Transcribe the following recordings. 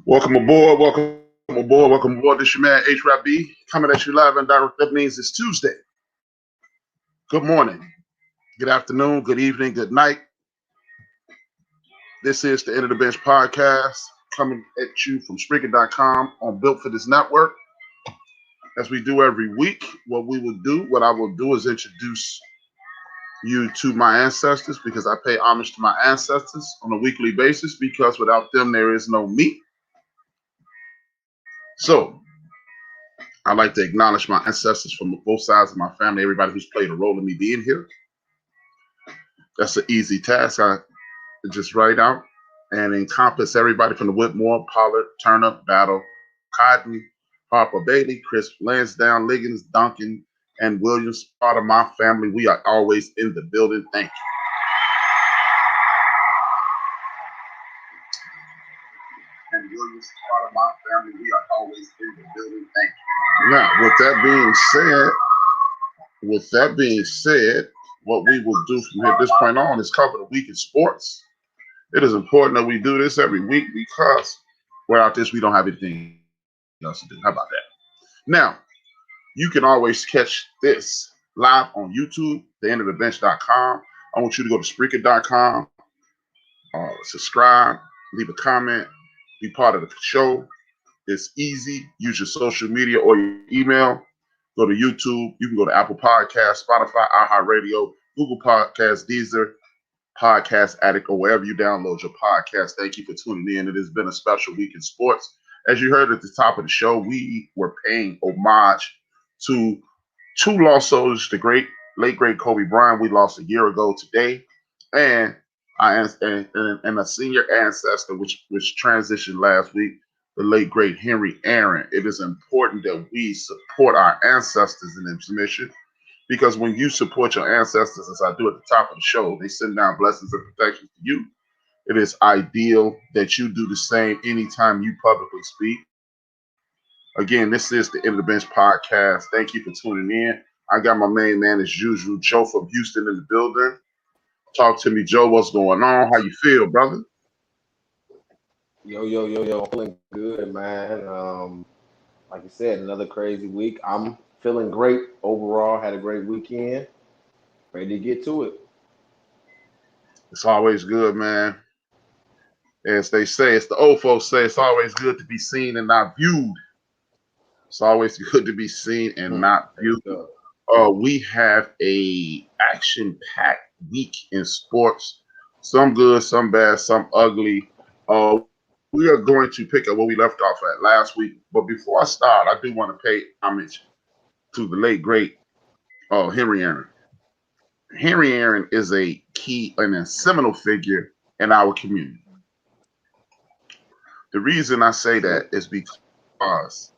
Welcome aboard, welcome aboard, welcome aboard. This your man HRap coming at you live and direct. That means it's Tuesday. Good morning, good afternoon, good evening, good night. This is the End of the Bench podcast coming at you from Spreaker.com on Built for This Network. As we do every week, what I will do is introduce you to my ancestors because I pay homage to my ancestors on a weekly basis because without them, there is no me. So, I'd like to acknowledge my ancestors from both sides of my family, everybody who's played a role in me being here. That's an easy task. I just write out and encompass everybody from the Whitmore, Pollard, Turner, Battle, Cotton, Harper, Bailey, Chris, Lansdowne, Liggins, Duncan, and Williams. Part of my family. We are always in the building. Thank you. And Williams, part of my family. We are always in the building. Thank you. Now, with that being said, what we will do from this point on is cover the week in sports. It is important that we do this every week because without this, we don't have anything else to do. How about that? Now, you can always catch this live on YouTube, thaendofdabench.com. I want you to go to Spreaker.com, subscribe, leave a comment, be part of the show. It's easy. Use your social media or your email. Go to YouTube. You can go to Apple Podcasts, Spotify, iHeartRadio, Google Podcasts, Deezer, Podcast Addict, or wherever you download your podcast. Thank you for tuning in. It has been a special week in sports. As you heard at the top of the show, we were paying homage to two lost soldiers, the late great Kobe Bryant. We lost a year ago today, and a senior ancestor which transitioned last week, the late great Henry Aaron. It is important that we support our ancestors in this mission because when you support your ancestors, as I do at the top of the show, they send down blessings and protections to you. It is ideal that you do the same anytime you publicly speak. Again, this is the End of the Bench podcast. Thank you for tuning in. I got my main man as usual, Joe from Houston in the building. Talk to me, Joe. What's going on? How you feel, brother? Yo. I'm feeling good, man. Like you said, another crazy week. I'm feeling great overall. Had a great weekend. Ready to get to it. It's always good, man. As they say, it's the old folks say, it's always good to be seen and not viewed. It's always good to be seen and not viewed. We have a action-packed week in sports. Some good, some bad, some ugly. We are going to pick up where we left off at last week. But before I start, I do want to pay homage to the late, great Henry Aaron. Henry Aaron is a key and a seminal figure in our community. The reason I say that is because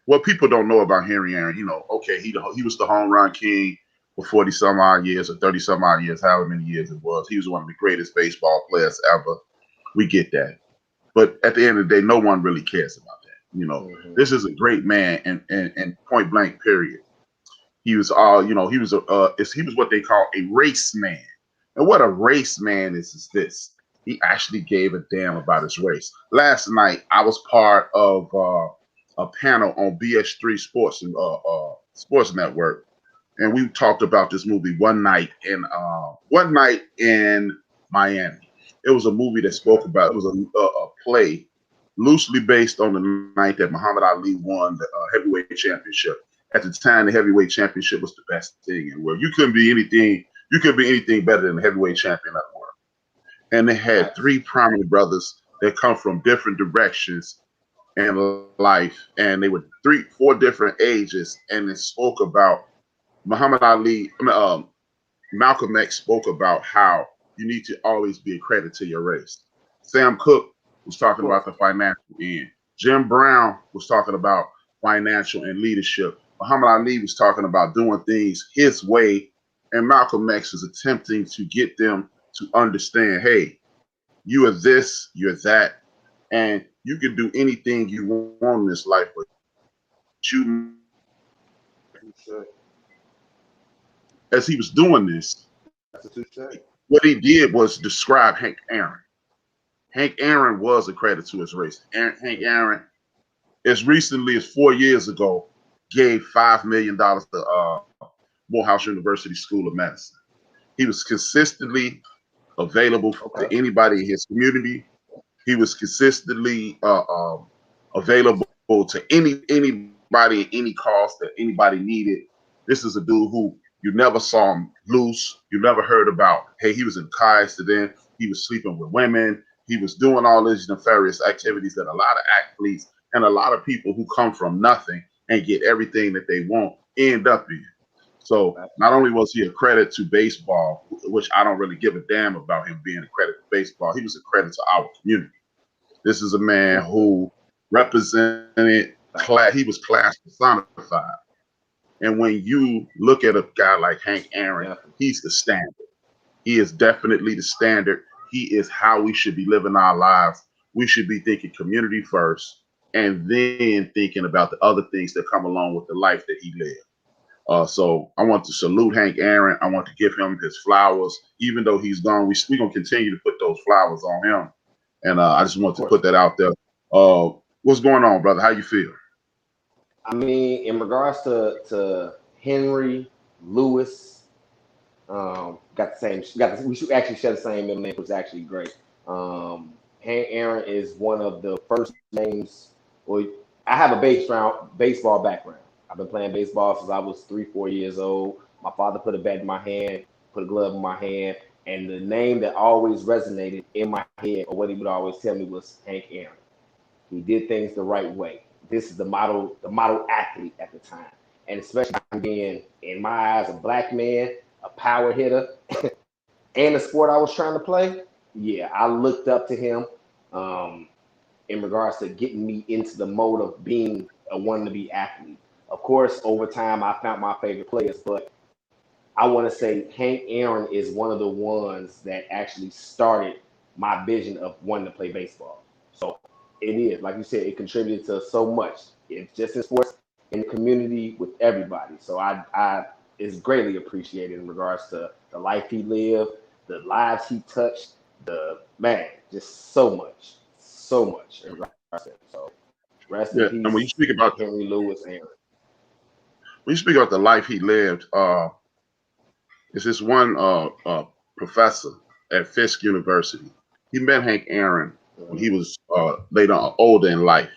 what people don't know about Henry Aaron, okay, he was the home run king for 40 some odd years or 30 some odd years, however many years it was. He was one of the greatest baseball players ever. We get that. But at the end of the day, no one really cares about that. This is a great man and point blank period. He was he was what they call a race man. And what a race man is this. He actually gave a damn about his race. Last night, I was part of a panel on BS3 Sports Network, and we talked about this movie One Night in Miami. It was a movie that spoke about. It was a play loosely based on the night that Muhammad Ali won the heavyweight championship. At the time, the heavyweight championship was the best thing in the world. You couldn't be anything better than the heavyweight champion of the world. And they had three prominent brothers that come from different directions in life, and they were 4 different ages, and it spoke about Muhammad Ali. Malcolm X spoke about how you need to always be a credit to your race. Sam Cooke was talking about the financial end. Jim Brown was talking about financial and leadership. Muhammad Ali was talking about doing things his way, and Malcolm X was attempting to get them to understand, hey, you are this, you're that, and you can do anything you want in this life, but you, as he was doing this, what he did was describe Hank Aaron. Hank Aaron was a credit to his race. Hank Aaron, as recently as 4 years ago, gave $5 million to Morehouse University School of Medicine. He was consistently available to Okay. anybody in his community. He was consistently available to anybody at any cost that anybody needed. This is a dude who you never saw him loose. You never heard about, hey, he was in a car accident. He was sleeping with women. He was doing all these nefarious activities that a lot of athletes and a lot of people who come from nothing and get everything that they want end up in. So not only was he a credit to baseball, which I don't really give a damn about him being a credit to baseball, he was a credit to our community. This is a man who represented class. He was class personified. And when you look at a guy like Hank Aaron, he's the standard. He is definitely the standard. He is how we should be living our lives. We should be thinking community first and then thinking about the other things that come along with the life that he lived. So I want to salute Hank Aaron. I want to give him his flowers. Even though he's gone, we're going to continue to put those flowers on him. And I just want to put that out there. What's going on, brother? How you feel? I mean, in regards to Henry Lewis, got the same. We should actually share the same middle name, which is actually great. Hank Aaron is one of the first names. Well, I have a baseball background. I've been playing baseball since I was 3-4 years old. My father put a bat in my hand, put a glove in my hand, and the name that always resonated in my head, or what he would always tell me, was Hank Aaron. He did things the right way. This is the model athlete at the time, and especially being, in my eyes, a black man, a power hitter, and the sport I was trying to play. Yeah, I looked up to him in regards to getting me into the mode of being a wannabe athlete. Of course, over time, I found my favorite players, but I want to say Hank Aaron is one of the ones that actually started my vision of wanting to play baseball. So it is, like you said, it contributed to so much. It's just in sports, in the community, with everybody. So I is greatly appreciated in regards to the life he lived, the lives he touched, the man, just so much. So rest in And when you peace, speak about Henry Lewis Aaron. the life he lived, it's this one professor at Fisk University. He met Hank Aaron when he was later on older in life,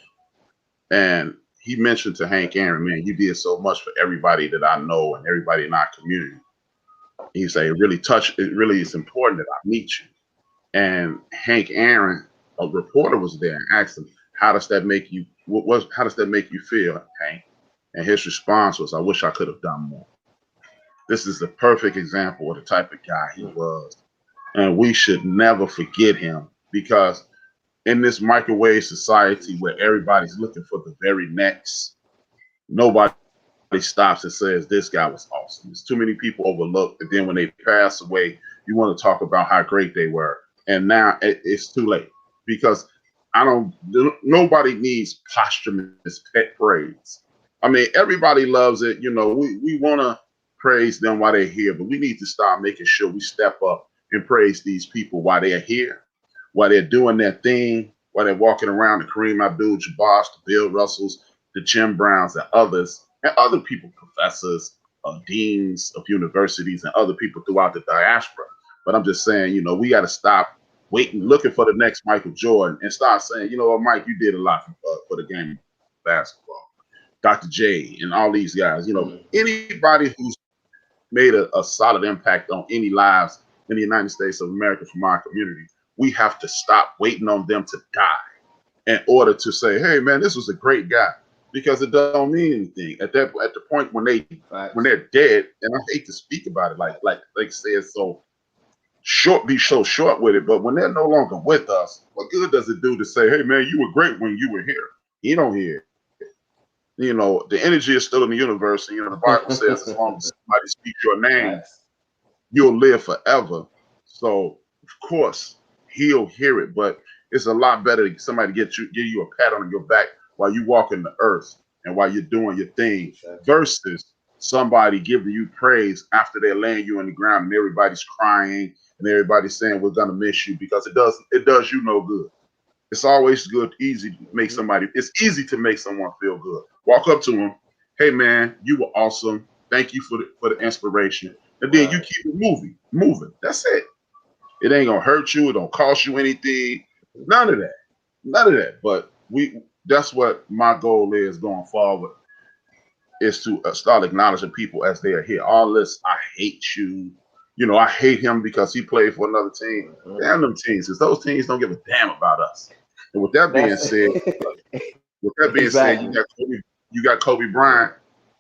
and he mentioned to Hank Aaron, "Man, you did so much for everybody that I know and everybody in our community." He said, "It really is important that I meet you." And Hank Aaron, a reporter, was there and asked him, "How does that make you? How does that make you feel, Hank?" And his response was, "I wish I could have done more." This is the perfect example of the type of guy he was. And we should never forget him, because in this microwave society where everybody's looking for the very next, nobody stops and says, this guy was awesome. There's too many people overlooked. And then when they pass away, you want to talk about how great they were. And now it's too late, because nobody needs posthumous pet praise. I mean, everybody loves it. You know, we want to praise them while they're here, but we need to start making sure we step up and praise these people while they're here, while they're doing their thing, while they're walking around, the Kareem Abdul-Jabbar, the Bill Russells, the Jim Browns, and other people, professors, deans of universities, and other people throughout the diaspora. But I'm just saying, you know, we got to stop waiting, looking for the next Michael Jordan, and start saying, you know what, Mike, you did a lot for the game of basketball. Dr. J and all these guys, you know, anybody who's made a solid impact on any lives in the United States of America from our community, we have to stop waiting on them to die in order to say, hey man, this was a great guy, because it don't mean anything at the point when they're dead. And I hate to speak about it like say so short, be so short with it, but when they're no longer with us, what good does it do to say, hey man, you were great when you were here? You don't hear. You know, the energy is still in the universe. And, you know, the Bible says as long as somebody speaks your name, you'll live forever. So, of course, he'll hear it. But it's a lot better to somebody give you a pat on your back while you walk in the earth and while you're doing your thing, versus somebody giving you praise after they're laying you on the ground and everybody's crying and everybody's saying, we're going to miss you, because it does you no good. It's always good, easy to make somebody. It's easy to make someone feel good. Walk up to them, hey man, you were awesome. Thank you for the inspiration, and then you Right. keep it moving. That's it. It ain't gonna hurt you. It don't cost you anything. None of that. None of that. But that's what my goal is going forward, is to start acknowledging people as they are here. All this, I hate you. I hate him because he played for another team. Damn them teams, because those teams don't give a damn about us. And with that being That's said, exactly. you got Kobe Bryant,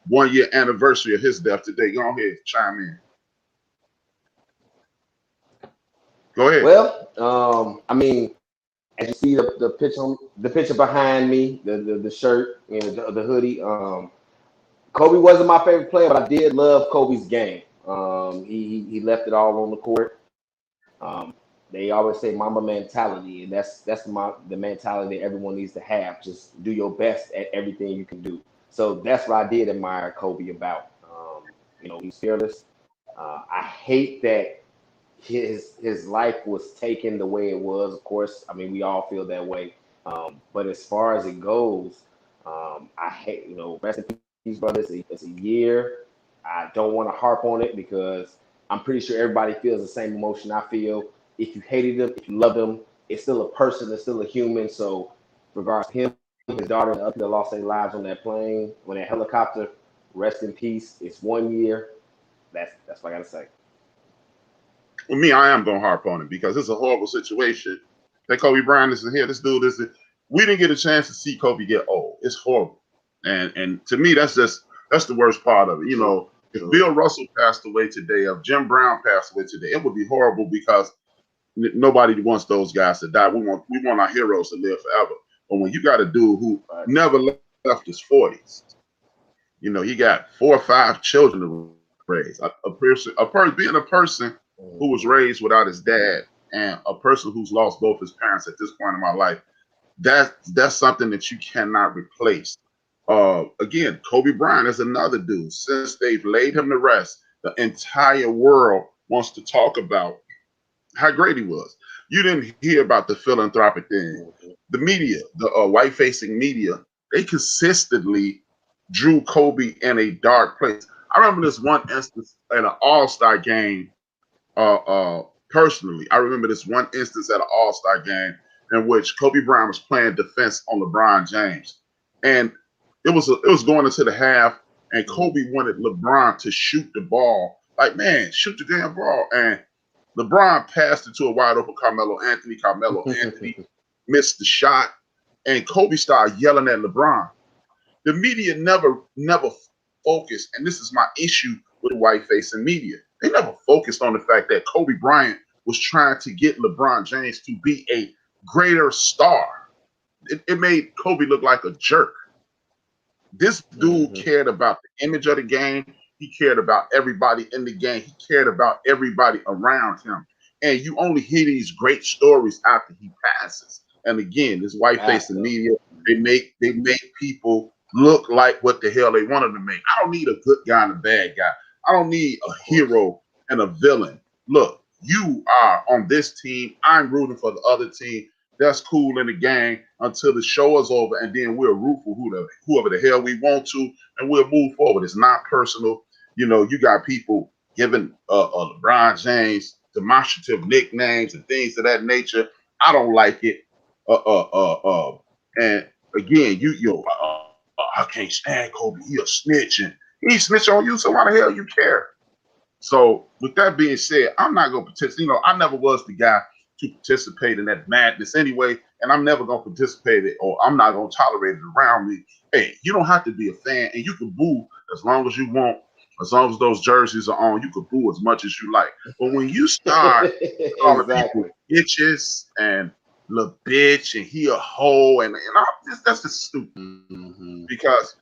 1 year anniversary of his death today. Go ahead, chime in. Go ahead. Well, I mean, as you see the picture behind me, the shirt, the hoodie. Kobe wasn't my favorite player, but I did love Kobe's game. He left it all on the court. Um, they always say Mamba mentality, and that's the mentality that everyone needs to have. Just do your best at everything you can do. So that's what I did admire Kobe about. He's fearless. I hate that his life was taken the way it was. Of course, I mean we all feel that way. But as far as it goes, I hate rest in peace, brother. It's a year. I don't want to harp on it because I'm pretty sure everybody feels the same emotion I feel. If you hated him, if you loved him, it's still a person, it's still a human. So, regards to him, his daughter, and the other people that lost their lives on that plane, on that helicopter, rest in peace. It's 1 year. That's what I gotta say. With me, I am gonna harp on it because it's a horrible situation. That Kobe Bryant isn't here. This dude is. We didn't get a chance to see Kobe get old. It's horrible, and to me, that's the worst part of it. True. If True. Bill Russell passed away today, if Jim Brown passed away today, it would be horrible because nobody wants those guys to die. We want our heroes to live forever. But when you got a dude who Right. never left his 40s, he got 4 or 5 children to raise. Being a person who was raised without his dad, and a person who's lost both his parents at this point in my life, that's something that you cannot replace. Again, Kobe Bryant is another dude. Since they've laid him to rest, the entire world wants to talk about how great he was. You didn't hear about the philanthropic thing. Mhm. The media, the white-facing media, they consistently drew Kobe in a dark place. I remember this one instance at an All-Star game. Personally, I remember this one instance at an All-Star game in which Kobe Bryant was playing defense on LeBron James, and it was going into the half, and Kobe wanted LeBron to shoot the ball. Like, man, shoot the damn ball. And LeBron passed it to a wide open Carmelo Anthony. Carmelo Anthony missed the shot, and Kobe started yelling at LeBron. The media never focused, and this is my issue with white facing media. They never focused on the fact that Kobe Bryant was trying to get LeBron James to be a greater star. It made Kobe look like a jerk. This dude Mhm. cared about the image of the game. He cared about everybody in the game. He cared about everybody around him. And you only hear these great stories after he passes. And again, this white Have facing to. media, they make people look like what the hell they wanted to make. I don't need a good guy and a bad guy. I don't need a Of course. hero and a villain. Look, you are on this team. I'm rooting for the other team. That's cool in the game until the show is over, and then we'll root for whoever the hell we want to, and we'll move forward. It's not personal. You got people giving LeBron James demonstrative nicknames and things of that nature. I don't like it. And again, I can't stand Kobe. He a snitch, and he snitch on you. So why the hell you care? So with that being said, I'm not gonna participate. I never was the guy to participate in that madness anyway, and I'm never gonna participate in it, or I'm not gonna tolerate it around me. Hey, you don't have to be a fan, and you can boo as long as you want, as long as those jerseys are on. You can boo as much as you like. But when you start calling people Exactly. bitches and little bitch and he a hoe, and that's just stupid Hmm. because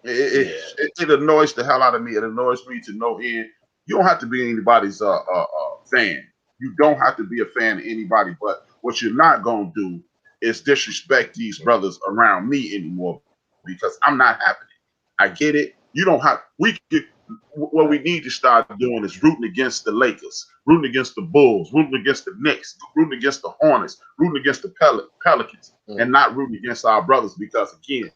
it, Yeah. it annoys the hell out of me. It annoys me to no end. You don't have to be anybody's fan. You don't have to be a fan of anybody. But what you're not gonna do is disrespect these brothers around me anymore because I'm not having it. I get it. You don't have. We could what we need to start doing is rooting against the Lakers, rooting against the Bulls, rooting against the Knicks, rooting against the Hornets, rooting against the Pelicans, and not rooting against our brothers, because again,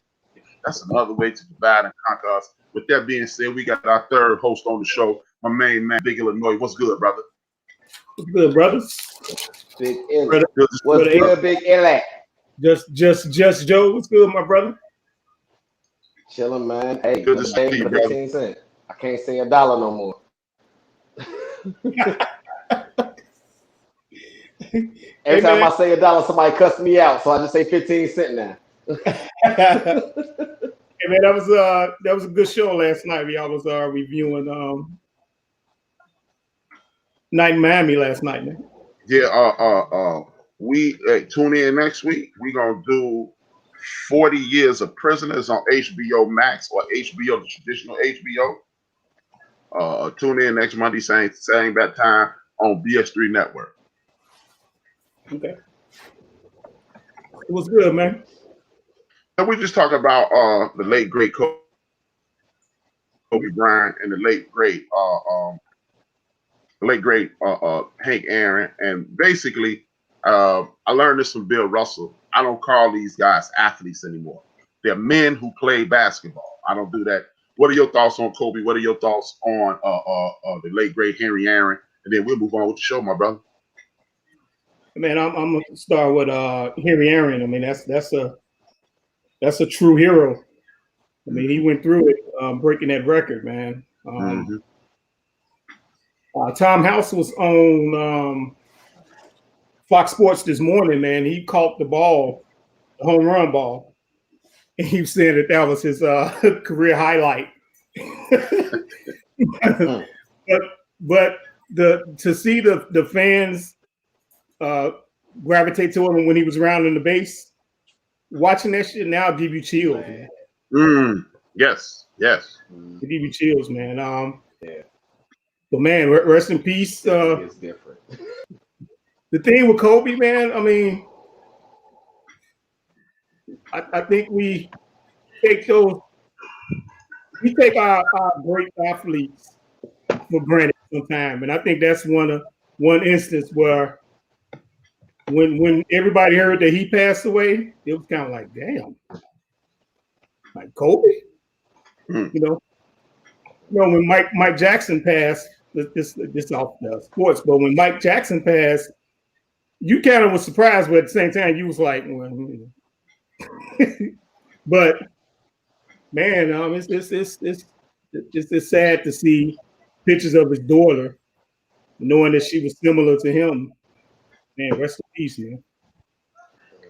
that's another way to divide and conquer us. With that being said, we got our third host on the show, my main man, Big Illinois. What's good, brother? What's good, brothers? Big Illy. Brother, What's good, Big Illy? Just Joe. What's good, my brother? Chilling, man. Hey, Good to see you, brother. 15 cents. I can't say $1 no more. Every time I say $1, somebody cuts me out, so I just say 15 cents now. Hey man, that was a good show last night. Y'all was reviewing Night in Miami last night, man. Yeah, we tune in next week. We're gonna do 40 Years of Prisoners on HBO Max or HBO, the traditional HBO. Tune in next Monday, same that time on BS3 Network. Okay. It was good, man. And we just talk about the late great Kobe Bryant and the late great Hank Aaron. And basically, I learned this from Bill Russell. I don't call these guys athletes anymore. They're men who play basketball. I don't do that. What are your thoughts on Kobe? What are your thoughts on the late great Henry Aaron? And then we'll move on with the show, my brother. Man, I'm gonna start with Henry Aaron. I mean, that's a true hero. I mean, he went through it, breaking that record, man. Tom House was on Fox Sports this morning, man. He caught the ball, the home run ball, and he was saying that was his career highlight. but to see the fans gravitate to him when he was rounding the base, watching that shit now give you chills, man. Yes. It give you chills, man. Yeah. But man, rest in peace. It's different. The thing with Kobe, man, I mean, I think we take our great athletes for granted sometimes. And I think that's one instance where when everybody heard that he passed away, it was kind of like, damn, like Kobe, you know, when Mike Jackson passed, this off the sports, but when Mike Jackson passed, you kind of was surprised, but at the same time, you was like, well, but man, it's sad to see pictures of his daughter, knowing that she was similar to him. Man, rest in peace, man.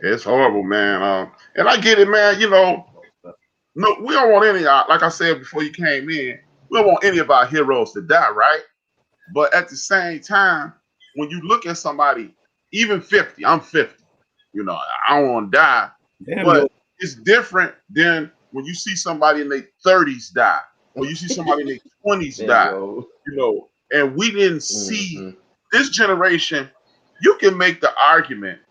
It's horrible, man. And I get it, man. You know, no, we don't want any. Like I said before you came in, we don't want any of our heroes to die, right? But at the same time, when you look at somebody, even 50, I'm 50. You know, I don't want to die. Damn, but it's different than when you see somebody in their 30s die, or you see somebody in their 20s die. You know, and we didn't see this generation. You can make the argument,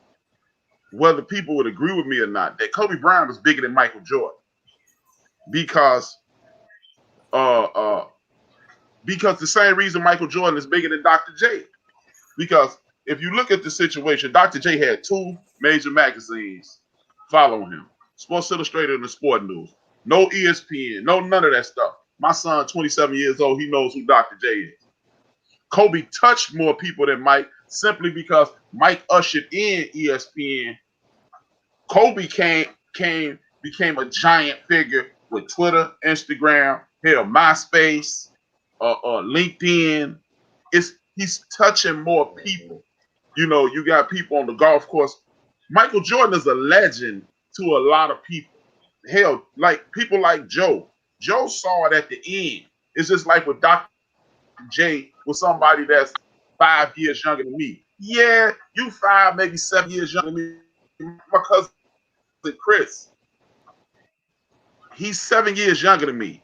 whether people would agree with me or not, that Kobe Bryant was bigger than Michael Jordan, because the same reason Michael Jordan is bigger than Dr. J. Because if you look at the situation, Dr. J had 2 major magazines following him: Sports Illustrated and the Sport News. No ESPN, no none of that stuff. My son, 27 years old, he knows who Dr. J is. Kobe touched more people than Mike, simply because Mike ushered in ESPN. Kobe became a giant figure with Twitter, Instagram, hell, MySpace, LinkedIn. He's touching more people. You know, you got people on the golf course. Michael Jordan is a legend to a lot of people. Hell, like people like Joe. Joe saw it at the end. It's just like with Dr. J, with somebody that's 5 years younger than me. Yeah, you 5, maybe 7 years younger than me. My cousin Chris, he's 7 years younger than me.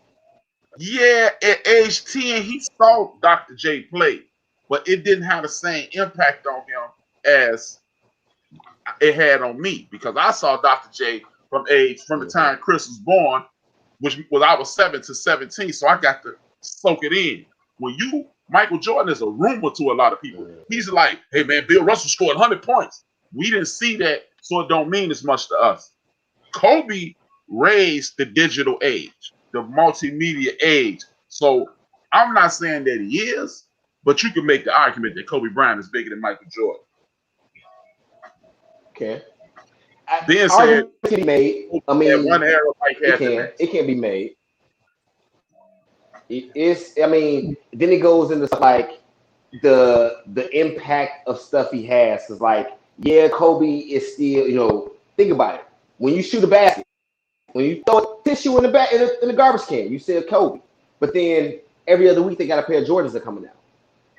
Yeah, at age 10, he saw Dr. J play, but it didn't have the same impact on him as it had on me, because I saw Dr. J from the time Chris was born, which was I was 7 to 17. So I got soak it in. Michael Jordan is a rumor to a lot of people. He's like, hey man, Bill Russell scored 100 points. We didn't see that, so it don't mean as much to us. Kobe raised the digital age, the multimedia age. So I'm not saying that he is, but you can make the argument that Kobe Bryant is bigger than Michael Jordan. Okay. Being said, it can be made. I mean, one era Mike had it can be made. It's. I mean, then it goes into stuff like the impact of stuff he has. Cause like, yeah, Kobe is still. You know, think about it. When you shoot a basket, when you throw a tissue in the garbage can, you say Kobe. But then every other week they got a pair of Jordans that are coming out.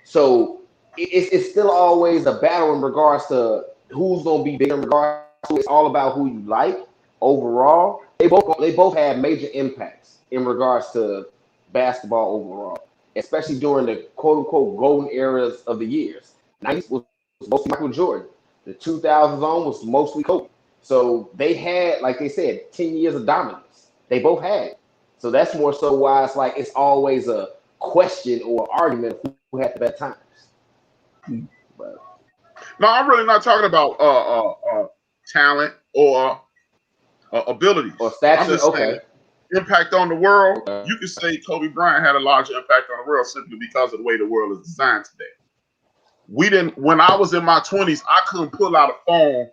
So it's still always a battle in regards to who's gonna be bigger in regards to. It's all about who you like overall. They both had major impacts in regards to basketball overall, especially during the quote unquote golden eras of the years. 90s was mostly Michael Jordan. The 2000s on was mostly Kobe. So they had, like they said, 10 years of dominance. They both had. So that's more so why it's like it's always a question or argument of who had the better times. But no, I'm really not talking about talent or abilities. Or stature. I'm just saying impact on the world. You can say Kobe Bryant had a large impact on the world simply because of the way the world is designed today. When I was in my 20s, I couldn't pull out a phone.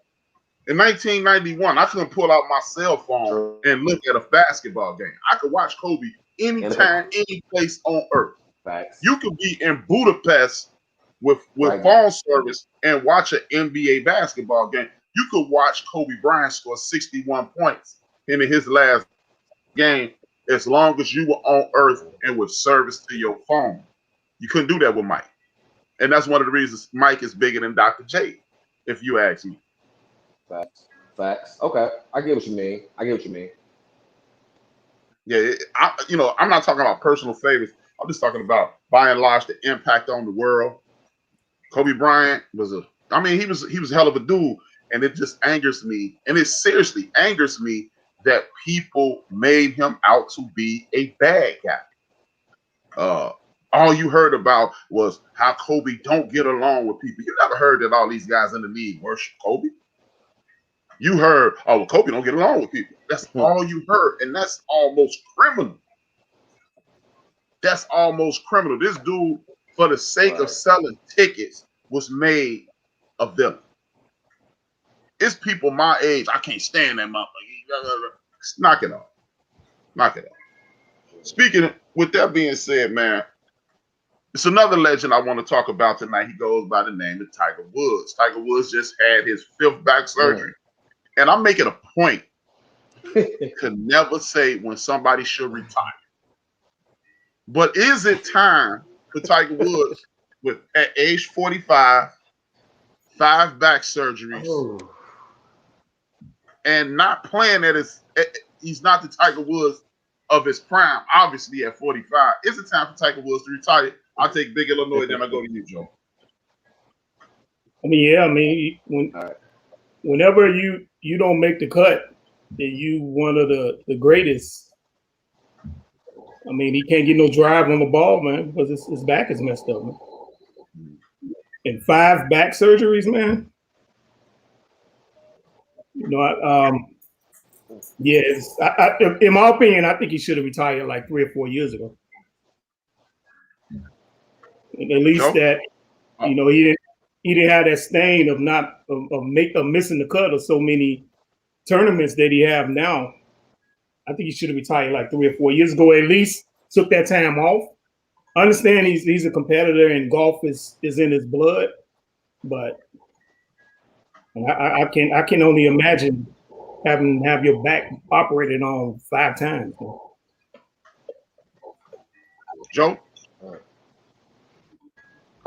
In 1991, I couldn't pull out my cell phone and look at a basketball game. I could watch Kobe anytime, any place on earth. Facts. You could be in Budapest with phone service and watch an NBA basketball game. You could watch Kobe Bryant score 61 points in his last game as long as you were on earth and with service to your phone. You couldn't do that with Mike. And that's one of the reasons Mike is bigger than Dr. J, if you ask me. Facts. Okay. I get what you mean. Yeah, I'm not talking about personal favorites. I'm just talking about, by and large, the impact on the world. Kobe Bryant he was a hell of a dude, and it just angers me, and it seriously angers me that people made him out to be a bad guy. All you heard about was how Kobe don't get along with people. You never heard that all these guys in the league worship Kobe. You heard, oh, well, Kobe don't get along with people. That's all you heard, and that's almost criminal. This dude, for the sake of selling tickets, was made a villain. It's people my age. I can't stand that motherfucker. Knock it off. Speaking, with that being said, man, it's another legend I want to talk about tonight. He goes by the name of Tiger Woods. Tiger Woods just had his 5th back surgery. And I'm making a point to never say when somebody should retire. But is it time for Tiger Woods, at age 45, 5 back surgeries, and not playing he's not the Tiger Woods of his prime, obviously at 45. Is it time for Tiger Woods to retire? I'll take Big Illinois, then I go to you, Joe. Whenever you don't make the cut, and you one of the greatest. I mean, he can't get no drive on the ball, man, because his back is messed up, man. And 5 back surgeries, man. In my opinion, I think he should have retired like 3 or 4 years ago. And at least that, he didn't have that stain of missing the cut of so many tournaments that he have now. I think he should have retired like 3 or 4 years ago. At least took that time off. I understand he's a competitor and golf is in his blood, but I can only imagine have your back operated on 5 times. Joe?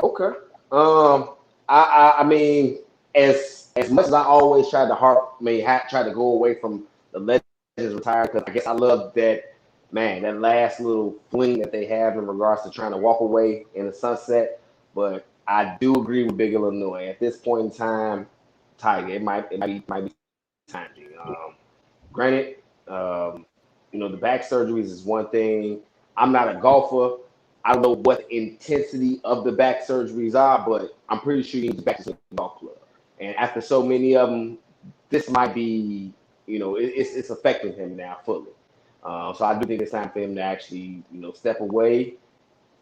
Okay. I mean, as much as I always tried to go away from the legends retire, because I guess I love that, man, that last little fling that they have in regards to trying to walk away in the sunset. But I do agree with Big Illinois. At this point in time, Tiger, it might be time. Granted, the back surgeries is one thing. I'm not a golfer, I don't know what the intensity of the back surgeries are, but I'm pretty sure he's back to the golf club. And after so many of them, this might be, it's affecting him now fully. So I do think it's time for him to actually, step away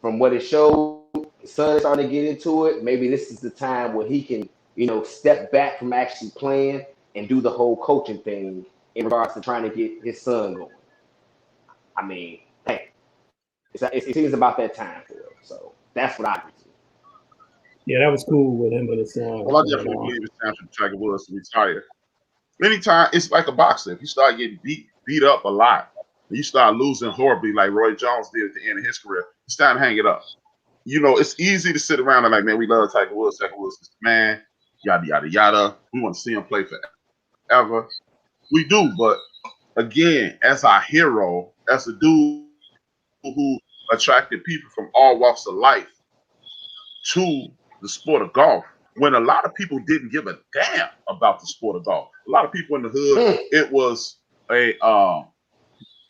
from what it showed. His son is starting to get into it. Maybe this is the time where he can, step back from actually playing and do the whole coaching thing in regards to trying to get his son going. I mean, hey, it seems about that time for him. So that's what I think. Yeah, that was cool with him and his son. Well, I definitely believe it's time for Tiger Woods to retire. Anytime, it's like a boxer. If you start getting beat up a lot, and you start losing horribly like Roy Jones did at the end of his career, it's time to hang it up. It's easy to sit around and like, man, we love Tiger Woods. Tiger Woods is the man, yada, yada, yada. We want to see him play forever. We do, but again, as our hero, as a dude who attracted people from all walks of life to the sport of golf, when a lot of people didn't give a damn about the sport of golf. A lot of people in the hood, it was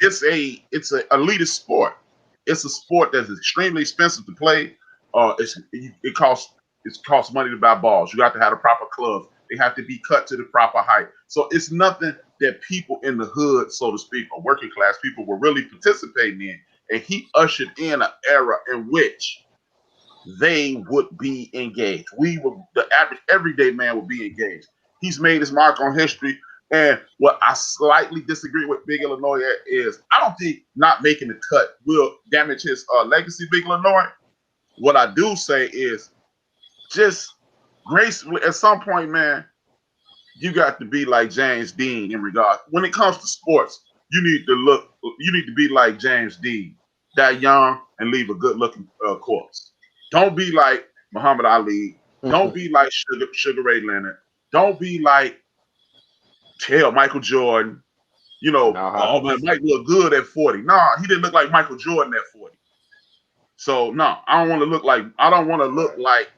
it's an elitist sport. It's a sport that's extremely expensive to play. It costs money to buy balls. You got to have the proper clubs. They have to be cut to the proper height. So it's nothing that people in the hood, so to speak, or working class people were really participating in. And he ushered in an era in which they would be engaged. The average everyday man would be engaged. He's made his mark on history. And what I slightly disagree with Big Illinois is I don't think not making the cut will damage his legacy, Big Illinois. What I do say is just gracefully, at some point, man, you got to be like James Dean in regard. When it comes to sports, you need to be like James Dean, die young and leave a good looking corpse. Don't be like Muhammad Ali. Don't be like Sugar Ray Leonard. Don't be like Michael Jordan. Oh man, Mike look good at 40. Nah, he didn't look like Michael Jordan at 40. So no, I don't want to look like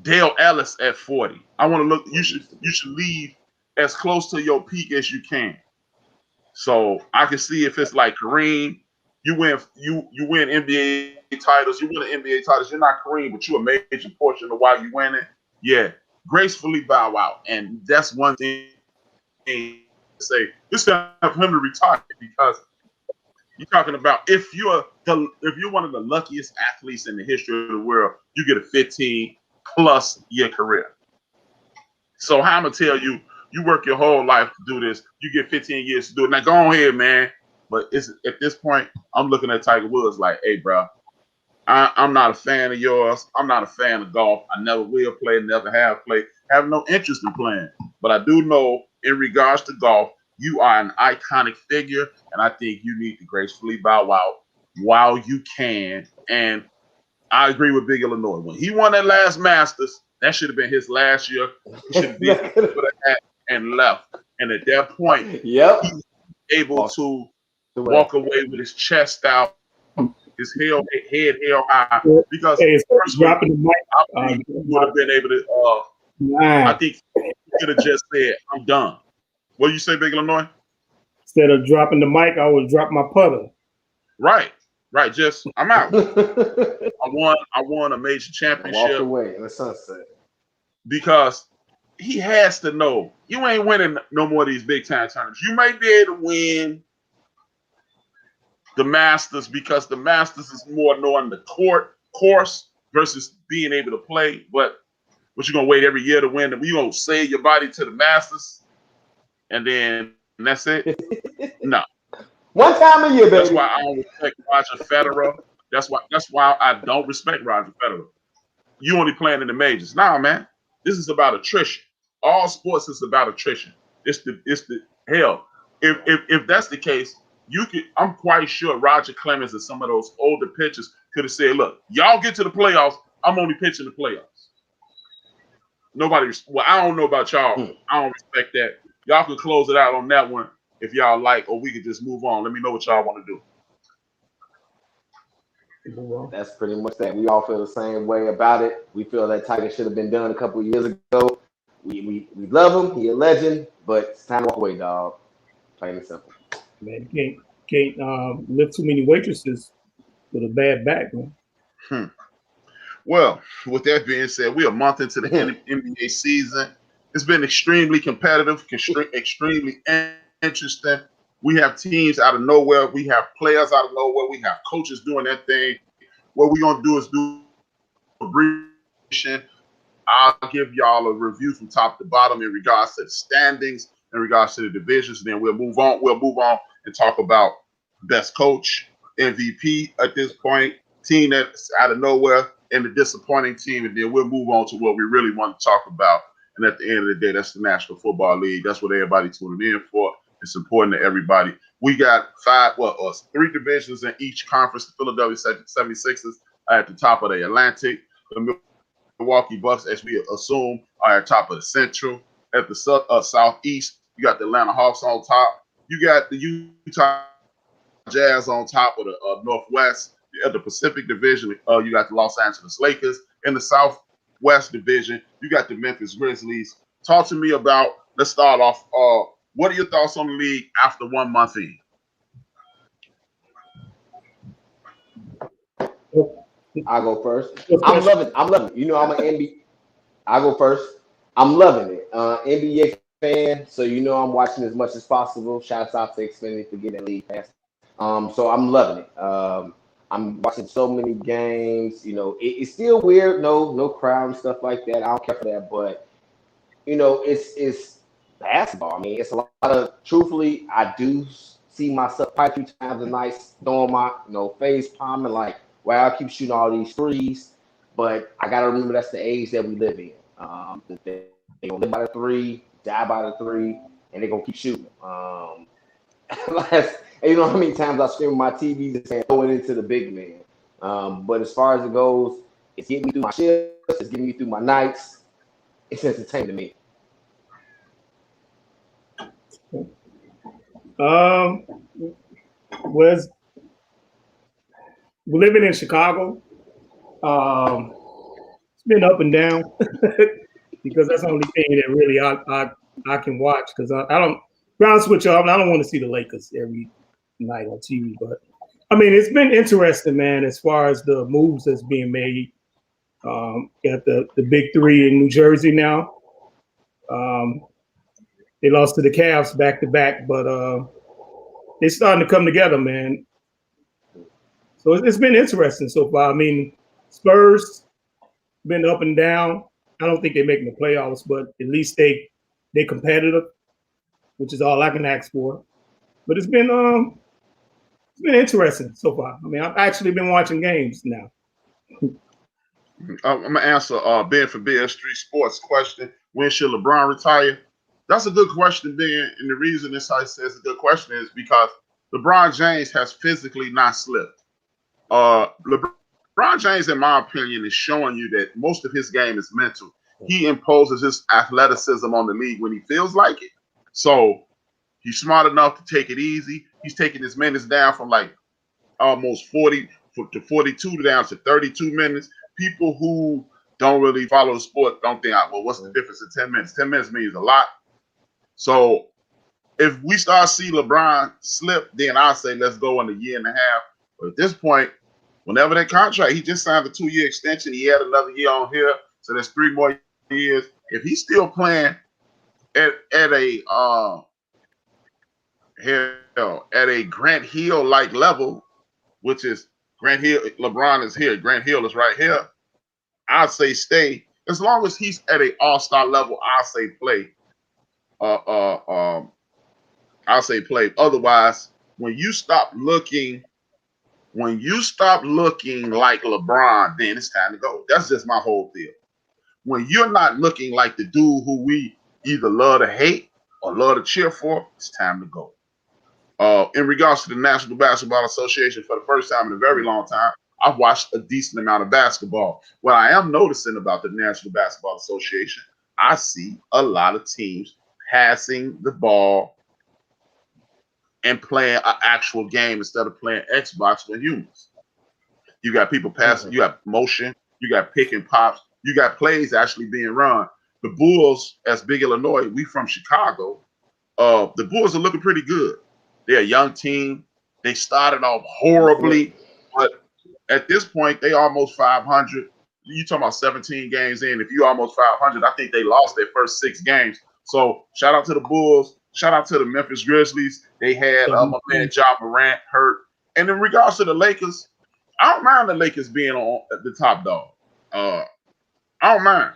Dale Ellis at 40. I want to look. You should leave as close to your peak as you can. So I can see if it's like Kareem. You win NBA titles. You win the NBA titles. You're not Kareem, but you're a major portion of why you win it. Yeah, gracefully bow out, and that's one thing to say. It's time for him to retire because you're talking about if you're one of the luckiest athletes in the history of the world, you get a 15+ year career. So how I'm gonna tell you, you work your whole life to do this, you get 15 years to do it. Now go ahead, man. But at this point, I'm looking at Tiger Woods like, hey, bro, I'm not a fan of yours. I'm not a fan of golf. I never will play, never have played, have no interest in playing. But I do know in regards to golf, you are an iconic figure, and I think you need to gracefully bow out while you can. And I agree with Big Illinois. When he won that last Masters, that should have been his last year. He should have been with a hat and left. And at that point, he's able to walk away with his chest out, his head held high. Because dropping the mic, I think he would have been able to. I think he could have just said, "I'm done." What do you say, Big Illinois? Instead of dropping the mic, I would drop my putter. Right. Just I'm out. I won a major championship. Walk away in the sunset. Because he has to know you ain't winning no more of these big time tournaments. You may be able to win the Masters because the Masters is more knowing the course versus being able to play. But you're gonna wait every year to win? You gonna save your body to the Masters, and then that's it? No. One time a year, baby. That's why I don't respect Roger Federer. That's why I don't respect Roger Federer. You only playing in the majors. Nah, man. This is about attrition. All sports is about attrition. It's the hell. If that's the case, I'm quite sure Roger Clemens and some of those older pitchers could have said, look, y'all get to the playoffs, I'm only pitching the playoffs. I don't know about y'all. I don't respect that. Y'all can close it out on that one if y'all like, or we could just move on. Let me know what y'all want to do. That's pretty much that. We all feel the same way about it. We feel that Tiger should have been done a couple of years ago. We love him. He a legend, but it's time to walk away, dog. Plain and simple. Man, you can't lift too many waitresses with a bad back, man. Well, with that being said, we're a month into the NBA season. It's been extremely competitive, extremely interesting. We have teams out of nowhere. We have players out of nowhere. We have coaches doing their thing. What we're going to do is do a brief. I'll give y'all a review from top to bottom in regards to the standings, in regards to the divisions. And then we'll move on. We'll move on and talk about best coach, MVP at this point, team that's out of nowhere, and the disappointing team. And then we'll move on to what we really want to talk about. And at the end of the day, that's the National Football League. That's what everybody's tuning in for. It's important to everybody. We got three divisions in each conference. The Philadelphia 76ers are at the top of the Atlantic. The Milwaukee Bucks, as we assume, are at the top of the Central. At the Southeast, you got the Atlanta Hawks on top. You got the Utah Jazz on top of the Northwest. At the Pacific Division, you got the Los Angeles Lakers. In the Southwest Division, you got the Memphis Grizzlies. Talk to me about, let's start off, what are your thoughts on the league after 1 month in? I go first. I'm loving it. You know, I'm an NBA. I go first. I'm loving it. NBA fan, so you know I'm watching as much as possible. Shouts out to Xfinity for getting that league pass. So I'm loving it. I'm watching so many games. You know, it's still weird. No crowd and stuff like that. I don't care for that, but you know, it's basketball. I mean, it's a lot of. Truthfully, I do see myself quite a few times a night throwing my face palming like, wow, I keep shooting all these threes. But I gotta remember that's the age that we live in. They gonna live by the three, die by the three, and they're gonna keep shooting. You know how many times I scream my TV and saying going into the big man. But as far as it goes, it's getting me through my shifts, it's getting me through my nights. It's entertaining to me. Was living in Chicago. It's been up and down because that's the only thing that really I can watch because I don't. To be honest with y'all, I don't want to see the Lakers every night on TV, but I mean it's been interesting, man. As far as the moves that's being made, got the big three in New Jersey now. They lost to the Cavs back to back, but they're starting to come together, man. So it's been interesting so far. I mean, Spurs been up and down. I don't think they're making the playoffs, but at least they competitive, which is all I can ask for. But it's been interesting so far. I mean, I've actually been watching games now. I'm gonna answer Ben for BS3 Sports question. When should LeBron retire? That's a good question, Ben. And the reason this I say it's a good question is because LeBron James has physically not slipped. LeBron James, in my opinion, is showing you that most of his game is mental. He imposes his athleticism on the league when he feels like it. So he's smart enough to take it easy. He's taking his minutes down from like almost 40 to 42 down to 32 minutes. People who don't really follow the sport don't think, well, what's the difference in 10 minutes? 10 minutes means a lot. So if we start see LeBron slip, then I'll say let's go in a year and a half. But at this point, whenever that contract, he just signed a 2-year extension. He had another year on here, so there's 3 more years. If he's still playing at a Grant Hill like level, which is Grant Hill, LeBron is here, Grant Hill is right here. I'd say stay as long as he's at an all-star level. I'll say play. I'll say play. Otherwise, when you stop looking like LeBron, then it's time to go. That's just my whole deal. When you're not looking like the dude who we either love to hate or love to cheer for, it's time to go. In regards to the National Basketball Association, for the first time in a very long time, I've watched a decent amount of basketball. What I am noticing about the National Basketball Association, I see a lot of teams passing the ball and playing an actual game instead of playing Xbox with humans. You got people passing, you got motion, you got pick and pops, you got plays actually being run. The Bulls, as Big Illinois, we from Chicago, the Bulls are looking pretty good. They're a young team. They started off horribly, but at this point, they almost 500. You talking about 17 games in. If you almost 500, I think they lost their first 6 games. So shout out to the Bulls. Shout out to the Memphis Grizzlies. They had my man Ja Morant hurt. And in regards to the Lakers, I don't mind the Lakers being on the top dog. I don't mind.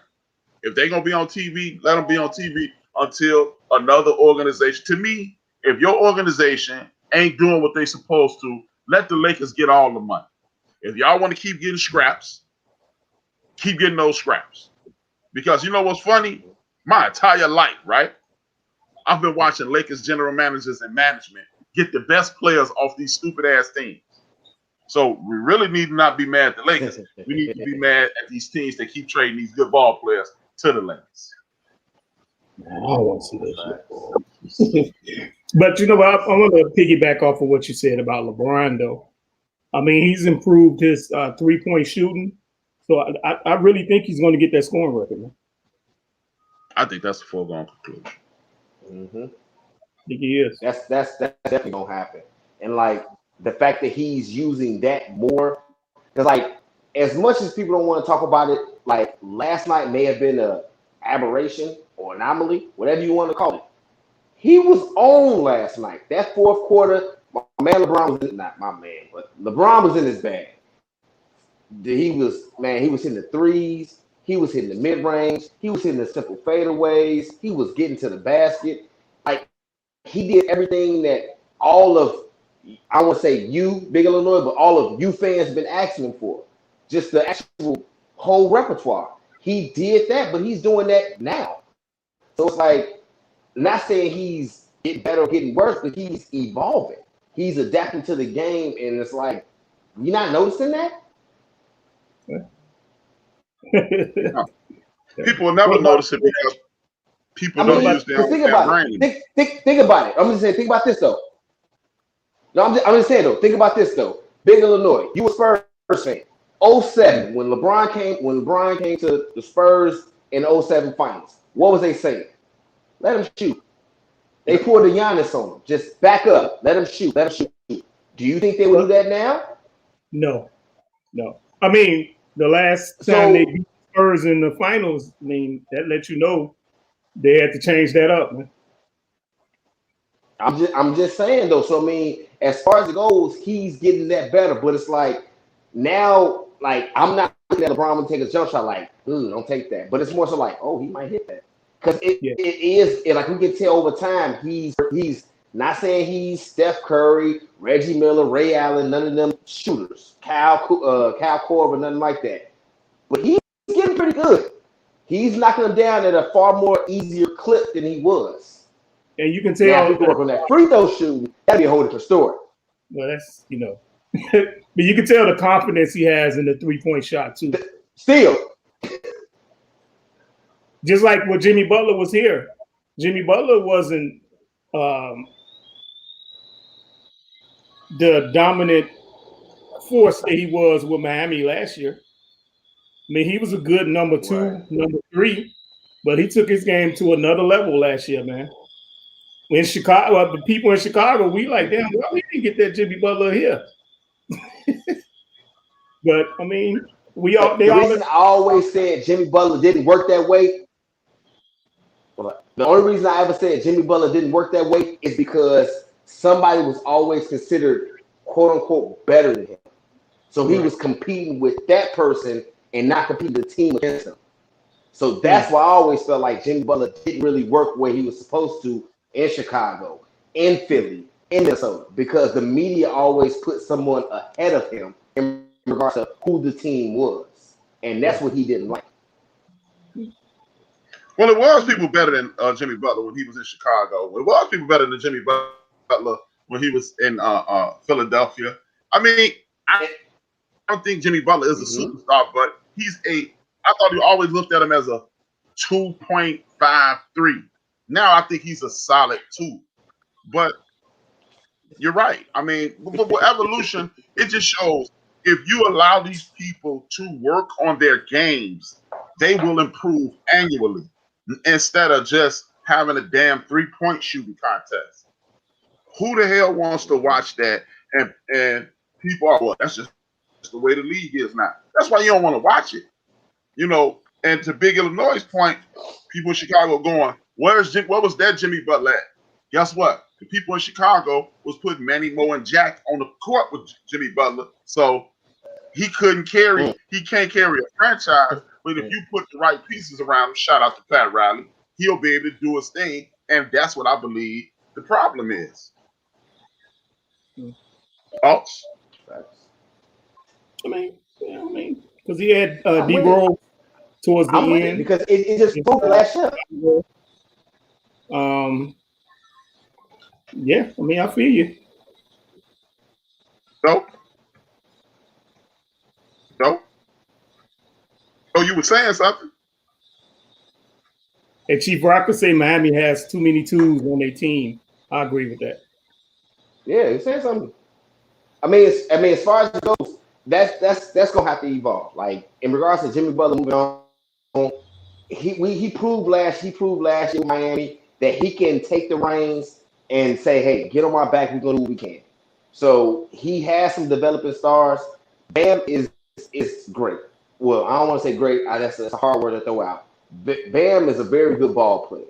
If they're going to be on TV, let them be on TV until another organization. To me, if your organization ain't doing what they supposed to, let the Lakers get all the money. If y'all want to keep getting scraps, keep getting those scraps. Because you know what's funny? My entire life, right? I've been watching Lakers general managers and management get the best players off these stupid ass teams. So we really need to not be mad at the Lakers. We need to be mad at these teams that keep trading these good ball players to the Lakers. I don't want to see that shit. But you know what? I want to piggyback off of what you said about LeBron, though. I mean, he's improved his 3-point shooting. So I really think he's going to get that scoring record, man. I think that's a foregone conclusion. Mm-hmm. I think he is. That's definitely gonna happen. And like the fact that he's using that more, because like as much as people don't want to talk about it, like last night may have been a aberration or anomaly, whatever you want to call it. He was on last night. That fourth quarter, my man LeBron was not my man, but LeBron was in his bag. He was hitting the threes. He was hitting the mid-range. He was hitting the simple fadeaways. He was getting to the basket. Like, he did everything that all of, I won't say you, Big Illinois, but all of you fans have been asking him for. Just the actual whole repertoire. He did that, but he's doing that now. So it's like, not saying he's getting better or getting worse, but he's evolving. He's adapting to the game, and it's like, you're not noticing that? No. People will never notice it because people don't use their brain. Think about it. I'm just saying, think about this though. No, I'm just saying though. Think about this though. Big Illinois, you were Spurs fan. 07, when LeBron came to the Spurs in the 07 finals, what was they saying? Let him shoot. They poured the Giannis on him. Just back up. Let him shoot. Let him shoot. Do you think they would do that now? No. I mean, the last time they beat Spurs in the finals, I mean, that lets you know they had to change that up, man. I'm just saying though. So I mean, as far as it goes, he's getting that better. But it's like now, like I'm not looking at LeBron and take a jump shot. Like, don't take that. But it's more so like, oh, he might hit that because it is like we can tell over time. He's not saying he's Steph Curry, Reggie Miller, Ray Allen, none of them shooters, Cal Korver, nothing like that. But he's getting pretty good. He's knocking them down at a far more easier clip than he was. And you can tell. Now, if you work on that free throw shooting, that'd be a whole different story. Well, that's, but you can tell the confidence he has in the 3-point shot, too. Still. Just like when Jimmy Butler was here. Jimmy Butler wasn't the dominant force that he was with Miami last year. I mean, he was a good number 2, right. Number 3, but he took his game to another level last year, man. In Chicago, the people in Chicago, we like, damn, well, we didn't get that Jimmy Butler here. But I mean, I always said Jimmy Butler didn't work that way. The only reason I ever said Jimmy Butler didn't work that way is because somebody was always considered quote unquote better than him. So he was competing with that person and not competing the team against him. So that's why I always felt like Jimmy Butler didn't really work where he was supposed to in Chicago, in Philly, in Minnesota, because the media always put someone ahead of him in regards to who the team was. And that's what he didn't like. Well, it was people better than Jimmy Butler when he was in Chicago. It was people better than Jimmy Butler when he was in Philadelphia. I mean, I don't think Jimmy Butler is a superstar, but I thought you always looked at him as a 2.53. Now I think he's a solid 2. But you're right. I mean, with evolution, it just shows if you allow these people to work on their games, they will improve annually instead of just having a damn 3-point shooting contest. Who the hell wants to watch that And people are, well, that's just the way the league is now. That's why you don't want to watch it. You know, and to Big Illinois' point, people in Chicago going, where was that Jimmy Butler at? Guess what? The people in Chicago was putting Manny Moe and Jack on the court with Jimmy Butler. So he can't carry a franchise, but if you put the right pieces around him, shout out to Pat Riley, he'll be able to do his thing. And that's what I believe the problem is. Thoughts? I mean, because he had D-Rose towards the end. Because it just broke last year. Yeah, I mean, I feel you. No. Oh, you were saying something? And Chief Rocker say Miami has too many twos on their team. I agree with that. Yeah, he said something. I mean, as far as it goes, that's gonna have to evolve. Like in regards to Jimmy Butler moving on, he proved last year in Miami that he can take the reins and say, "Hey, get on my back. We're gonna do what we can." So he has some developing stars. Bam is great. Well, I don't want to say great. That's a hard word to throw out. Bam is a very good ball player.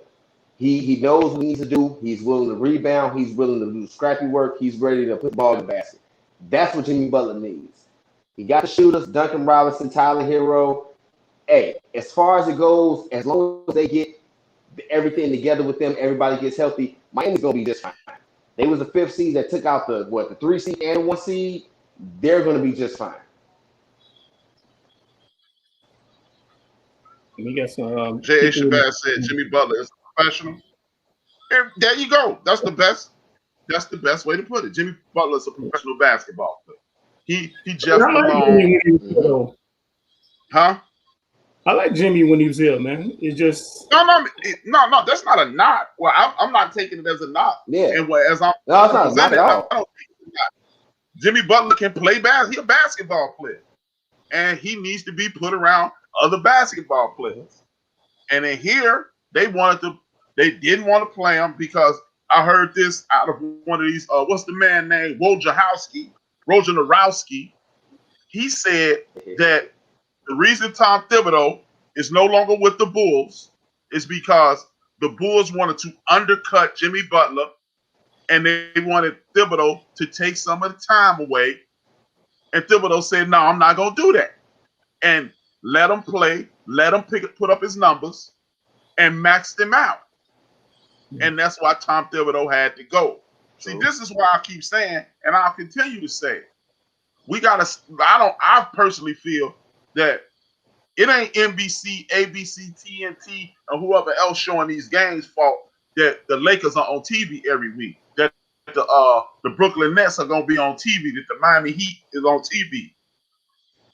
He knows what he needs to do. He's willing to rebound. He's willing to do scrappy work. He's ready to put the ball in the basket. That's what Jimmy Butler needs. He got the shooters, Duncan Robinson, Tyler Hero. Hey, as far as it goes, as long as they get everything together with them, everybody gets healthy, Miami's going to be just fine. They was the 5th seed that took out the 3 seed and 1 seed. They're going to be just fine. We got some. J.A. Shabazz said Jimmy Butler is a professional. And there you go. That's the best way to put it. Jimmy Butler is a professional basketball player. He just belongs. Huh? I like Jimmy when he was here, man. It's just no. That's not a knock. Well, I'm not taking it as a knock. Yeah. And as I'm no, it's not a knock at all. I don't think it's a knock. Jimmy Butler can play basketball. He's a basketball player, and he needs to be put around other basketball players. And in here, they didn't want to play him because I heard this out of one of these. What's the man name? Wojnarowski. He said that the reason Tom Thibodeau is no longer with the Bulls is because the Bulls wanted to undercut Jimmy Butler, and they wanted Thibodeau to take some of the time away. And Thibodeau said, "No, I'm not going to do that." And let him play, let him put up his numbers, and max them out. And that's why Tom Thibodeau had to go. See, this is why I keep saying, and I'll continue to say, I personally feel that it ain't NBC, ABC, TNT, or whoever else showing these games fault that the Lakers are on TV every week, that the Brooklyn Nets are going to be on TV, that the Miami Heat is on TV.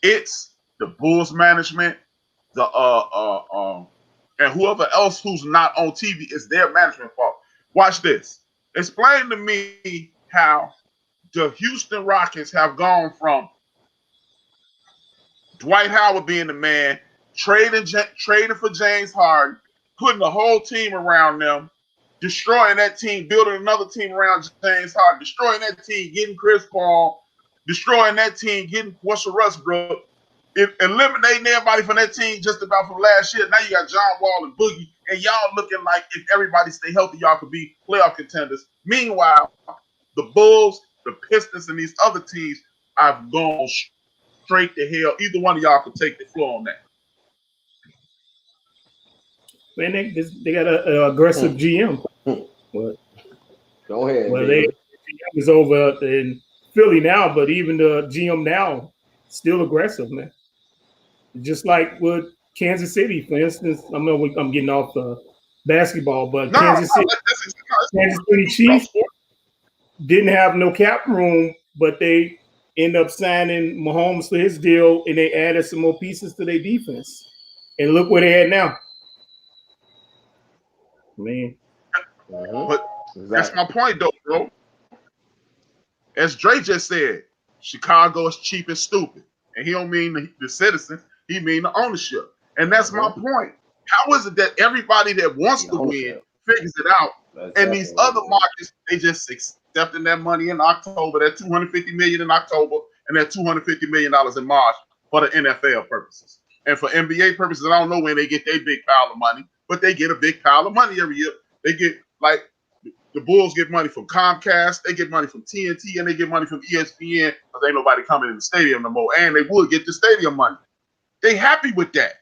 It's the Bulls management, and whoever else who's not on TV is their management fault. Watch this. Explain to me how the Houston Rockets have gone from Dwight Howard being the man, trading for James Harden, putting the whole team around them, destroying that team, building another team around James Harden, destroying that team, getting Chris Paul, destroying that team, getting Russell Westbrook, eliminating everybody from that team just about from last year. Now you got John Wall and Boogie, and y'all looking like if everybody stay healthy, y'all could be playoff contenders. Meanwhile, the Bulls, the Pistons, and these other teams have gone straight to hell. Either one of y'all could take the floor on that. Man, they got an aggressive GM. But, go ahead. Well, the GM is over in Philly now, but even the GM now still aggressive, man. Just like with Kansas City, for instance. I know I'm getting off the basketball, but Kansas City Chiefs didn't have no cap room, but they end up signing Mahomes for his deal, and they added some more pieces to their defense. And look where they at now. Man. But that's my point, though, bro. As Dre just said, Chicago is cheap and stupid. And he don't mean the citizens, he mean the ownership. And that's my point. How is it that everybody that wants to win figures it out. And these other markets, they just accepting that money in October, that $250 million in October, and that $250 million in March for the NFL purposes. And for NBA purposes, I don't know when they get their big pile of money, but they get a big pile of money every year. They get, like, the Bulls get money from Comcast, they get money from TNT, and they get money from ESPN because ain't nobody coming in the stadium no more. And they would get the stadium money. They happy with that.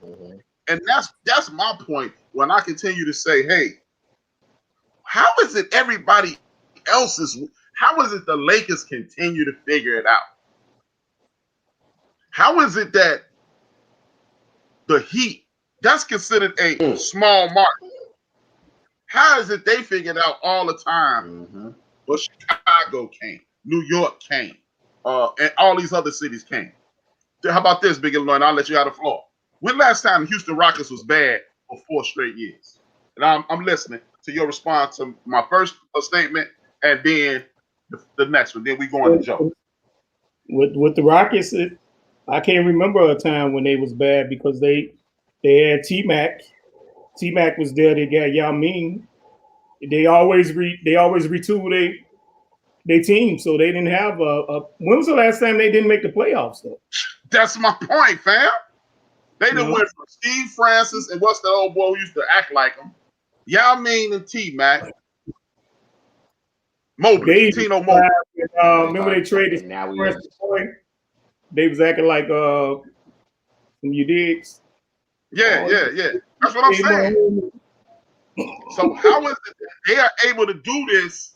Mm-hmm. And that's my point when I continue to say, hey, how is it everybody else's? How is it the Lakers continue to figure it out? How is it that the Heat, that's considered a small market? How is it they figured out all the time? Mm-hmm. But Chicago came, New York came, and all these other cities came. How about this, Big Lloyd? I'll let you out of the floor. When last time Houston Rockets was bad for 4 straight years? And I'm listening to your response to my first statement, and then the next one. Then we go on to Joe. With the Rockets, I can't remember a time when they was bad because they had T-Mac. T-Mac was there. They got Yao Ming. They always retool their team, so they didn't have a. When was the last time they didn't make the playoffs though? That's my point, fam. They done went from Steve Francis and what's the old boy who used to act like him? Yao Ming and T-Mac. Mobley, Tino Mobley. Remember they traded Francis Boy? They was acting like some you digs. Yeah. That's what I'm saying. So how is it that they are able to do this,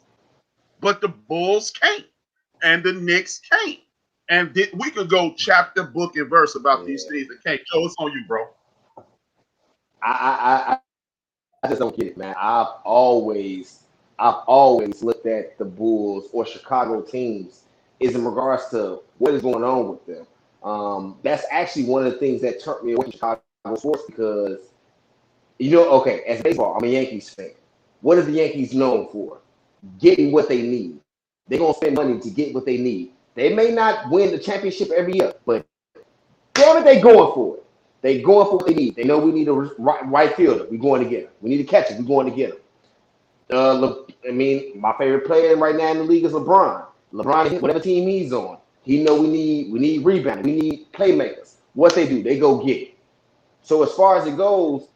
but the Bulls can't, and the Knicks can't? And we could go chapter, book, and verse about these things that can't. Joe, it's on you, bro. I just don't get it, man. I've always looked at the Bulls or Chicago teams is in regards to what is going on with them. That's actually one of the things that turned me away from Chicago sports because, okay, as baseball, I'm a Yankees fan. What are the Yankees known for? Getting what they need. They're going to spend money to get what they need. They may not win the championship every year, but damn it, they going for it. They going for what they need. They know we need a right fielder. We're going to get him. We need a catcher. We're going to get him. My favorite player right now in the league is LeBron. LeBron, whatever team he's on, he know we need rebounding. We need playmakers. What they do, they go get it. So as far as it goes,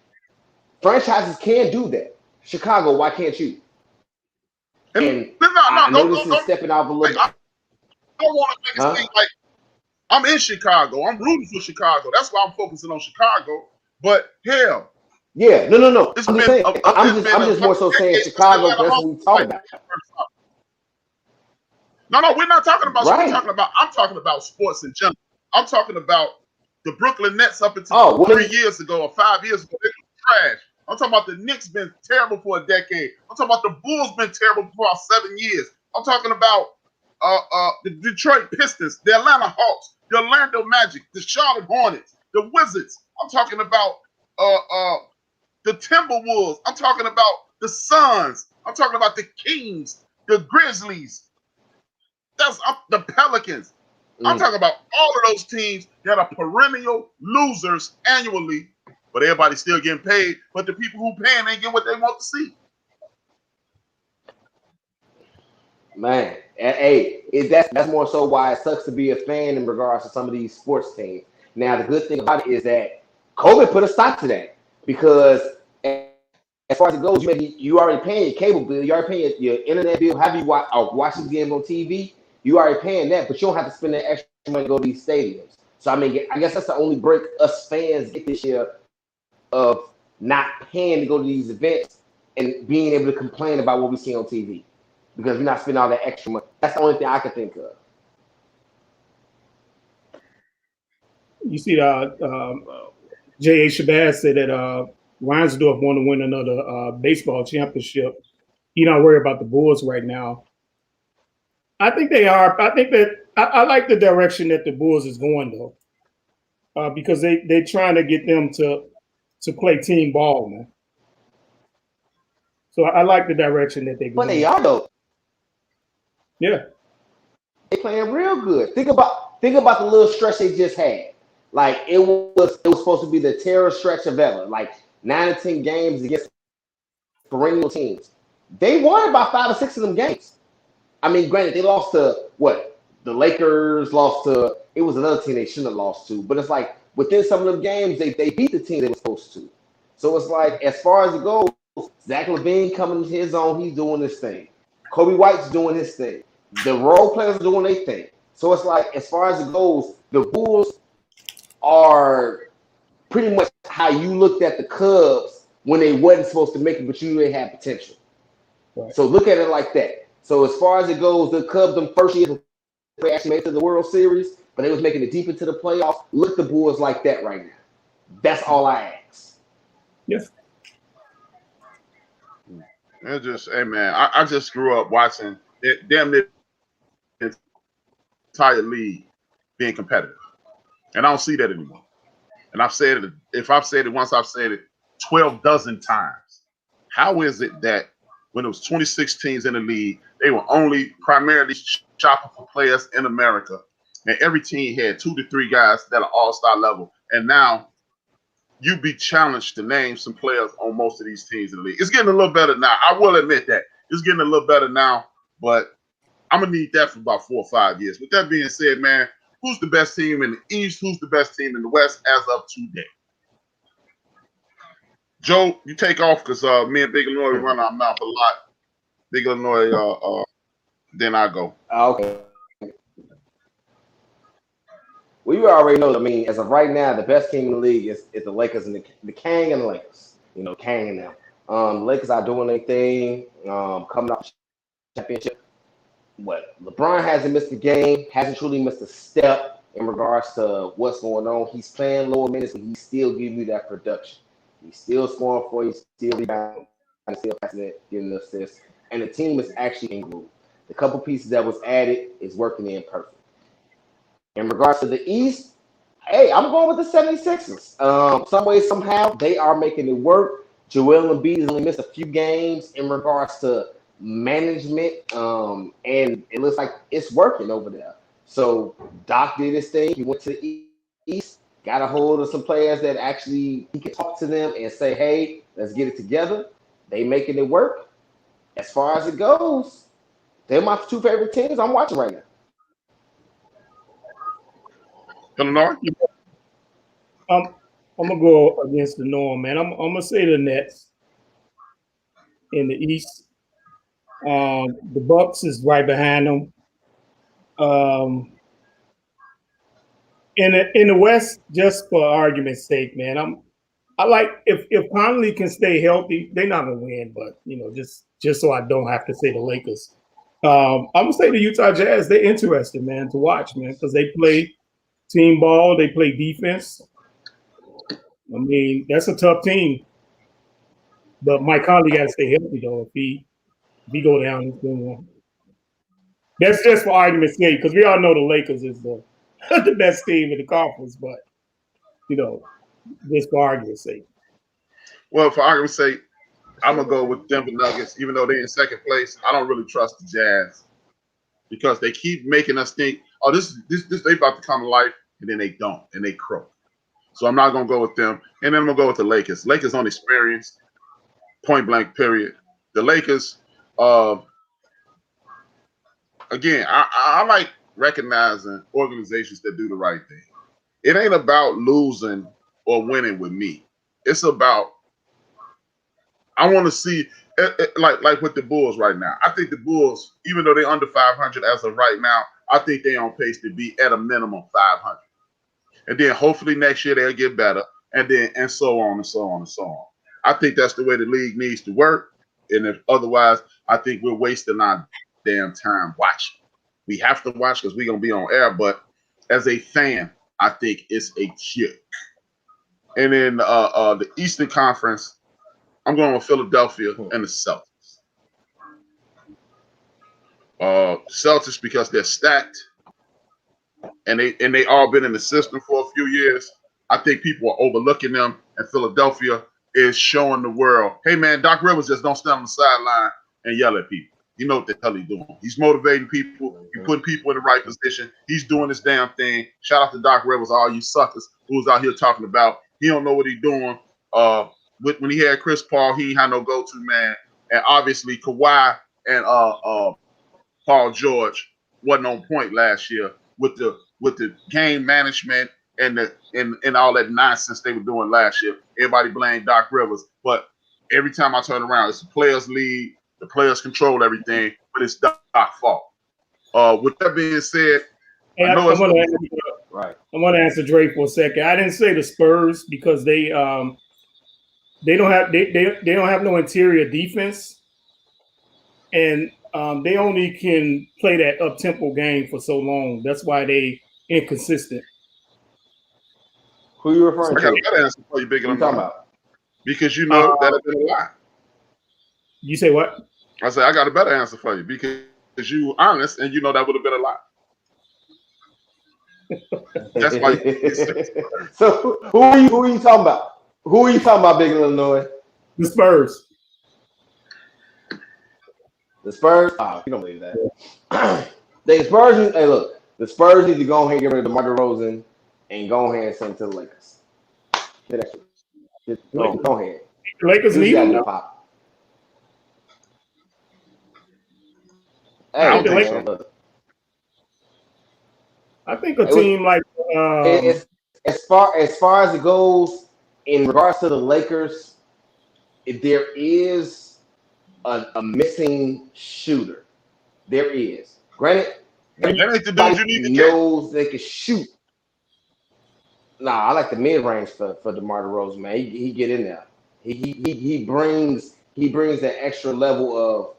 franchises can do that. Chicago, why can't you? And I know this is stepping out a little bit. I don't want to make it seem like I'm in Chicago. I'm rooting for Chicago. That's why I'm focusing on Chicago. But hell, yeah, no. I'm just more so saying Chicago. That's what we talking about. No, we're not talking about. Right. I'm talking about sports in general. I'm talking about the Brooklyn Nets up until 3 years ago or 5 years ago. They were trash. I'm talking about the Knicks been terrible for a decade. I'm talking about the Bulls been terrible for about 7 years. I'm talking about the Detroit Pistons, the Atlanta Hawks, the Orlando Magic, the Charlotte Hornets, the Wizards. I'm talking about the Timberwolves. I'm talking about the Suns. I'm talking about the Kings, the Grizzlies. That's the Pelicans. I'm talking about all of those teams that are perennial losers annually, but everybody's still getting paid. But the people who paying ain't getting what they want to see. Man, hey, that's more so why it sucks to be a fan in regards to some of these sports teams. Now, the good thing about it is that COVID put a stop to that because as far as it goes, you already paying your cable bill, you already paying your internet bill. Have you watch these games on TV? You already paying that, but you don't have to spend that extra money to go to these stadiums. So, I guess that's the only break us fans get this year of not paying to go to these events and being able to complain about what we see on TV. Because we're not spending all that extra money. That's the only thing I can think of. You see, J.A. Shabazz said that Reinsdorf want to win another baseball championship. He not worried about the Bulls right now. I think they are. I think that I like the direction that the Bulls is going though, because they're trying to get them to play team ball, man. So I like the direction that they're going. But they are though. Yeah, they playing real good. Think about the little stretch they just had. Like it was supposed to be the terror stretch of ever. Like 9 or 10 games against perennial teams. They won about 5 or 6 of them games. I mean, granted, they lost to what? The Lakers lost to. It was another team they shouldn't have lost to. But it's like within some of them games, they beat the team they were supposed to. So it's like as far as it goes, Zach LaVine coming to his own, he's doing this thing. Kobe White's doing his thing. The role players are doing their thing. So it's like as far as it goes, the Bulls are pretty much how you looked at the Cubs when they wasn't supposed to make it, but you knew they had potential. Right. So look at it like that. So as far as it goes, the Cubs, them first years, they actually made it to the World Series, but they was making it deep into the playoffs. Look the Bulls like that right now. That's all I ask. Yes. It's just, hey man, I just grew up watching damn near the entire league being competitive, and I don't see that anymore. And I've said it. If I've said it once, I've said it 12 dozen times. How is it that when it was 26 teams in the league, they were only primarily shopping for players in America, and every team had 2 to 3 guys that are all-star level, and now you be challenged to name some players on most of these teams in the league. It's getting a little better now. I will admit that. It's getting a little better now, but I'm going to need that for about 4 or 5 years. With that being said, man, who's the best team in the East? Who's the best team in the West as of today? Joe, you take off because me and Big Illinois run our mouth a lot. Big Illinois, then I go. Okay. Well, you already know. I mean, as of right now, the best team in the league is the Lakers and the Kang and the Lakers. You know, Kang and them. The Lakers are doing their thing, coming off the championship. What LeBron hasn't missed a game, hasn't truly missed a step in regards to what's going on. He's playing lower minutes, but he still gives you that production. He's still scoring for you, still rebounding, still passing it, getting assists, and the team is actually in groove. The couple pieces that was added is working in perfect. In regards to the East, hey, I'm going with the 76ers. Some way, somehow, they are making it work. Joel Embiid has only missed a few games in regards to management, and it looks like it's working over there. So Doc did his thing. He went to the East, got a hold of some players that actually he can talk to them and say, hey, let's get it together. They making it work. As far as it goes, they're my 2 favorite teams I'm watching right now. Illinois? I'm gonna go against the norm, man. I'm gonna say the Nets in the East. The Bucks is right behind them. In the West, just for argument's sake, man, I like if Conley can stay healthy, they're not gonna win, but you know, just so I don't have to say the Lakers. I'm gonna say the Utah Jazz. They're interesting, man, to watch, man, because they play team ball, they play defense. I mean, that's a tough team. But Mike Conley got to stay healthy, though. If he go down, he's going to. That's just for argument's sake, because we all know the Lakers is the best team in the conference. But you know, just for argument's sake. Well, for argument's sake, I'm gonna go with Denver Nuggets, even though they're in second place. I don't really trust the Jazz because they keep making us think, oh, this they about to come to life, and then they don't, and they croak. So I'm not gonna go with them, and then I'm gonna go with the Lakers. Lakers on experience, point blank, period. The Lakers, again, I like recognizing organizations that do the right thing. It ain't about losing or winning with me. It's about I want to see like with the Bulls right now. I think the Bulls, even though they're under 500 as of right now, I think they're on pace to be at a minimum 500. And then hopefully next year they'll get better, and so on and so on and so on. I think that's the way the league needs to work. And if otherwise, I think we're wasting our damn time watching. We have to watch because we're gonna be on air. But as a fan, I think it's a kick. And then the Eastern Conference, I'm going with Philadelphia and the Celtics. Celtics because they're stacked. And they all been in the system for a few years. I think people are overlooking them, and Philadelphia is showing the world, hey man, Doc Rivers just don't stand on the sideline and yell at people. You know what the hell he's doing. He's motivating people. He's putting people in the right position. He's doing this damn thing. Shout out to Doc Rivers, all you suckers who's out here talking about he don't know what he's doing. when he had Chris Paul, he ain't had no go-to man, and obviously Kawhi and Paul George wasn't on point last year with the game management and all that nonsense they were doing last year. Everybody blamed Doc Rivers, but every time I turn around, it's the players' lead. The players control everything, but it's Doc's fault. With that being said, hey, I know I want to answer Dre for a second. I didn't say the Spurs because they don't have no interior defense, and they only can play that up tempo game for so long. That's why they inconsistent. Who you referring to? I got a better answer for you, Big. What you talking about? Because you know that'd been a lie. You say what? I said I got a better answer for you because you honest and you know that would have been a lie. That's why. So who are you talking about? Who are you talking about, Big Illinois? The Spurs. The Spurs? Oh, you don't believe that. The Spurs. Hey, look. The Spurs need to go ahead and get rid of DeMar DeRozan and go ahead and send to the Lakers. Go ahead. The Lakers need him. Hey, I think a team like as far as it goes in regards to the Lakers, if there is a missing shooter, there is. Granted, everybody knows they can shoot. Nah, I like the mid range for DeMar DeRozan, man. He get in there. He brings that extra level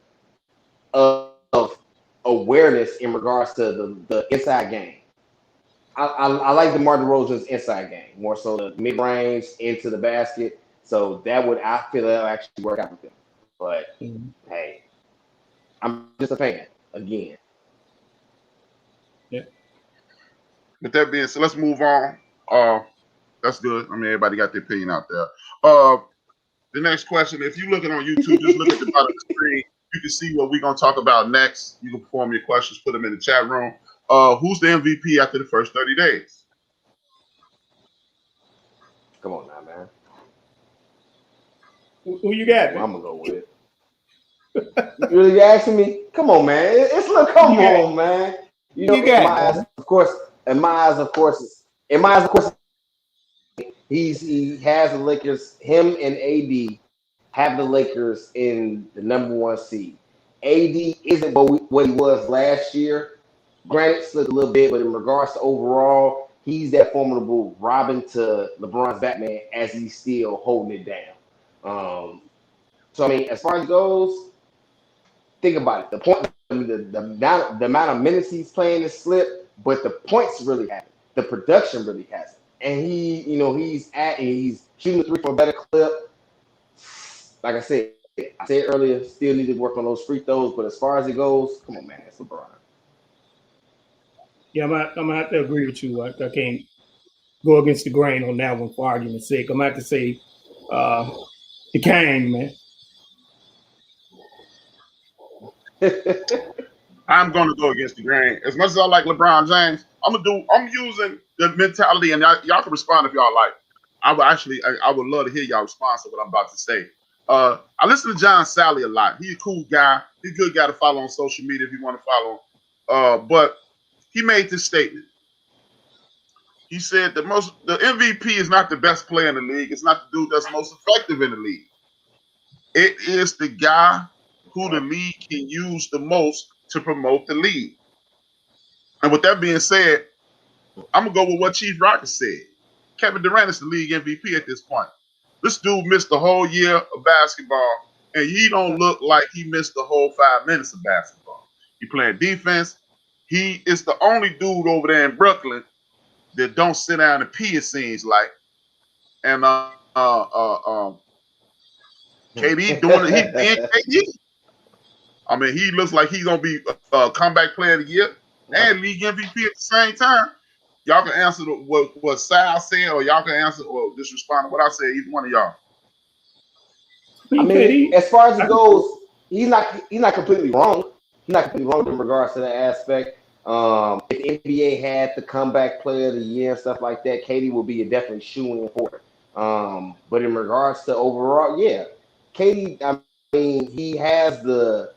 of awareness in regards to the inside game. I like DeMar DeRozan's inside game more so the mid range into the basket. So I feel that'll actually work out with him. But hey, I'm just a fan again. Yeah. With that being said, let's move on. That's good. I mean, everybody got their opinion out there. The next question, if you're looking on YouTube, just look at the bottom of the screen. You can see what we're going to talk about next. You can form your questions, put them in the chat room. Who's the MVP after the first 30 days? Come on now, man. Who you got? I'm going to go with it. You really asking me? Come on, man. It's look, come on, man. You know, in my eyes, of course, he has the Lakers, him and AD have the Lakers in the number 1 seed. AD isn't what he was last year. Granted, slipped a little bit, but in regards to overall, he's that formidable Robin to LeBron's Batman as he's still holding it down. So, I mean, as far as it goes, think about it. The amount of minutes he's playing is slipped, but the points really haven't. The production really hasn't. And he's shooting the three for a better clip. Like I said earlier, still need to work on those free throws. But as far as it goes, come on, man, it's LeBron. Yeah, I'm gonna have to agree with you. I can't go against the grain on that one for argument's sake. I'm gonna have to say the Kang, man. I'm gonna go against the grain. As much as I like LeBron James, I'm using the mentality, and y'all can respond if y'all like. I would love to hear y'all respond to what I'm about to say. I listen to John Sally a lot. He's a cool guy. He's a good guy to follow on social media if you want to follow him. But he made this statement. He said the MVP is not the best player in the league. It's not the dude that's most effective in the league. It is the guy who the league can use the most to promote the league. And with that being said, I'm going to go with what Chief Rocker said. Kevin Durant is the league MVP at this point. This dude missed the whole year of basketball, and he don't look like he missed the whole 5 minutes of basketball. He playing defense. He is the only dude over there in Brooklyn that don't sit down and pee, it seems like. And KD doing it. KD. I mean, he looks like he's going to be a comeback player of the year and league MVP at the same time. Y'all can answer what Sal said, or y'all can answer or just respond to what I said, either one of y'all. I mean, as far as it goes, he's not completely wrong. He's not completely wrong in regards to that aspect. If the NBA had the comeback player of the year and stuff like that, KD will be a definitely shoo-in for it. But in regards to overall, yeah, KD. I mean, he has the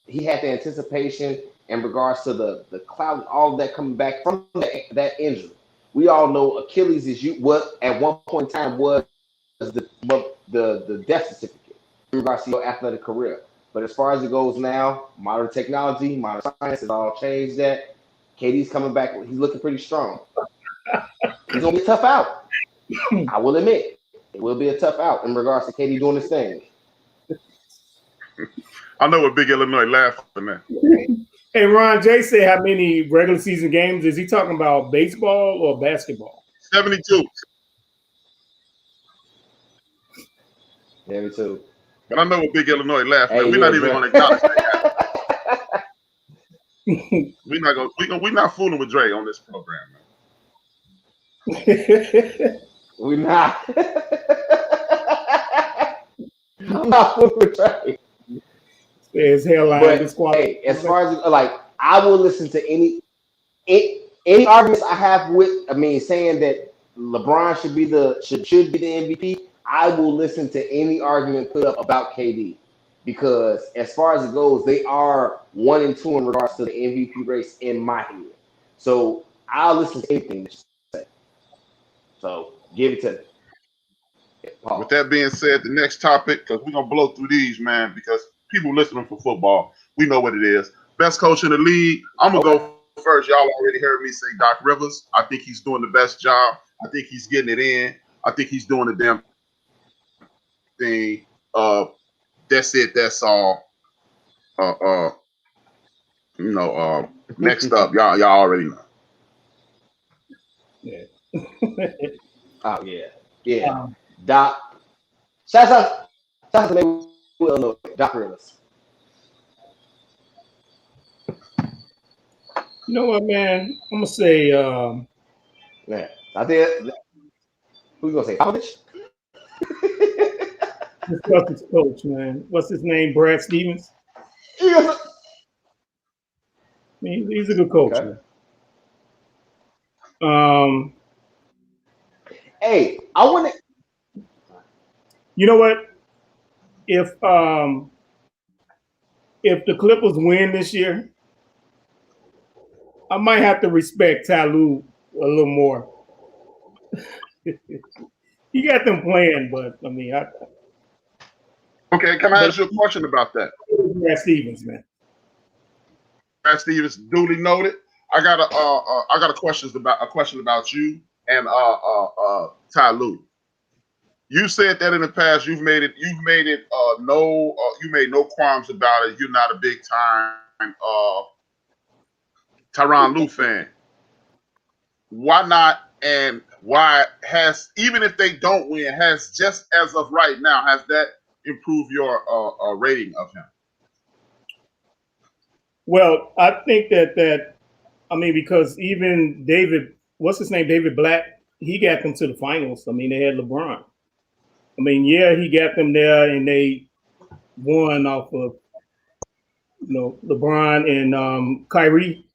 he had the anticipation in regards to the cloud, all of that coming back from that injury. We all know Achilles is what at one point in time was the death certificate in regards to your athletic career. But as far as it goes now, modern technology, modern science has all changed that. KD's coming back. He's looking pretty strong. He's gonna be a tough out. I will admit, it will be a tough out in regards to KD doing his thing. I know what Big Illinois laughing at. Hey, Ron J said how many regular season games? Is he talking about baseball or basketball? 72. Yeah, me too. But I know what Big Illinois laughing at. Hey, We're not even going to acknowledge that. We're not fooling with Dre on this program, man. We're not. I'm not fooling with Dre. His hairline. But hey, as far as like, I will listen to any arguments I have with. I mean, saying that LeBron should be the MVP. I will listen to any argument put up about KD because as far as it goes, they are 1 and 2 in regards to the MVP race in my head. So I'll listen to anything that you say. So give it to me. Yeah, with that being said, the next topic, because we're gonna blow through these, man, because people listening for football, we know what it is. Best coach in the league. I'm gonna go first. Y'all already heard me say Doc Rivers. I think he's doing the best job. I think he's getting it in. I think he's doing the damn thing. That's it. That's all. Next up, y'all already know. Yeah. Oh yeah. Doc. Shout out to me. Doc Rivers. You know what, man? I'm gonna say. Yeah, I think. Who you gonna say? Popovich? Discuss his coach, man. What's his name? Brad Stevens. Yeah. He's a good coach, okay. man. Hey, I want to. You know what? If the Clippers win this year, I might have to respect Ty Lue a little more. He got them playing, but I mean, okay. Can I ask you a question about that? Brad Stevens, man. Brad Stevens, duly noted. I got a question about you and Ty Lue. You said that in the past. You made no qualms about it. You're not a big time Tyronn Lue fan. Why not? And why has, even if they don't win, has just as of right now, has that improved your rating of him? Well, I think that I mean, because even David Black, he got them to the finals. I mean, they had LeBron. I mean, yeah, he got them there, and they won off of LeBron and Kyrie.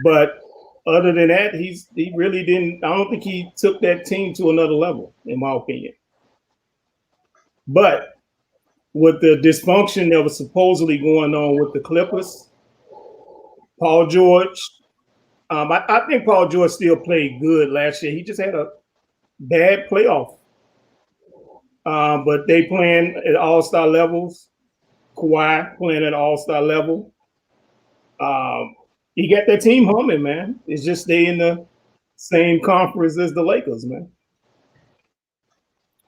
But other than that, he really didn't. I don't think he took that team to another level, in my opinion. But with the dysfunction that was supposedly going on with the Clippers, Paul George, I think Paul George still played good last year. He just had a bad playoff. But they playing at all-star levels. Kawhi playing at all-star level. He got that team humming, man. It's just they in the same conference as the Lakers, man.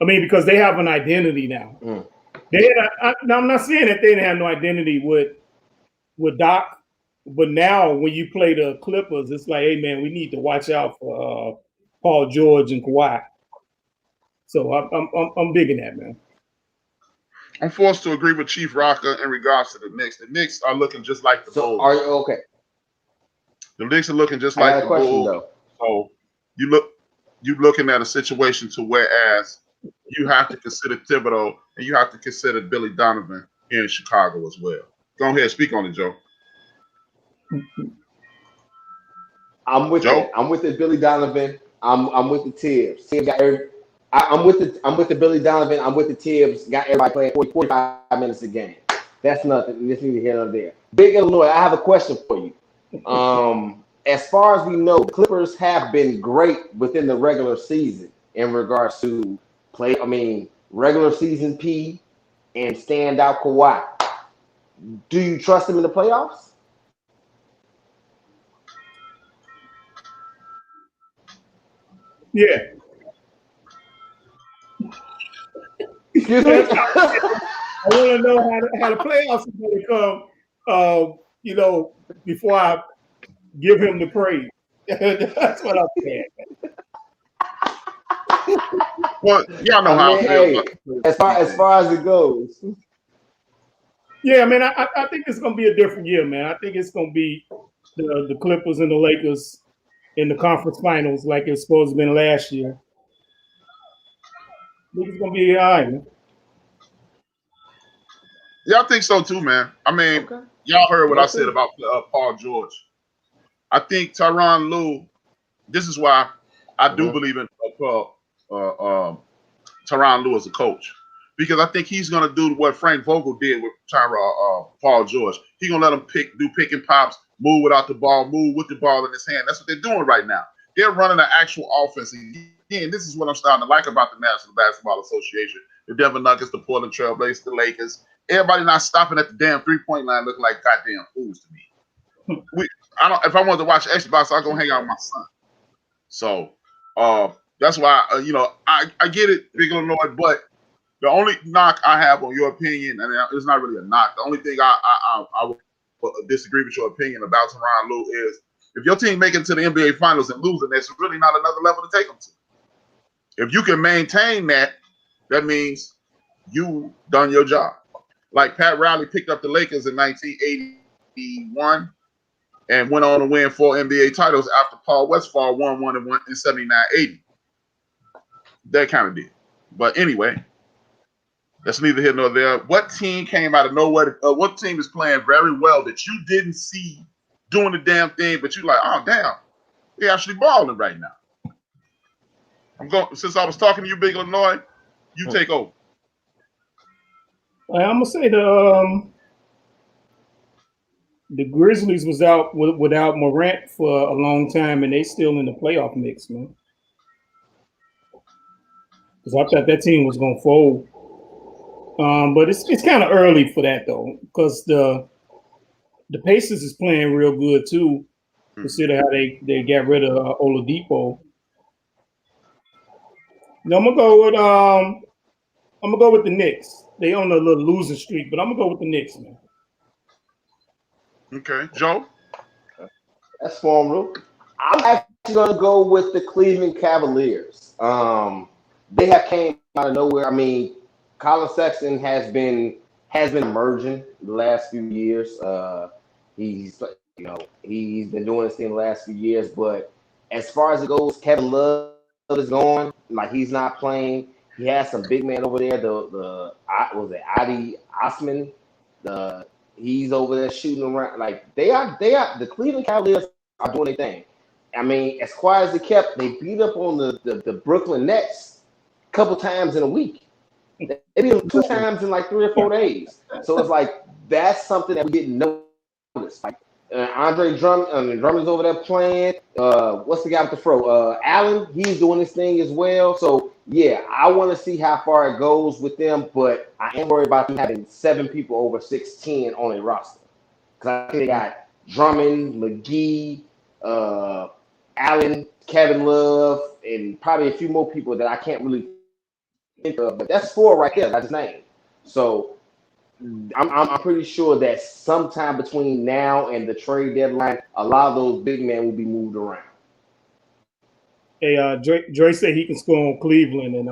I mean, because they have an identity now. Mm. I'm not saying that they didn't have no identity with Doc, but now when you play the Clippers, it's like, hey, man, we need to watch out for Paul George and Kawhi. So I'm digging that, man. I'm forced to agree with Chief Rocker in regards to the Knicks. The Knicks are looking just like the Bulls. Are you okay? The Knicks are looking just like the Bulls. Though. So you're looking at a situation to whereas you have to consider Thibodeau and you have to consider Billy Donovan here in Chicago as well. Go ahead, speak on it, Joe. I'm with it. Billy Donovan. I'm with the Tibbs. Tibbs got I'm with the Billy Donovan. I'm with the Tibbs. Got everybody playing 45 minutes a game. That's nothing. This neither here nor there. Big Illinois. I have a question for you. As far as we know, the Clippers have been great within the regular season in regards to play. I mean, regular season P and standout Kawhi. Do you trust him in the playoffs? Yeah. Excuse me? I want to know how the playoffs are going to come, before I give him the praise. That's what I'm saying. Well, y'all know how I feel. As far as it goes. Yeah, man, I think it's going to be a different year, man. I think it's going to be the Clippers and the Lakers in the conference finals like it's supposed to have been last year. I think it's going to be all right, man. Yeah, I think so too, man. I mean, y'all heard what I said about Paul George. I think Tyronn Lue, this is why I do believe in Tyronn Lue as a coach. Because I think he's going to do what Frank Vogel did with Paul George. He's going to let him do pick and pops, move without the ball, move with the ball in his hand. That's what they're doing right now. They're running an actual offense. Again, this is what I'm starting to like about the National Basketball Association. The Denver Nuggets, the Portland Trail Blazers, the Lakers. Everybody not stopping at the damn three-point line looking like goddamn fools to me. If I wanted to watch Xbox, I'll go hang out with my son. So that's why, I get it, Big Illinois, but the only knock I have on your opinion, and it's not really a knock, the only thing I would disagree with your opinion about Tyronn Lue is if your team make it to the NBA Finals and losing, there's really not another level to take them to. If you can maintain that, that means you done your job. Like Pat Riley picked up the Lakers in 1981 and went on to win 4 NBA titles after Paul Westphal won one in 79-80. That kind of did. But anyway, that's neither here nor there. What team came out of nowhere? What team is playing very well that you didn't see doing the damn thing, but you like, oh, damn, they're actually balling right now. Since I was talking to you, Big Illinois, you take over. I'm gonna say the Grizzlies was out without Morant for a long time, and they still in the playoff mix, man. Because I thought that team was gonna fold, but it's kind of early for that though, because the Pacers is playing real good too. Consider how they got rid of Oladipo. Now I'm gonna go with the Knicks. They on a little losing streak, but I'm gonna go with the Knicks, man. Okay, Joe. That's formidable. I'm actually gonna go with the Cleveland Cavaliers. They have came out of nowhere. I mean, Colin Sexton has been emerging the last few years. He's been doing this thing the last few years. But as far as it goes, Kevin Love is going. Like he's not playing. He has some big man over there. Adi Osman. He's over there shooting around. Like they are. The Cleveland Cavaliers are doing their thing. I mean, as quiet as they kept, they beat up on the Brooklyn Nets a couple times in a week. They beat them 2 times in like 3 or 4 days. So it's like that's something that we didn't notice. Like Andre Drummond's over there playing. What's the guy with the fro? Allen, he's doing his thing as well. So yeah, I want to see how far it goes with them, but I am worried about them having 7 people over 6'10" on their roster. Because I think they got Drummond, McGee, Allen, Kevin Love, and probably a few more people that I can't really think of. But that's 4 right there. That's his name. So I'm pretty sure that sometime between now and the trade deadline, a lot of those big men will be moved around. Hey, Dre said he can score on Cleveland, and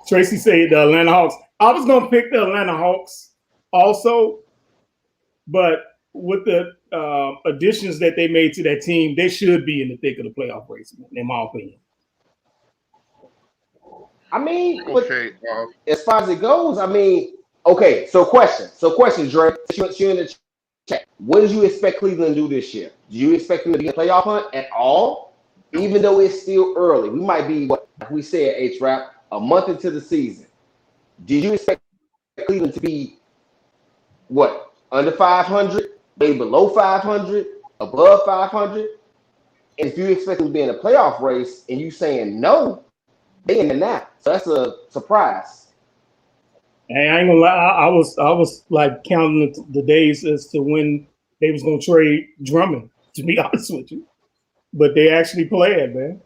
Tracy said the Atlanta Hawks. I was gonna pick the Atlanta Hawks also, but with the additions that they made to that team, they should be in the thick of the playoff race, in my opinion. I mean, as far as it goes, I mean, okay. So question, Dre. You in the chat. What did you expect Cleveland to do this year? Do you expect them to be in the playoff hunt at all? even though it's still early, we might be what we said, HRap, a month into the season. Did you expect Cleveland to be what, under 500, maybe below 500, above 500? And if you expect them to be in a playoff race and you saying no, they in the now. So that's a surprise. Hey, I ain't gonna lie. I was like counting the days as to when they was gonna trade Drummond. To be honest with you, but they actually played, man.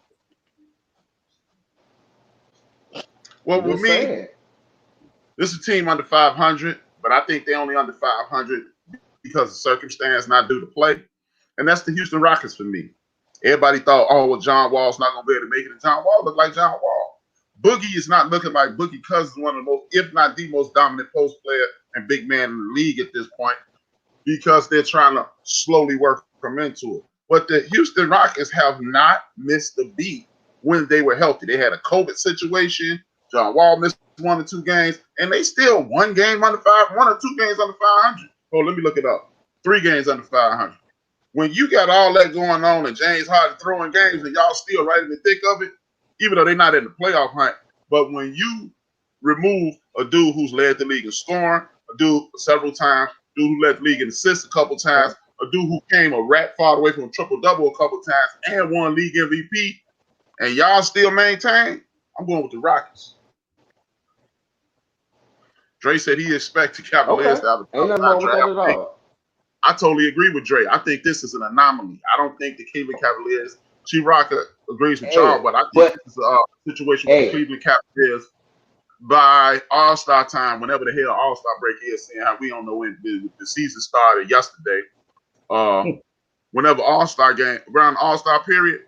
Well, with me, this is a team under 500, but I think they only under 500 because of circumstance, not due to play. And that's the Houston Rockets for me. Everybody thought, oh, well, John Wall's not going to be able to make it. And John Wall looked like John Wall. Boogie is not looking like Boogie Cousins, one of the most, if not the most dominant post player and big man in the league at this point, because they're trying to slowly work him into it. But the Houston Rockets have not missed a beat when they were healthy. They had a COVID situation. John Wall missed 1 or 2 games, and they still 1 game under 1 or 2 games under 500. Oh, let me look it up. 3 games under 500. When you got all that going on and James Harden throwing games and y'all still right in the thick of it, even though they're not in the playoff hunt, but when you remove a dude who's led the league in scoring, a dude several times, a dude who led the league in assists a couple times, a dude who came a rat far away from a triple-double a couple times and won league MVP, and y'all still maintain, I'm going with the Rockets. Dre said he expected Cavaliers to have a top 5 draft. I totally agree with Dre. I think this is an anomaly. I don't think the Cleveland Cavaliers, Rocker agrees with y'all, but I think this is a situation with the Cleveland Cavaliers by All-Star time, whenever the hell All-Star break is, seeing how we don't know when the season started yesterday. Whenever All-Star game, around the All-Star period,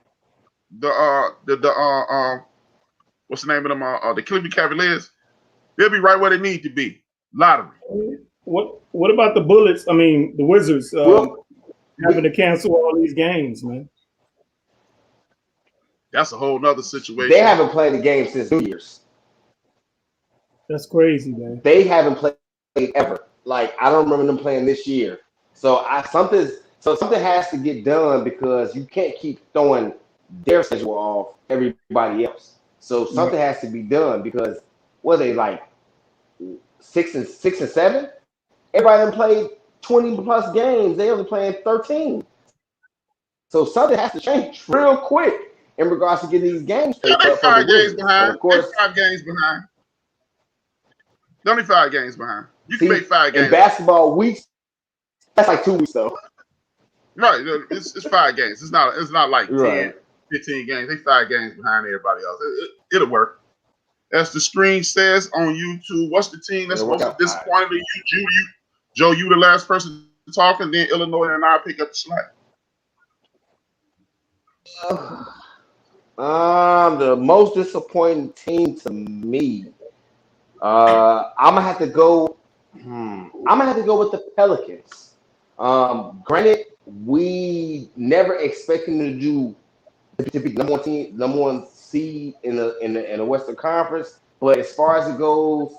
what's the name of them? The Cleveland Cavaliers, they'll be right where they need to be. Lottery. What about the Bullets? I mean, the Wizards having to cancel all these games, man. That's a whole nother situation. They haven't played a game since New Year's. That's crazy, man. They haven't played ever. Like, I don't remember them playing this year. So something has to get done because you can't keep throwing their schedule off everybody else. So something has to be done because what are they like 6 and 7? Everybody done played 20 plus games. They only playing 13. So something has to change real quick in regards to getting these games. Yeah, they're 5 games behind. They're 5 games behind. They're only 5 games behind. You can make 5 games. In basketball weeks, that's like 2 weeks though. Right, it's 5 games. It's not like 10, 15 games. They 5 games behind everybody else. It'll work. As the screen says on YouTube, what's the team that's most disappointed in you? Joe, you the last person to talk, and then Illinois and I pick up the slack. The most disappointing team to me, I'm gonna have to go. I'm gonna have to go with the Pelicans. Granted, we never expected them to be number one seed in the Western Conference, but as far as it goes,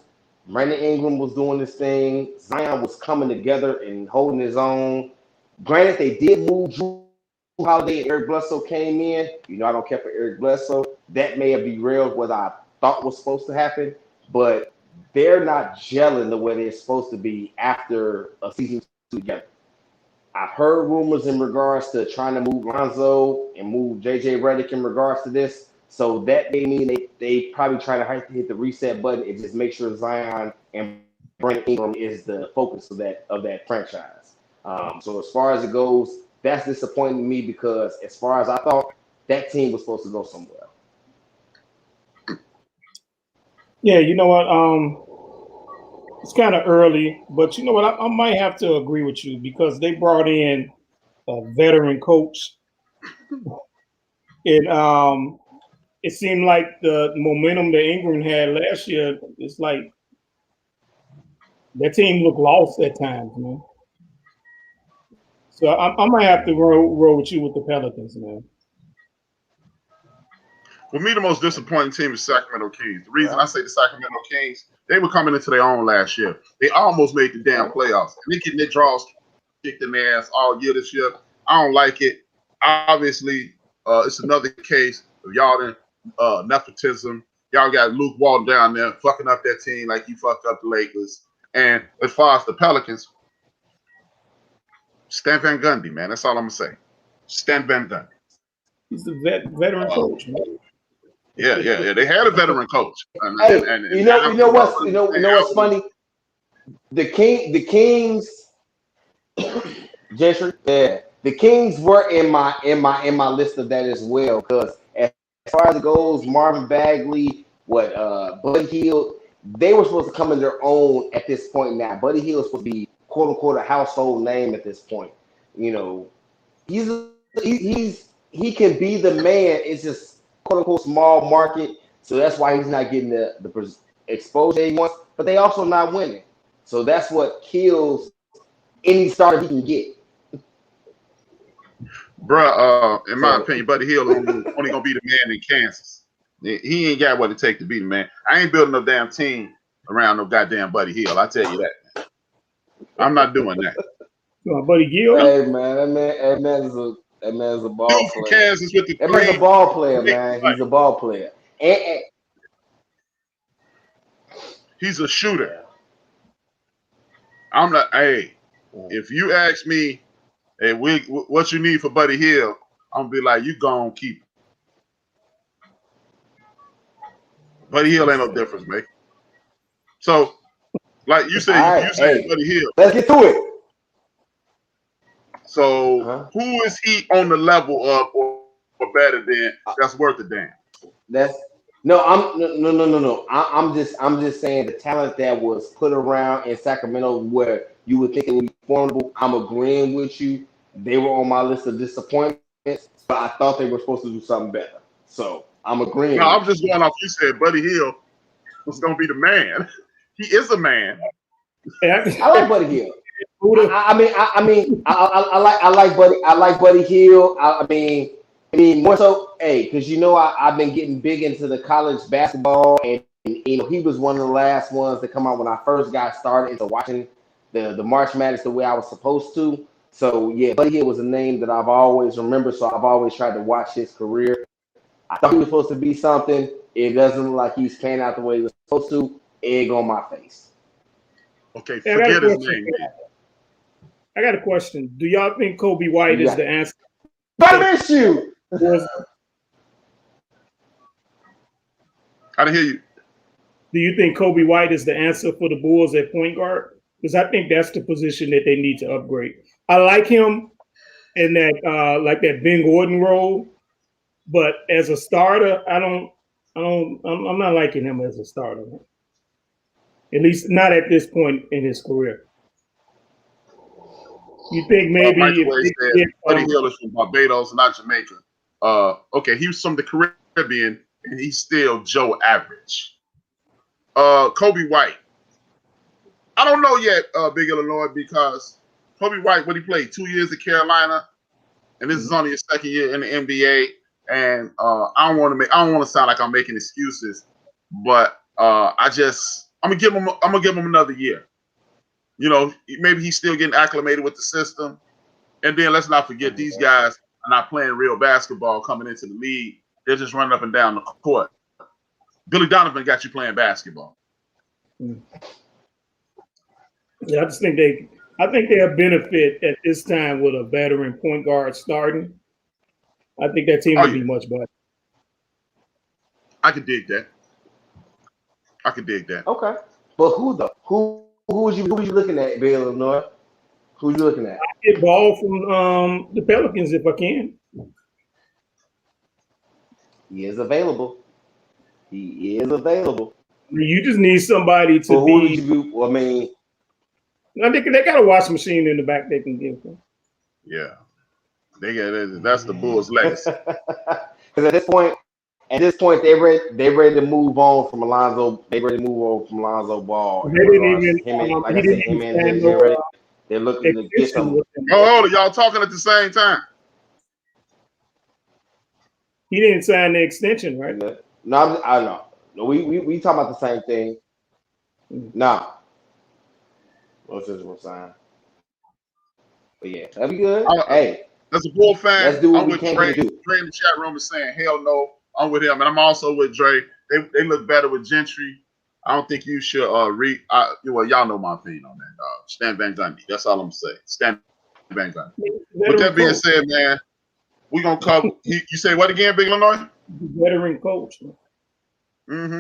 Brandon Ingram was doing this thing. Zion was coming together and holding his own. Granted, they did move Drew Holiday and Eric Bledsoe came in. You know, I don't care for Eric Bledsoe. That may have derailed what I thought was supposed to happen, but they're not gelling the way they're supposed to be after a season together. I've heard rumors in regards to trying to move Lonzo and move JJ Redick in regards to this. So that may mean they probably try to hit the reset button and just make sure Zion and Brandon Ingram is the focus of that franchise. So as far as it goes, that's disappointing to me because as far as I thought, that team was supposed to go somewhere. Yeah, you know what? It's kind of early, but you know what? I might have to agree with you because they brought in a veteran coach, and it seemed like the momentum that Ingram had last year, it's like that team looked lost at times, man. So I might have to roll with you with the Pelicans, man. For me, the most disappointing team is Sacramento Kings. The reason I say the Sacramento Kings, they were coming into their own last year. They almost made the damn playoffs. And they getting their draws kicked in their ass all year this year. I don't like it. Obviously, It's another case of y'all in nepotism. Y'all got Luke Walton down there fucking up that team like you fucked up the Lakers. And as far as the Pelicans, Stan Van Gundy, man. That's all I'm gonna say. Stan Van Gundy. He's the veteran coach, man. Yeah. They had a veteran coach. And you know what's funny? The Kings, Gentry. Yeah, the Kings were in my list of that as well. Because as far as it goes, Marvin Bagley, Buddy Hield, they were supposed to come in their own at this point. Now, Buddy Hield is supposed to be quote unquote a household name at this point. You know, he can be the man. It's just quote unquote small market, so that's why he's not getting the exposure he wants. But they also not winning, so that's what kills any starter he can get. Bruh, in my opinion, Buddy Hield only gonna be the man in Kansas. He ain't got what it takes to be the man. I ain't building no damn team around no goddamn Buddy Hield. I tell you that. I'm not doing that. Buddy Hield. Hey man, that man's a ball Dude player. from Kansas with the that man's a ball player, man. He's a ball player. And he's a shooter. I'm not. Hey, if you ask me, hey, what you need for Buddy Hield, I'm gonna be like, you gonna keep him. Buddy Hield ain't no difference, mate. So, like you said, right, you said Buddy Hield. Let's get to it. So, who is he on the level of or better than that's worth a damn? No. I'm just saying the talent that was put around in Sacramento where you would think it would be formidable. I'm agreeing with you. They were on my list of disappointments, but I thought they were supposed to do something better. So I'm agreeing. No, I'm just going off. You said Buddy Hield was going to be the man. He is a man. I like Buddy Hield. I like Buddy Hield. I mean more so, because I've been getting big into the college basketball, and he was one of the last ones to come out when I first got started into watching the March Madness the way I was supposed to. So yeah, Buddy Hield was a name that I've always remembered. So I've always tried to watch his career. I thought he was supposed to be something. It doesn't look like he's panned out the way he was supposed to. Egg on my face. Okay, forget his name. I got a question. Do y'all think Kobe White is the answer? I miss you. I didn't hear you. Do you think Kobe White is the answer for the Bulls at point guard? Because I think that's the position that they need to upgrade. I like him in that like that Ben Gordon role, but as a starter, I'm not liking him as a starter. At least not at this point in his career. You think maybe Buddy Hield is from Barbados, not Jamaica. Okay, he was from the Caribbean, and he's still Joe average. Kobe White. I don't know yet, Big Illinois, because Kobe White, what he played 2 years at Carolina, and this is only his second year in the NBA. And I don't want to sound like I'm making excuses, but I'm gonna give him another year. Maybe he's still getting acclimated with the system. And then let's not forget, these guys are not playing real basketball coming into the league. They're just running up and down the court. Billy Donovan got you playing basketball. Yeah, I think they'll benefit at this time with a veteran point guard starting. I think that team would be much better. I could dig that. Okay. But who was you looking at, Bill Illinois? Who you looking at? I get ball from the Pelicans if I can. He is available. You just need somebody to who be. Would you do? I mean, they got a washing machine in the back they can give them. Yeah, that's the Bulls' legacy. Because at this point, they ready to move on from Alonzo. They ready to move on from Alonzo Ball. They didn't even. They're looking to get some. Oh, y'all talking at the same time? He didn't sign the extension, right? No, I know. No, we talking about the same thing. Nah. What's this one sign? But yeah, that'd be good. Hey, As a Bull fan, Let's do what I'm we with can Dre. do. Dre in the chat room is saying, hell no, I'm with him. And I'm also with Dre. They look better with Gentry. I don't think you should read. Well, y'all know my opinion on that. Stan Van Gundy. That's all I'm saying. Stan Van Gundy. With that being said, man, we're going to cover. You say what again, Big Illinois? Veteran coach.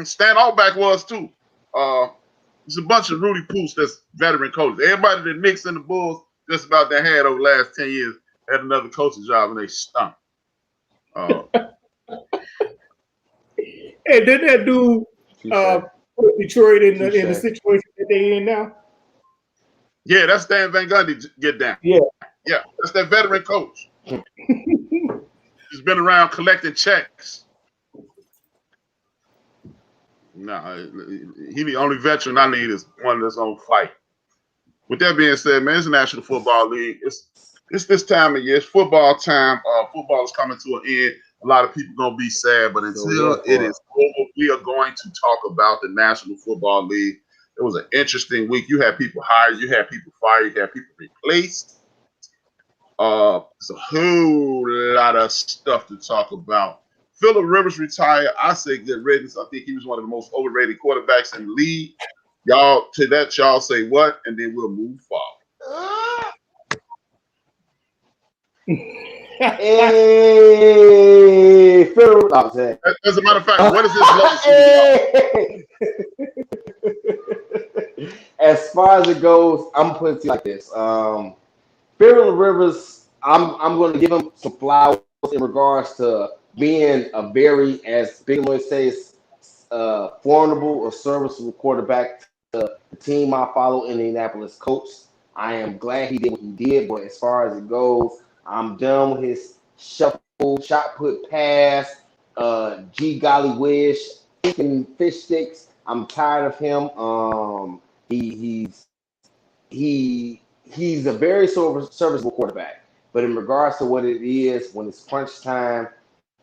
Stan Allback was too. There's a bunch of Rudy Poos that's veteran coaches. Everybody that Knicks and the Bulls just about that had over the last 10 years had another coaching job and they stunk. Hey, didn't that dude put Detroit in the situation that they in now? Yeah, that's Stan Van Gundy. Get down. Yeah, that's that veteran coach. He's been around collecting checks. No, he the only veteran I need is one that's on fight. With that being said, man, it's the National Football League. It's this time of year. It's football time. Football is coming to an end. A lot of people gonna be sad, but until it is over, we are going to talk about the National Football League. It was an interesting week. You had people hired, you had people fired, you had people replaced. It's a whole lot of stuff to talk about. Phillip Rivers retired. I say good riddance. I think he was one of the most overrated quarterbacks in the league. Y'all, to that, y'all say what, and then we'll move forward. Hey, Phil. As a matter of fact, what is this legacy? As far as it goes, I'm putting it like this. Phillip Rivers, I'm going to give him some flowers in regards to being a very, as Big Lloyd says, formidable or serviceable quarterback to the team I follow, Indianapolis Colts. I am glad he did what he did, but as far as it goes, I'm done with his shuffle, shot put pass, G golly wish, kicking fish sticks. I'm tired of him. He's a very serviceable quarterback, but in regards to what it is, when it's crunch time,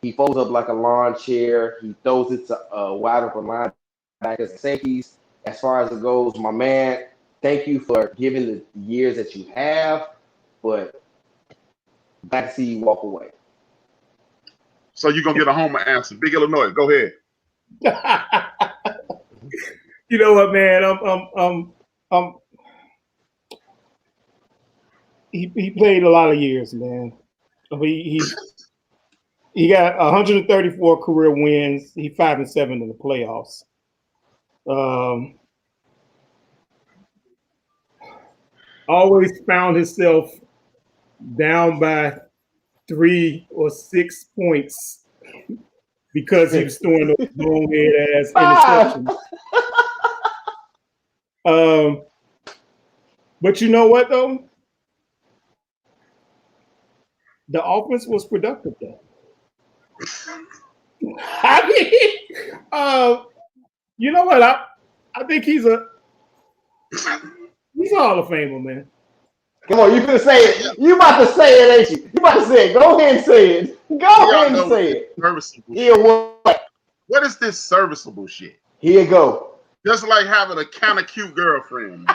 he folds up like a lawn chair. He throws it to wide open linebackers and safeties. As far as it goes, my man, thank you for giving the years that you have, but glad to see you walk away. So you're gonna get a homer answer. Big Illinois, go ahead. You know what, man? He played a lot of years, man. He got 134 career wins. He's 5-7 in the playoffs. Always found himself down by 3 or 6 points because he was throwing those long-head ass interceptions. But you know what, though? The offense was productive, though. I mean, you know what? I think he's a Hall of Famer, man. Come on, you gonna say it. You about to say it, ain't you? You about to say it. Go ahead and say it. Go ahead and say it. Here, what? What is this serviceable shit? Here you go. Just like having a kind of cute girlfriend.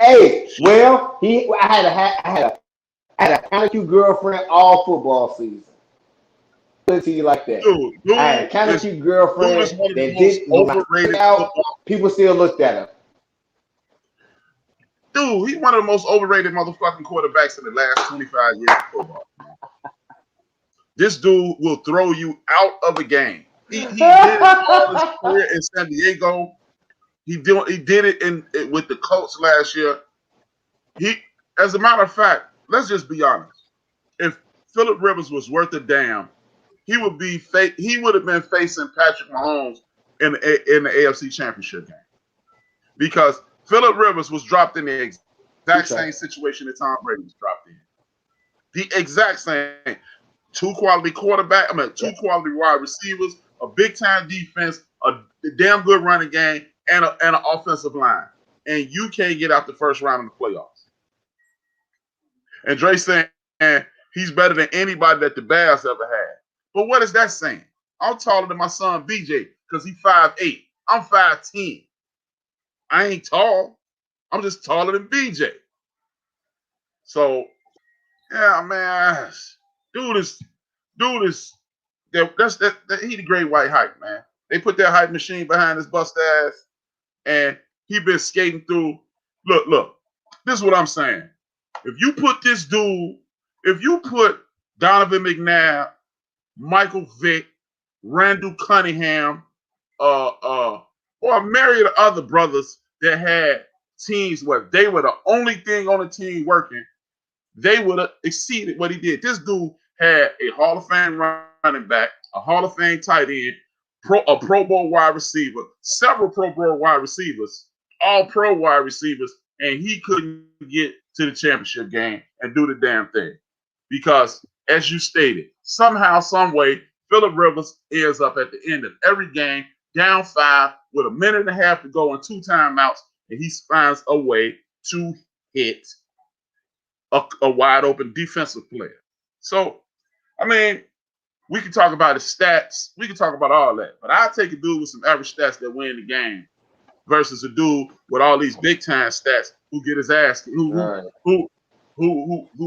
Hey, well, I had a kind of cute girlfriend all football season. Put it to you like that. Dude, I had a kind of cute girlfriend that didn't overrated out. People still looked at her. Dude, he's one of the most overrated motherfucking quarterbacks in the last 25 years of football. This dude will throw you out of a game. He did it all his career in San Diego. He did it with the Colts last year. As a matter of fact, let's just be honest. If Phillip Rivers was worth a damn, he would have been facing Patrick Mahomes in the AFC Championship game, because Phillip Rivers was dropped in the exact same situation that Tom Brady was dropped in. The exact same. Two quality wide receivers, a big time defense, a damn good running game, and an offensive line. And you can't get out the first round of the playoffs. And Dre saying he's better than anybody that the Bears ever had. But what is that saying? I'm taller than my son BJ because he's 5'8". I'm 5'10". I ain't tall. I'm just taller than BJ. So yeah, man, dude is he the great white hype, man. They put that hype machine behind his bust ass, and he been skating through. Look, this is what I'm saying. If you put Donovan McNabb, Michael Vick, Randall Cunningham, or a myriad of other brothers that had teams where they were the only thing on the team working, they would have exceeded what he did. This dude had a Hall of Fame running back, a Hall of Fame tight end, a Pro Bowl wide receiver, several Pro Bowl wide receivers, all pro wide receivers, and he couldn't get to the championship game and do the damn thing. Because, as you stated, somehow, some way, Phillip Rivers ends up at the end of every game, down 5 with a minute and a half to go and 2 timeouts, and he finds a way to hit a wide open defensive player. So, I mean, we can talk about his stats. We can talk about all that. But I'll take a dude with some average stats that win the game versus a dude with all these big time stats who get his ass, who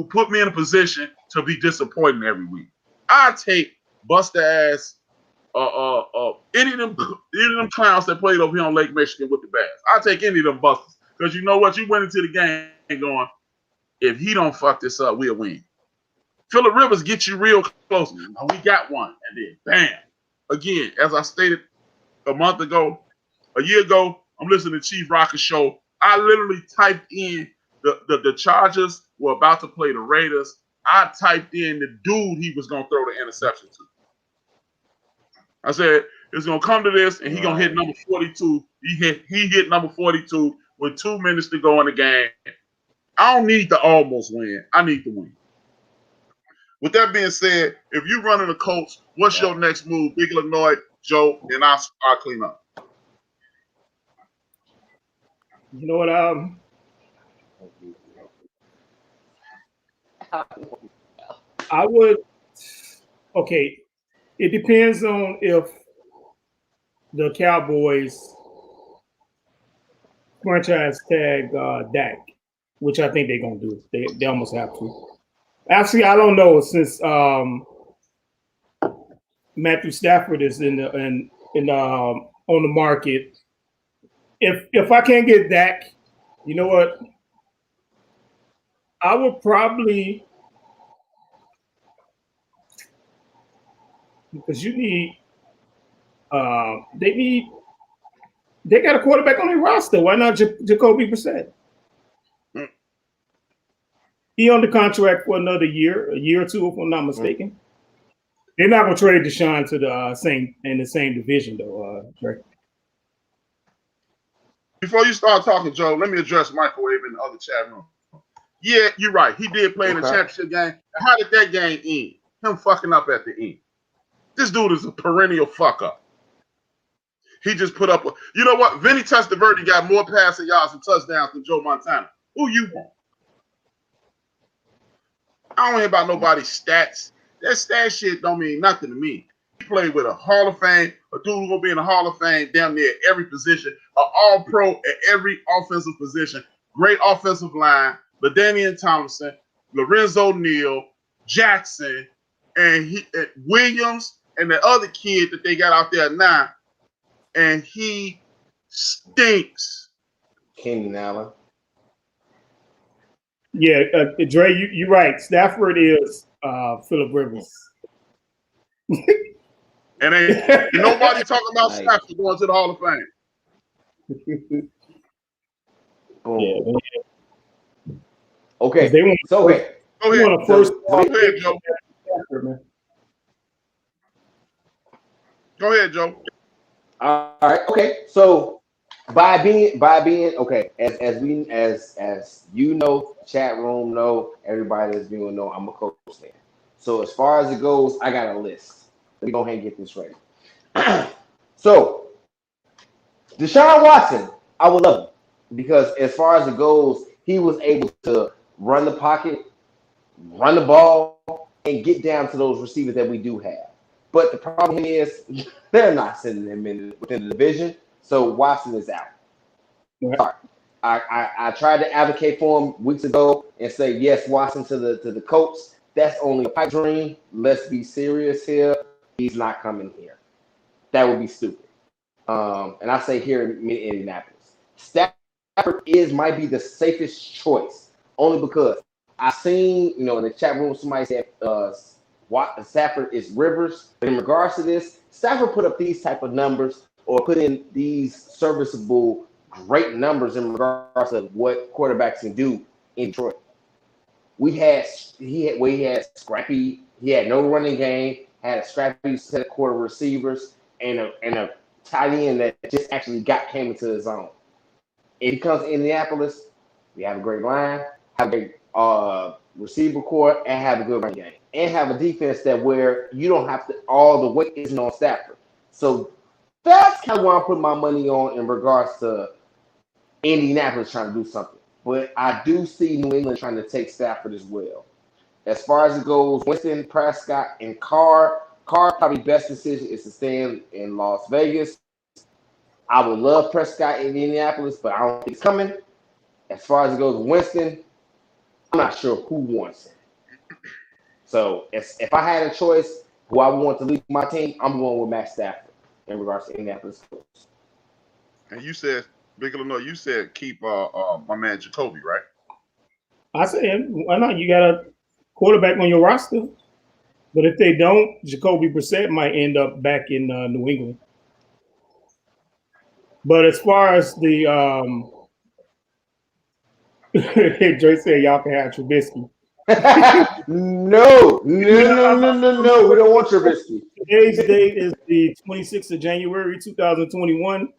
put me in a position to be disappointed every week. I take bust ass any of them clowns that played over here on Lake Michigan with the Bears. I take any of them busters. Because you know what? You went into the game going, if he don't fuck this up, we'll win. Phillip Rivers gets you real close. Oh, we got one. And then, bam. Again, as I stated a year ago, I'm listening to Chief Rocker's show. I literally typed in the Chargers were about to play the Raiders. I typed in the dude he was going to throw the interception to. I said, it's going to come to this, and he's going to hit number 42. He hit number 42 with 2 minutes to go in the game. I don't need to almost win. I need to win. With that being said, if you're running the Colts, what's your next move? Big Illinois, Joe, and I'll clean up. You know what? I would. Okay, it depends on if the Cowboys franchise tag Dak, which I think they're gonna do. They almost have to. Actually, I don't know since Matthew Stafford is on the market. If I can't get Dak, you know what? I would probably, because you need they got a quarterback on their roster. Why not Jacoby Brissett? He on the contract for another year, a year or two, if I'm not mistaken. They're not going to trade Deshaun to the same division, though, Trey. Before you start talking, Joe, let me address Microwave in the other chat room. Yeah, you're right. He did play in the championship game. How did that game end? Him fucking up at the end. This dude is a perennial fuck up. He just put up you know what? Vinny Testaverde got more passing yards and touchdowns than Joe Montana. Who you want? I don't hear about nobody's stats. That stat shit don't mean nothing to me. He played with a Hall of Fame, a dude who's gonna be in the Hall of Fame down near every position, an all-pro at every offensive position, great offensive line, LaDainian Tomlinson, Lorenzo Neal, Jackson, and Williams, and the other kid that they got out there now, and he stinks. Keenan Allen. Yeah, Dre, you're right. Stafford is Phillip Rivers. And ain't nobody talking about Stafford going to the Hall of Fame. Boom. Yeah. Okay. Go ahead. Go ahead, Joe. Go ahead, Joe. All right. Okay. So by being okay, as you know, chat room know, everybody that's viewing know, I'm a coach there. So as far as it goes, I got a list. Let me go ahead and get this ready. So Deshaun Watson, I would love him because as far as it goes, he was able to run the pocket, run the ball, and get down to those receivers that we do have. But the problem is they're not sending him within the division, so Watson is out. Sorry. I tried to advocate for him weeks ago. and say yes, Watson to the Colts. That's only a pipe dream. Let's be serious here. He's not coming here. That would be stupid. And I say here in Indianapolis, Stafford might be the safest choice, only because I've seen, in the chat room, somebody said Stafford is Rivers. But in regards to this, Stafford put up these type of numbers or put in these serviceable, great numbers in regards to what quarterbacks can do in Detroit. He had scrappy. He had no running game. Had a scrappy set of quarter receivers and a tight end that just actually came into the zone. If he comes to Indianapolis, we have a great line, have a great receiver core, and have a good running game, and have a defense that where you don't have to all the weight isn't on Stafford. So that's kind of what I'm putting my money on in regards to Indianapolis trying to do something. But I do see New England trying to take Stafford as well. As far as it goes, Winston, Prescott, and Carr probably best decision is to stay in Las Vegas. I would love Prescott in Indianapolis, but I don't think it's coming. As far as it goes, Winston, I'm not sure who wants him. So if I had a choice who I want to lead my team, I'm going with Matt Stafford in regards to Indianapolis. And you said, Big Illinois, you said keep my man Jacoby, right? I said, why not? You got a quarterback on your roster. But if they don't, Jacoby Brissett might end up back in New England. But as far as the Dre said, y'all can have Trubisky. No. We don't want Trubisky. Today's date is the 26th of January, 2021.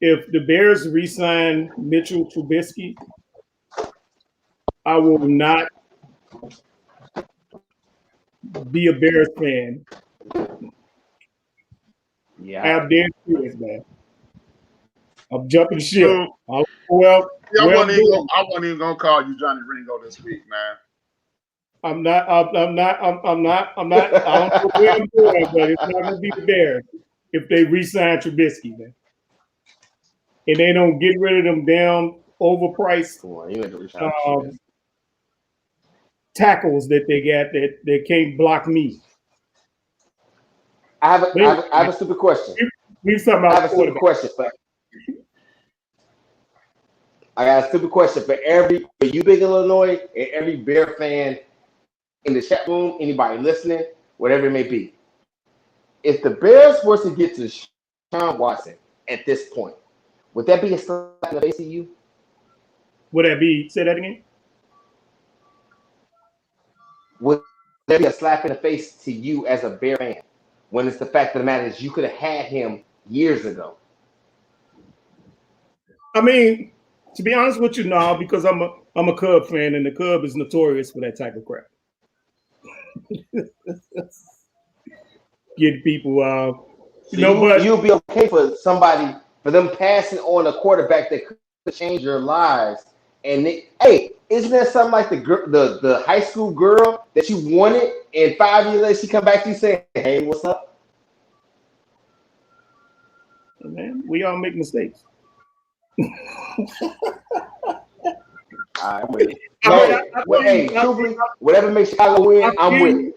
If the Bears re-sign Mitchell Trubisky, I will not be a Bears fan. Yeah. I have damn serious, man. I'm jumping ship. I wasn't even gonna call you Johnny Ringo this week, man. I'm not. I don't know where I'm going, but it's not gonna be the Bears if they re-sign Trubisky, man. And they don't get rid of them damn overpriced tackles that they got that can't block me. I have a stupid question. I got a stupid question for you, Big Illinois, and every Bear fan in the chat room, anybody listening, whatever it may be. If the Bears were to get to Deshaun Watson at this point, would that be a slap in the face to you? Would that be? Say that again. Would that be a slap in the face to you as a Bear fan? When it's the fact of the matter is you could have had him years ago. I mean, to be honest with you, no, because I'm a Cub fan, and the Cub is notorious for that type of crap. Get people, you'll be okay for them passing on a quarterback that could change your lives. And isn't there something like the high school girl that you wanted, and 5 years later she come back to you saying, "Hey, what's up?" Man, we all make mistakes. I'm with it. Whatever makes Chicago win, I'm with it.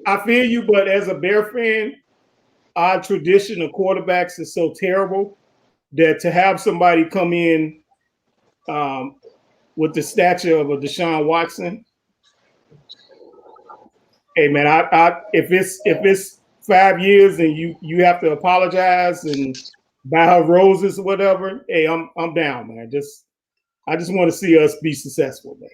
I feel you, but as a Bear fan, our tradition of quarterbacks is so terrible that to have somebody come in with the stature of a Deshaun Watson, hey man, if it's 5 years and you have to apologize and buy her roses or whatever, hey, I'm down, man. I just want to see us be successful, man.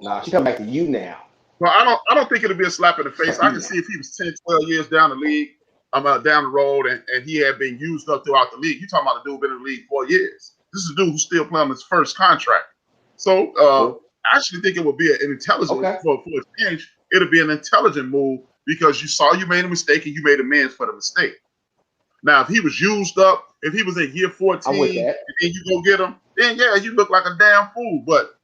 Nah, she come back to you now. Well, I don't think it'll be a slap in the face. I can see if he was 10, 12 years down the league, down the road, and he had been used up throughout the league. You're talking about a dude been in the league 4 years. This is a dude who's still playing his first contract. So I actually think it would be an intelligent for a change. It'll be an intelligent move because you saw you made a mistake and you made amends for the mistake. Now, if he was used up, if he was in year 14 and then you go get him, then yeah, you look like a damn fool. But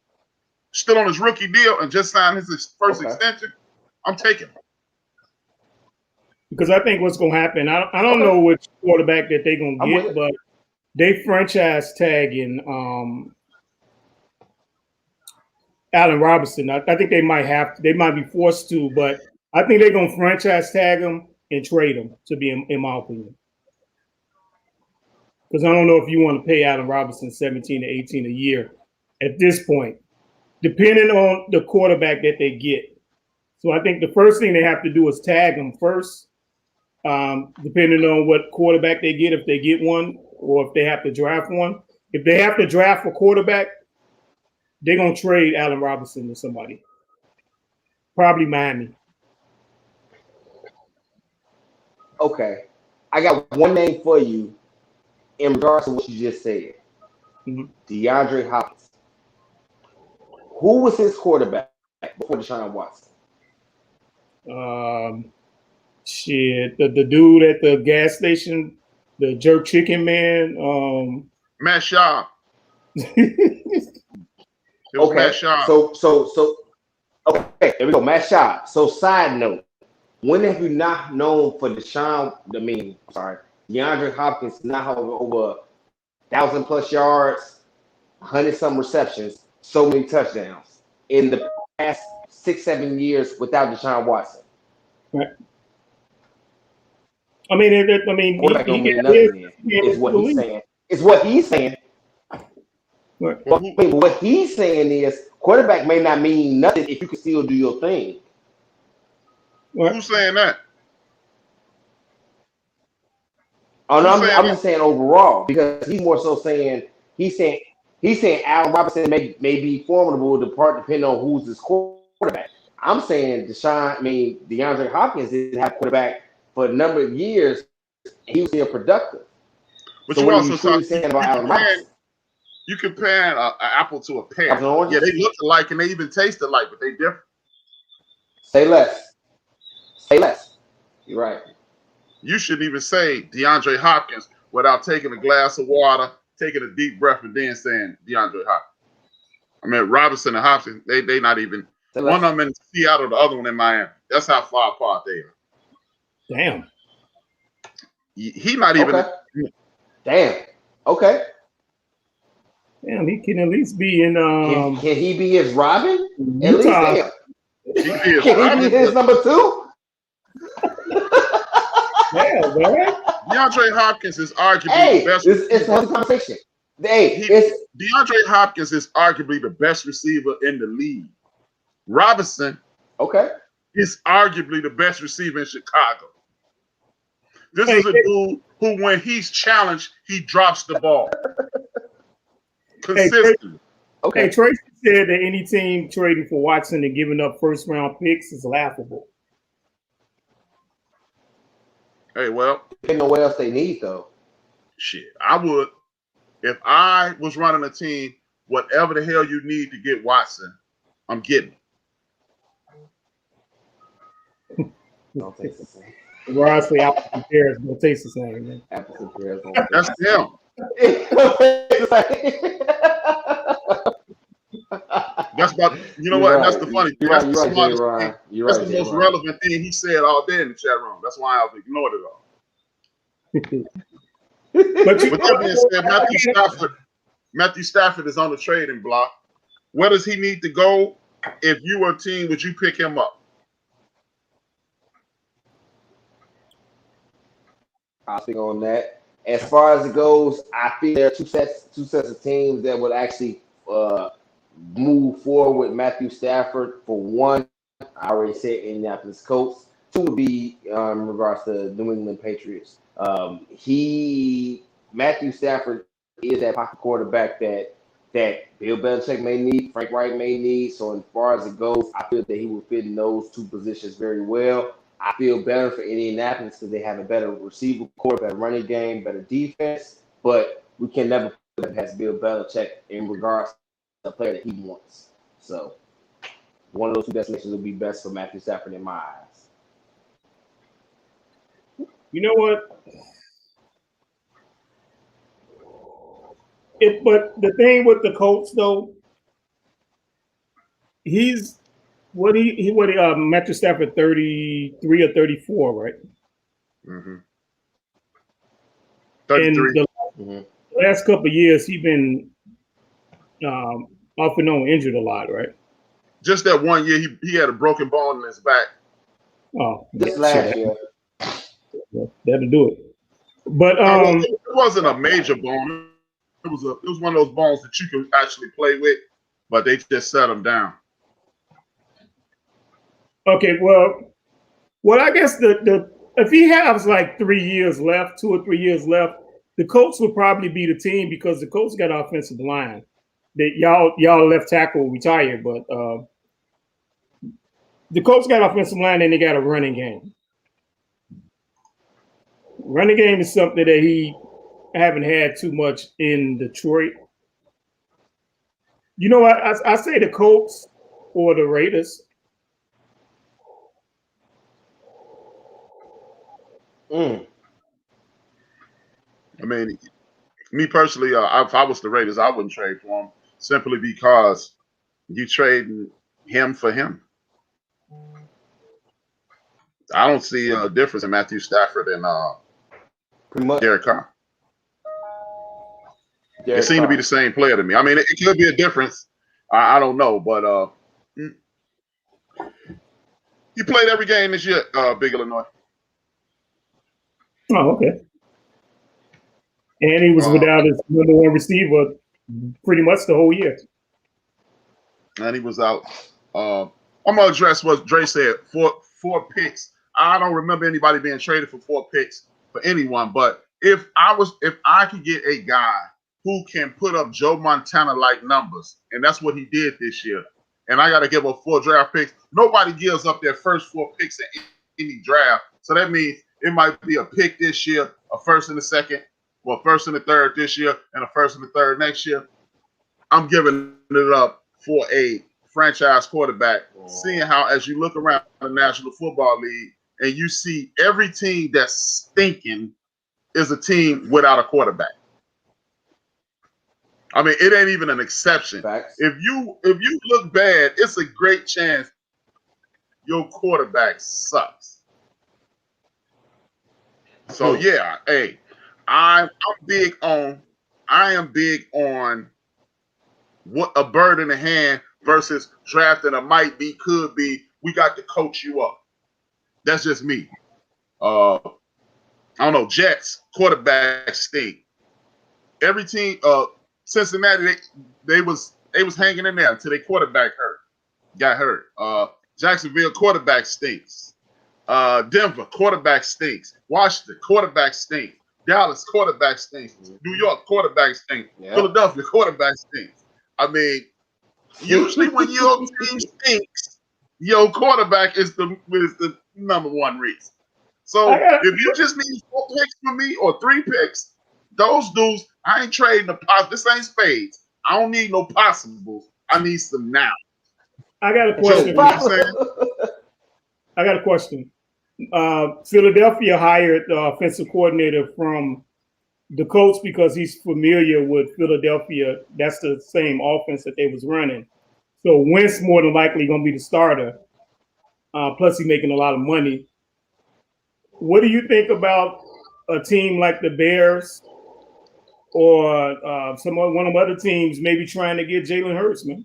still on his rookie deal and just signed his first extension, I'm taking him. Because I think what's going to happen, I don't know which quarterback that they're going to get, but they franchise tagging Allen Robinson. I think they might be forced to, but I think they're gonna franchise tag him and trade him. To be in my opinion, because I don't know if you want to pay Allen Robinson 17 to 18 a year at this point, depending on the quarterback that they get. So I think the first thing they have to do is tag him first, depending on what quarterback they get, if they get one, or if they have to draft one. If they have to draft a quarterback, they're gonna trade Allen Robinson to somebody, probably Miami. Okay, I got one name for you in regards to what you just said. DeAndre Hopkins. Who was his quarterback before Deshaun Watson? Shit, the dude at the gas station, the jerk chicken man. Matt Schaub. Okay, so okay, there we go. Matt Schaub. So side note, when have you not known for DeAndre Hopkins not having over 1,000+ yards, 100-some receptions, so many touchdowns in the past 6-7 years without Deshaun Watson? Right. I mean, Quarterback don't mean nothing. Is what he's saying. It's what he's saying. Right. What he's saying is quarterback may not mean nothing if you can still do your thing. Right. Who's saying that? Oh no, I'm just saying overall because he's more so saying he's saying Allen Robinson may be formidable depending on who's his quarterback. I'm saying DeAndre Hopkins didn't have quarterback for a number of years. He was still productive. But so you what also are you truly saying about Allen Robinson? You compare an apple to a pear. Yeah, they look alike and they even taste alike, but they different. Say less. Say less. You're right. You shouldn't even say DeAndre Hopkins without taking a glass of water, taking a deep breath, and then saying DeAndre Hopkins. I mean, Robinson and Hopkins, they not even one of them in Seattle, the other one in Miami. That's how far apart they are. Damn. He not even. Okay. Damn. Okay. Damn, he can at least be in. Can he be his Robin? Utah. At least can he be his number 2? Yeah, man. DeAndre Hopkins is arguably the best. It's a conversation. DeAndre Hopkins is arguably the best receiver in the league. Robinson, is arguably the best receiver in Chicago. This is a dude who, when he's challenged, he drops the ball consistently. Hey, Tracy said that any team trading for Watson and giving up first-round picks is laughable. Hey, well, they know what else they need though. Shit, I would. If I was running a team, whatever the hell you need to get Watson, I'm getting it. Don't taste the same. Honestly, apples and pears don't taste the same, man. Apples and pears don't That's him. That's about, you know what? Right. That's the funny thing. That's the smartest thing. That's the most right. relevant thing he said all day in the chat room. That's why I've ignored it all. But with that being said, Matthew Stafford is on the trading block. Where does he need to go? If you were a team, would you pick him up? I'll speak on that. As far as it goes, I feel there are two sets of teams that would actually move forward with Matthew Stafford. For one, I already said Indianapolis Colts. Two would be in regards to New England Patriots. Matthew Stafford is that pocket quarterback that Bill Belichick may need, Frank Wright may need. So as far as it goes, I feel that he will fit in those two positions very well. I feel better for Indianapolis because they have a better receiver core, better running game, better defense. But we can never put him past Bill Belichick in regards to the player that he wants. So one of those two destinations will be best for Matthew Stafford in my eyes. You know what? But the thing with the Colts, though, he's Matthew Stafford 33 or 34, right? Mm-hmm. 33. And the last couple of years, he's been off and on injured a lot, right? Just that one year, he had a broken bone in his back. Oh, This last year. That'll do it. But it wasn't a major bone. It was one of those bones that you could actually play with, but they just set him down. Okay, well, I guess the if he has like 3 years left, 2 or 3 years left, the Colts will probably be the team because the Colts got offensive line. That y'all left tackle retired, but the Colts got offensive line and they got a running game. Running game is something that he haven't had too much in Detroit. You know what? I say the Colts or the Raiders. I mean, me personally, if I was the Raiders, I wouldn't trade for him simply because you trading him for him. I don't see a difference in Matthew Stafford and Derek Carr. They seem to be the same player to me. I mean, it could be a difference. I don't know, but he played every game this year, Big Illinois. Oh, okay. And he was without his number one receiver pretty much the whole year. And he was out. I'm gonna address what Dre said. Four picks. I don't remember anybody being traded for 4 picks for anyone. But if I could get a guy who can put up Joe Montana like numbers, and that's what he did this year, and I got to give up 4 draft picks. Nobody gives up their first 4 picks in any draft. So that means it might be a pick this year, a first and a second, well, first and a third this year, and a first and a third next year. I'm giving it up for a franchise quarterback, seeing how as you look around the National Football League and you see every team that's stinking is a team without a quarterback. I mean, it ain't even an exception. Facts. If you look bad, it's a great chance your quarterback sucks. So yeah, hey, I am big on what a bird in the hand versus drafting a might be, could be. We got to coach you up. That's just me. I don't know. Jets quarterback stink. Every team, Cincinnati, they was hanging in there until their quarterback got hurt. Jacksonville quarterback stinks. Denver quarterback stinks. Washington quarterback stinks. Dallas quarterback stinks. New York quarterback stinks. Yep. Philadelphia quarterback stinks. I mean, usually when your team stinks, your quarterback is the number one reason. So if you just need 4 picks from me or 3 picks, those dudes, I ain't trading the pot. This ain't spades. I don't need no possibles. I need some now. I got a question. I got a question. Philadelphia hired the offensive coordinator from the Colts because he's familiar with Philadelphia. That's the same offense that they was running. So Wentz more than likely going to be the starter. Plus, he's making a lot of money. What do you think about a team like the Bears or one of the other teams maybe trying to get Jalen Hurts, man?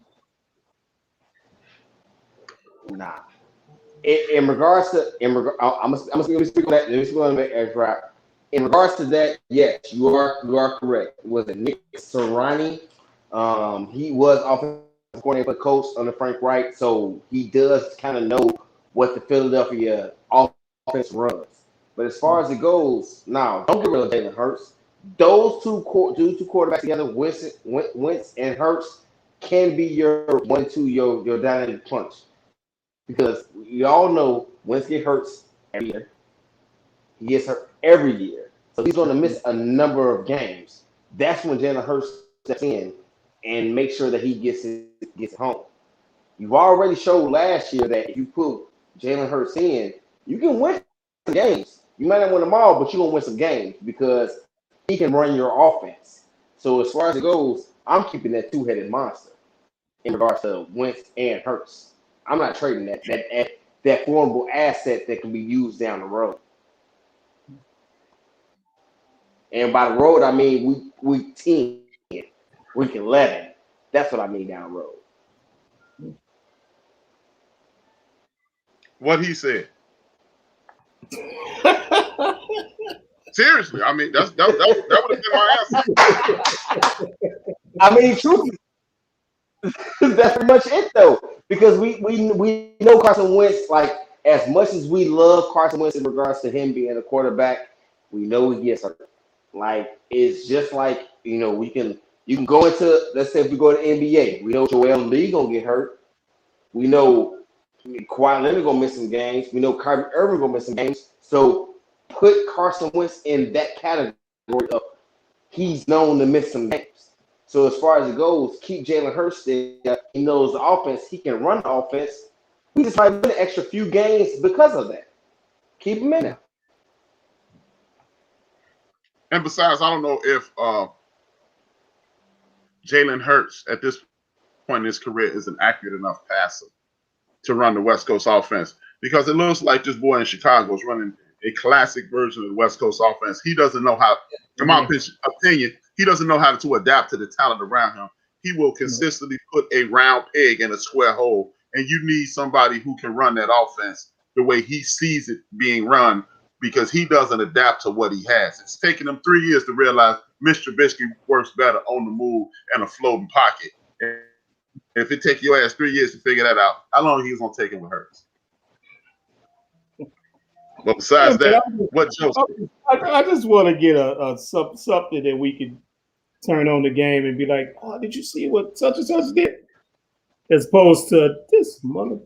Nah. In regards to, I'm gonna speak on that. Let me speak on that as right. In regards to that, yes, you are correct. It was Nick Sirianni. He was offensive coordinator for the Colts under Frank Reich, so he does kind of know what the Philadelphia offense runs. But as far as it goes, now don't get rid of Jalen Hurts. Those two quarterbacks together, Wentz and Hurts, can be your 1-2, your dynamic punch. Because we all know Wentz gets hurt every year. He gets hurt every year. So he's going to miss a number of games. That's when Jalen Hurts steps in and makes sure that he gets it home. You've already showed last year that if you put Jalen Hurts in, you can win some games. You might not win them all, but you're going to win some games because he can run your offense. So as far as it goes, I'm keeping that 2-headed monster in regards to Wentz and Hurts. I'm not trading that formidable asset that can be used down the road. And by the road, I mean we 10, week 11. That's what I mean down the road. What he said. Seriously, I mean that would have been my answer. I mean, truth, that's pretty much it though, because we know Carson Wentz, like as much as we love Carson Wentz in regards to him being a quarterback, we know he gets hurt. Like it's just like you can go into, let's say if we go to NBA, we know Joel Embiid gonna get hurt. We know Kawhi Leonard gonna miss some games. We know Kyrie Irving gonna miss some games. So put Carson Wentz in that category of he's known to miss some games. So as far as it goes, keep Jalen Hurts there. He knows the offense. He can run the offense. We just might win an extra few games because of that. Keep him in there. And besides, I don't know if Jalen Hurts at this point in his career is an accurate enough passer to run the West Coast offense, because it looks like this boy in Chicago is running a classic version of the West Coast offense. He doesn't know how, in my opinion, he doesn't know how to adapt to the talent around him. He will consistently put a round peg in a square hole, and you need somebody who can run that offense the way he sees it being run, because he doesn't adapt to what he has. It's taken him 3 years to realize Mr. Trubisky works better on the move and a floating pocket. And if it takes your ass 3 years to figure that out, how long he's gonna take it with Hurts? But besides that, what Joe said? I just want to get a something that we can turn on the game and be like, oh, did you see what such and such did? As opposed to this mother.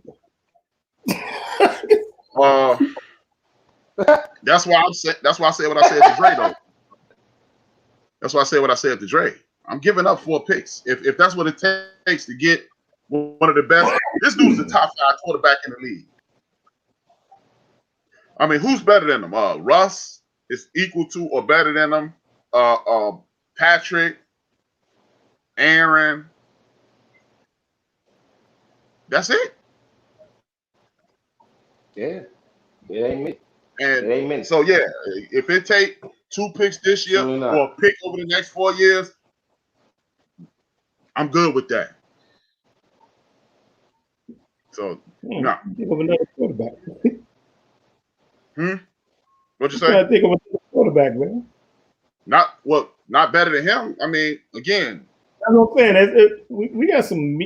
That's why I said what I said to Dre though. That's why I said what I said to Dre. I'm giving up 4 picks. If that's what it takes to get one of the best, this dude's the top 5 quarterback in the league. I mean, who's better than him? Russ is equal to or better than him. Patrick, Aaron. That's it. Yeah, it ain't me. And it ain't me. So yeah, if it take 2 picks this year or a pick over the next 4 years, I'm good with that. So no. Think of another quarterback. What'd you say? I think of another quarterback, man. Not better than him. I mean, again. That's what I'm saying. We got some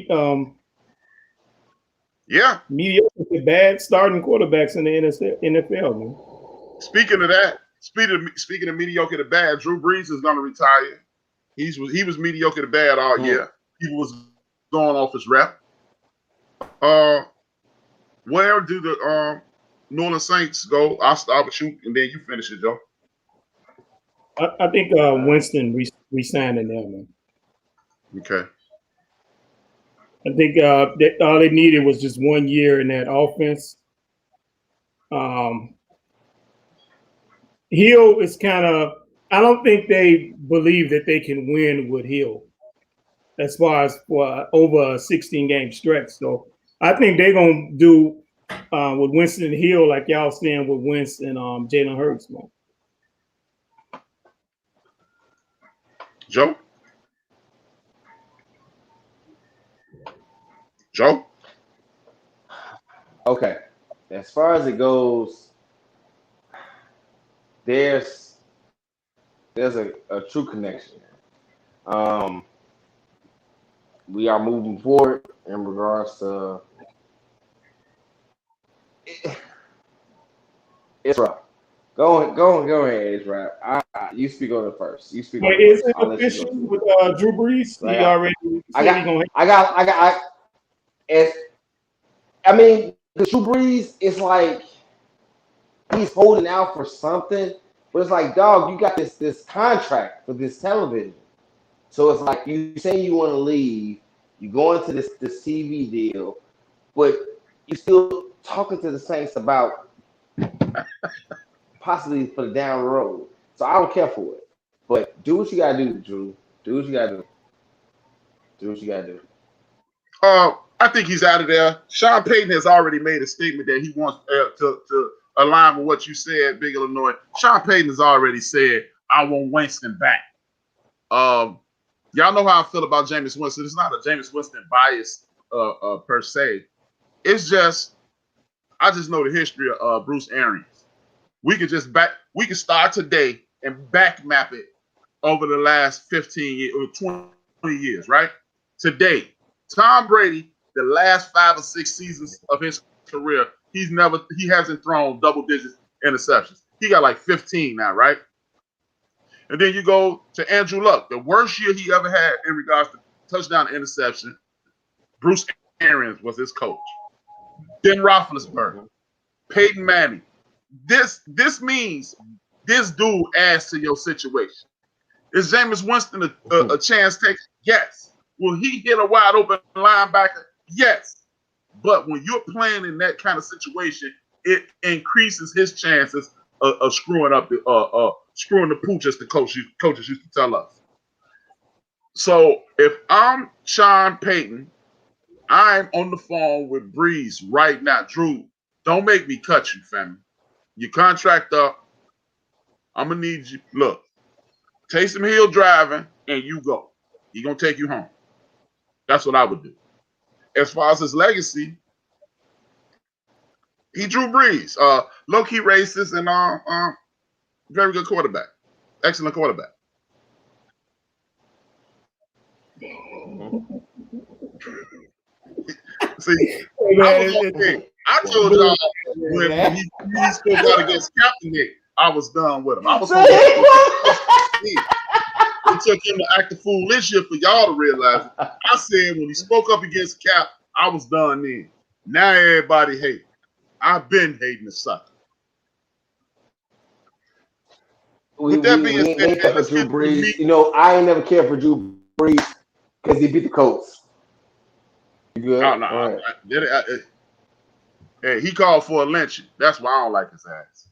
mediocre to bad starting quarterbacks in the NFL, man. Speaking of that, speaking of mediocre to bad, Drew Brees is gonna retire. He was mediocre to bad all year. He was going off his rep. Where do the New Orleans Saints go? I'll start with you, and then you finish it, Joe. I think Winston re-signed in there, man. Okay. I think that all they needed was just 1 year in that offense. Hill is kind of. I don't think they believe that they can win with Hill, as far as for over a 16-game stretch. So I think they're gonna do with Winston and Hill like y'all saying with Wentz and Jalen Hurts, man. Joe? Okay. As far as it goes, there's a true connection. We are moving forward in regards to it's rough. Go ahead, HRap. You speak on it first. You speak. Wait, is it official with Drew Brees? Like, he already. I mean, the Drew Brees is like he's holding out for something, but it's like, dog, you got this contract for this television, so it's like you say you want to leave, you go into this TV deal, but you still talking to the Saints about possibly for the down the road. So I don't care for it. But do what you gotta do, Drew. Do what you gotta do. Do what you gotta do. I think he's out of there. Sean Payton has already made a statement that he wants to align with what you said, Big Illinois. Sean Payton has already said, I want Winston back. Y'all know how I feel about Jameis Winston. It's not a Jameis Winston bias per se. It's just I just know the history of Bruce Arians. We can start today and back map it over the last 15 years or 20 years, right? Today, Tom Brady, the last 5 or 6 seasons of his career, he hasn't thrown double digits interceptions. He got like 15 now, right? And then you go to Andrew Luck, the worst year he ever had in regards to touchdown and interception. Bruce Arians was his coach. Ben Roethlisberger, Peyton Manning. This means this dude adds to your situation. Is Jameis Winston a chance taker? Yes. Will he hit a wide open linebacker? Yes. But when you're playing in that kind of situation, it increases his chances of screwing up screwing the pooch, as the coaches used to tell us. So if I'm Sean Payton, I'm on the phone with Breeze right now. Drew, don't make me cut you, family. Your contract up. I'm gonna need you. Look, Taysom Hill driving, and you go. He gonna take you home. That's what I would do. As far as his legacy, he Drew Brees, low-key racist and very good quarterback, excellent quarterback. See, I told y'all when he spoke out against Kaepernick, I was done with him. I was it took him to act a fool this year for y'all to realize it. I said when he spoke up against Cap, I was done then. Now everybody hate. I've been hating the sucker. With that being said, let's Drew Brees. You know, I ain't never cared for Drew Brees because he beat the Colts. You good? Oh, no. Right. Hey, he called for a lynching. That's why I don't like his ass.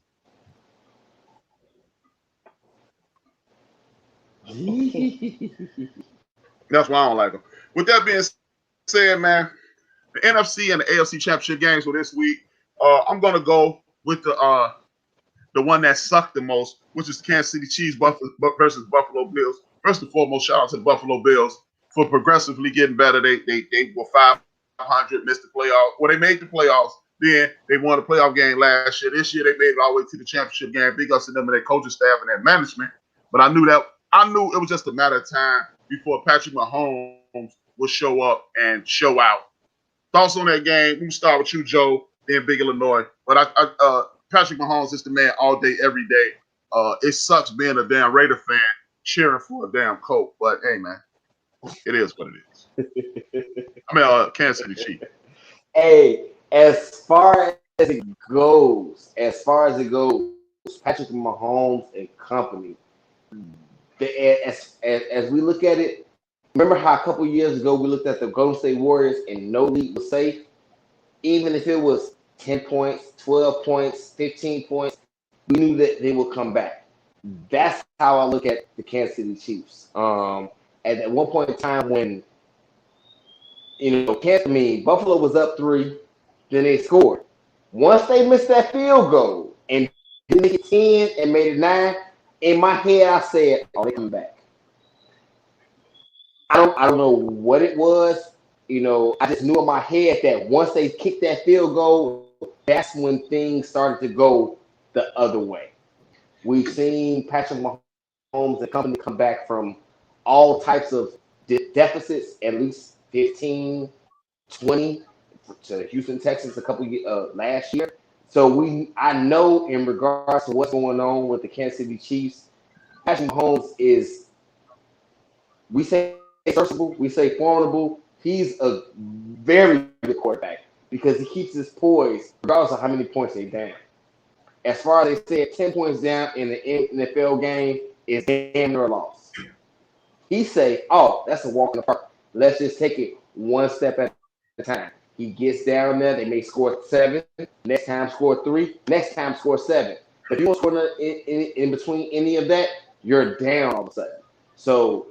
That's why I don't like him. With that being said, man, the NFC and the AFC Championship games for this week, I'm gonna go with the one that sucked the most, which is the Kansas City Chiefs versus Buffalo Bills. First and foremost, shout out to the Buffalo Bills for progressively getting better. They were 500, missed the playoffs. Well, they made the playoffs. Then they won a playoff game last year. This year they made it all the way to the championship game. Big ups to them and their coaching staff and their management. But I knew it was just a matter of time before Patrick Mahomes would show up and show out. Thoughts on that game? We can start with you, Joe, then Big Illinois. But Patrick Mahomes is the man all day, every day. It sucks being a damn Raider fan cheering for a damn Colt. But hey, man, it is what it is. I mean, Kansas City Chiefs. Hey, as far as it goes, Patrick Mahomes and company, as we look at it, remember how a couple years ago we looked at the Golden State Warriors and no league was safe? Even if it was 10 points, 12 points, 15 points, we knew that they would come back. That's how I look at the Kansas City Chiefs. At one point in time when, Buffalo was up 3, then they scored. Once they missed that field goal and didn't make it 10 and made it 9, in my head I said, "Oh, they coming back." I don't know what it was. I just knew in my head that once they kicked that field goal, that's when things started to go the other way. We've seen Patrick Mahomes and company come back from all types of deficits, at least 15, 20 to Houston, Texas a couple last year. So I know in regards to what's going on with the Kansas City Chiefs, Patrick Mahomes is, we say searchable, we say formidable. He's a very good quarterback because he keeps his poise regardless of how many points they're down. As far as they said, 10 points down in the NFL game is damn near a loss. He say, "Oh, that's a walk in the park. Let's just take it one step at a time." He gets down there. They may score 7. Next time, score 3. Next time, score 7. But if you don't score in between any of that, you're down all of a sudden. So,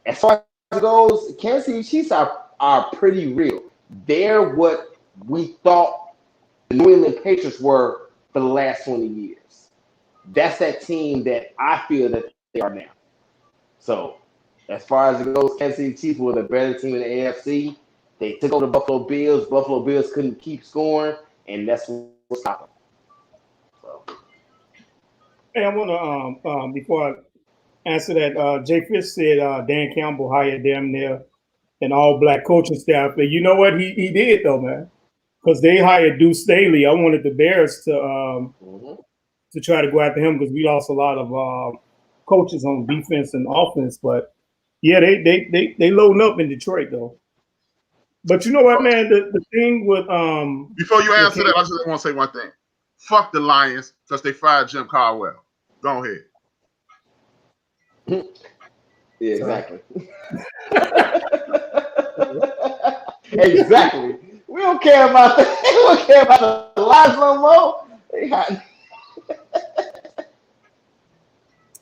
as far as it goes, Kansas City Chiefs are pretty real. They're what we thought the New England Patriots were for the last 20 years. That's that team that I feel that they are now. So, as far as it goes, Kansas City Chiefs were the better team in the AFC. They took over the Buffalo Bills. Buffalo Bills couldn't keep scoring, and that's what's stopping. So. Hey, I want to before I answer that, Jay Fish said Dan Campbell hired them there an all-black coaching staff, but you know what he did though, man, because they hired Deuce Staley. I wanted the Bears to try to go after him because we lost a lot of coaches on defense and offense, but yeah, they loading up in Detroit though. But you know what, man? The thing with before you answer that, I just want to say one thing. Fuck the Lions because they fired Jim Caldwell. Go ahead. Yeah, exactly. Exactly. We don't care about that. We don't care about the Lions no more.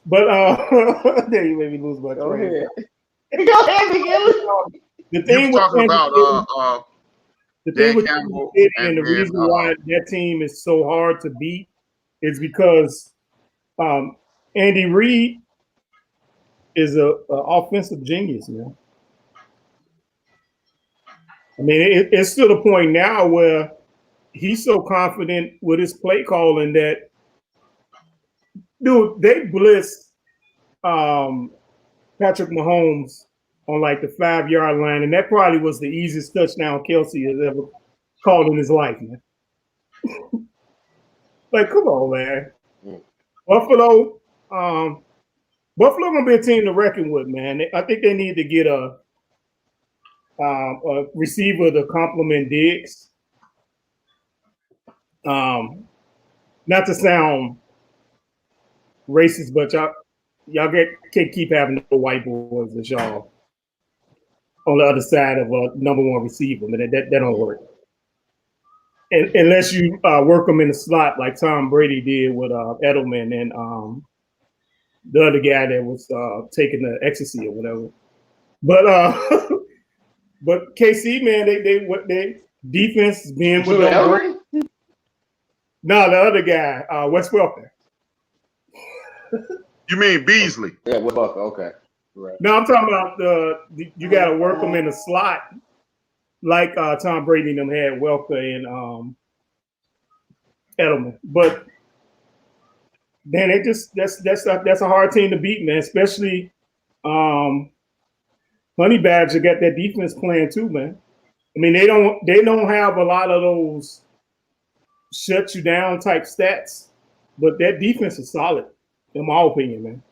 But there you made me lose my train. Go ahead, The thing you talking about the thing with Campbell and the reason why that team is so hard to beat is because Andy Reid is a offensive genius, man. I mean, it's to the point now where he's so confident with his play calling that, dude, they blitzed Patrick Mahomes on like the 5-yard line, and that probably was the easiest touchdown Kelsey has ever called in his life, man. Like, come on, man. Buffalo gonna be a team to reckon with, man. I think they need to get a receiver to complement Diggs. Not to sound racist, but y'all can't keep having the white boys as y'all on the other side of a number one receiver. Man, that don't work. Unless you work them in the slot like Tom Brady did with Edelman and the other guy that was taking the ecstasy or whatever. But KC, man, they defense is being with them. No, the other guy, Wes Welker. You mean Beasley? Yeah, Wes Welker. Okay. Right. No, I'm talking about you got to work them in the slot like Tom Brady and them had Welker and Edelman. But man, that's a hard team to beat, man. Especially Honey Badger got that defense playing too, man. I mean, they don't have a lot of those shut you down type stats, but that defense is solid, in my opinion, man.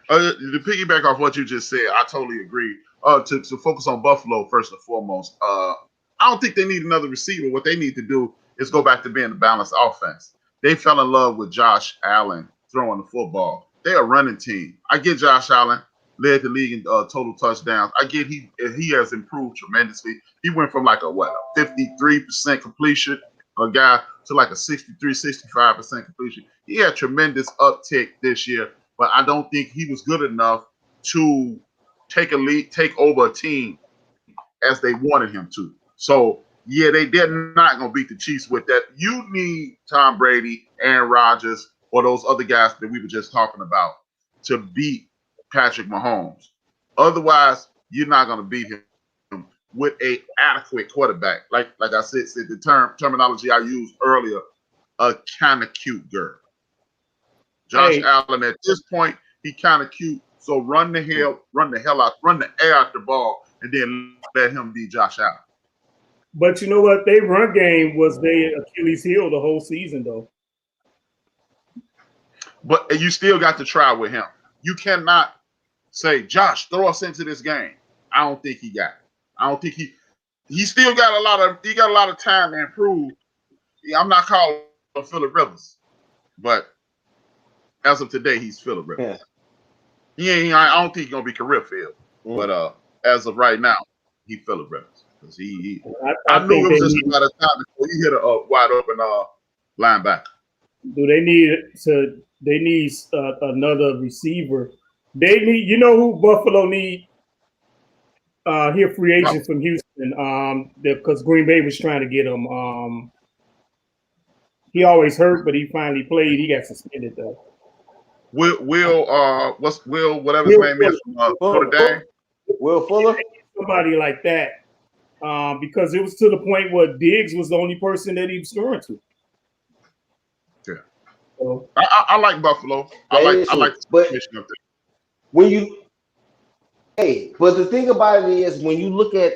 To piggyback off what you just said, I totally agree. To focus on Buffalo first and foremost, I don't think they need another receiver. What they need to do is go back to being a balanced offense. They fell in love with Josh Allen throwing the football. They're a running team. I get Josh Allen led the league in total touchdowns. I get he has improved tremendously. He went from like a 53% completion a guy to like a 63-65% completion. He had tremendous uptick this year, but I don't think he was good enough to take over a team as they wanted him to. So yeah, they're not gonna beat the Chiefs with that. You need Tom Brady, Aaron Rodgers, or those other guys that we were just talking about to beat Patrick Mahomes. Otherwise, you're not gonna beat him with a adequate quarterback. Like I said the terminology I used earlier, a kind of cute girl. Josh Allen at this point, he kind of cute. So run the air out the ball, and then let him be Josh Allen. But you know what? Their run game was their Achilles heel the whole season, though. But you still got to try with him. You cannot say, Josh, throw us into this game. I don't think he got it. I don't think he still got a lot of time to improve. I'm not calling him Phillip Rivers, but as of today, he's Phillip Rivers. Yeah. I don't think he's gonna be career field, but as of right now, he's Phillip Rivers because I knew it was just about a time before he hit a wide open linebacker. Do they need another receiver? They need, you know who Buffalo need? Here, free agent from Houston. Because Green Bay was trying to get him. He always hurt, but he finally played. He got suspended though. Will whatever his name is, Notre Dame. Will Fuller. Somebody like that because it was to the point where Diggs was the only person that he was throwing to. Yeah. So, I like Buffalo. I like the situation up there. When you but the thing about it is when you look at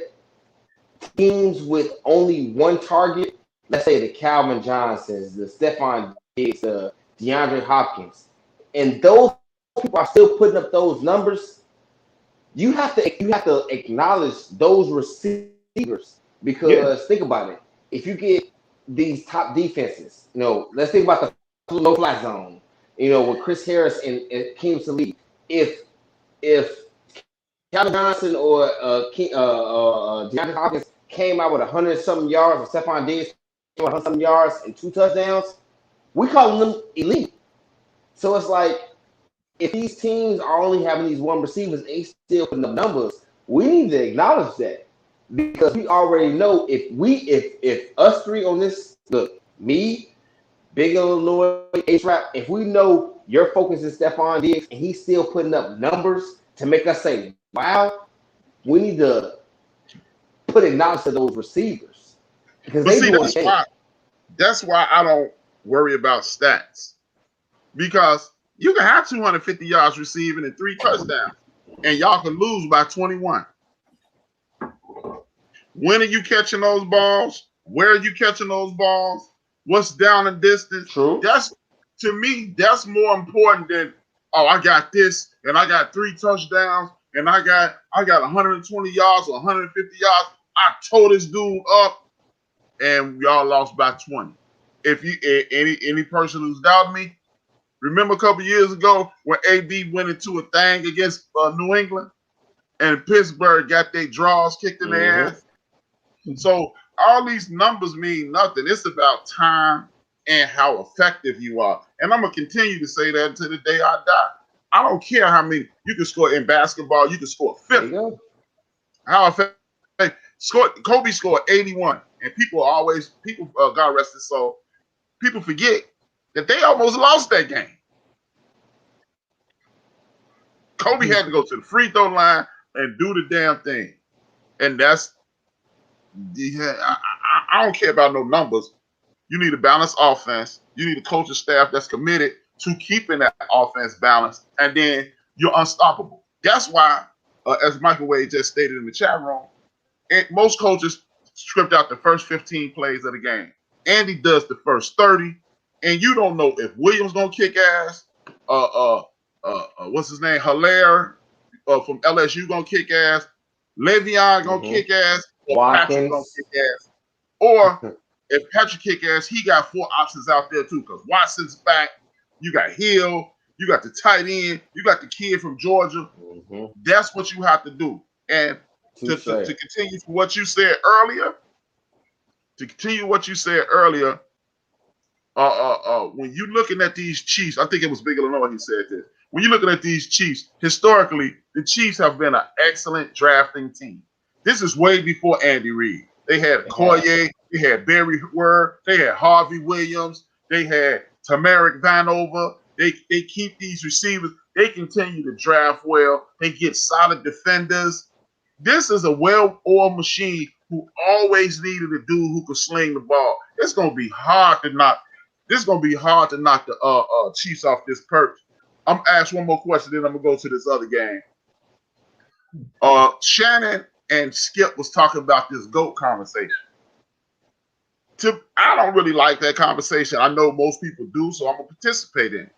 teams with only one target, let's say the Calvin Johnsons, the Stephon Diggs, the DeAndre Hopkins, and those people are still putting up those numbers, you have to acknowledge those receivers because think about it. If you get these top defenses, let's think about the no fly zone, with Chris Harris and Keem Salee. If Calvin Johnson or DeAndre Hopkins came out with 100-something yards, or Stephon Diggs came out with 100-something yards and 2 touchdowns, we call them elite. So it's like, if these teams are only having these one receivers and they still putting up numbers, we need to acknowledge that because we already know if us three on this, look, me, Big Illinois, HRap, if we know your focus is Stephon Diggs and he's still putting up numbers to make us say, wow, we need to put acknowledge to those receivers because But they see, do that's why I don't worry about stats, because you can have 250 yards receiving and 3 touchdowns, and y'all can lose by 21. When are you catching those balls? Where are you catching those balls? What's down and distance? True. That's, to me, that's more important than, oh, I got this and I got 3 touchdowns and I got 120 yards or 150 yards. I tore this dude up and y'all lost by 20. If you any person who's doubting me, remember a couple years ago when AB went into a thing against New England and Pittsburgh got their draws kicked in their ass? So all these numbers mean nothing. It's about time and how effective you are. And I'm going to continue to say that until the day I die. I don't care how many. You can score in basketball. You can score 50. How effective. Kobe scored 81. And people, God rest his soul, people forget that they almost lost that game. Kobe had to go to the free throw line and do the damn thing. And that's, I don't care about no numbers. You need a balanced offense. You need a coaching staff that's committed to keeping that offense balanced, and then you're unstoppable. That's why, as Michael Wade just stated in the chat room, most coaches script out the first 15 plays of the game. Andy does the first 30, and you don't know if Williams gonna kick ass. What's his name? Hilaire from LSU gonna kick ass. Le'Veon gonna kick ass. Or Patrick gonna kick ass. Or if Patrick kick ass, he got 4 options out there too, because Watson's back. You got Hill. You got the tight end. You got the kid from Georgia. That's what you have to do. And to continue what you said earlier, when you're looking at these Chiefs, I think it was Big Illinois who said this. When you're looking at these Chiefs, historically, the Chiefs have been an excellent drafting team. This is way before Andy Reid. They had Collier, they had Barry Word, they had Harvey Williams, they had Tamarick Vanover. They keep these receivers. They continue to draft well. They get solid defenders. This is a well-oiled machine who always needed a dude who could sling the ball. It's gonna be hard to knock. This is gonna be hard to knock the Chiefs off this perch. I'm gonna ask one more question, then I'm gonna go to this other game. Shannon and Skip was talking about this GOAT conversation. I don't really like that conversation. I know most people do, so I'm gonna participate in it.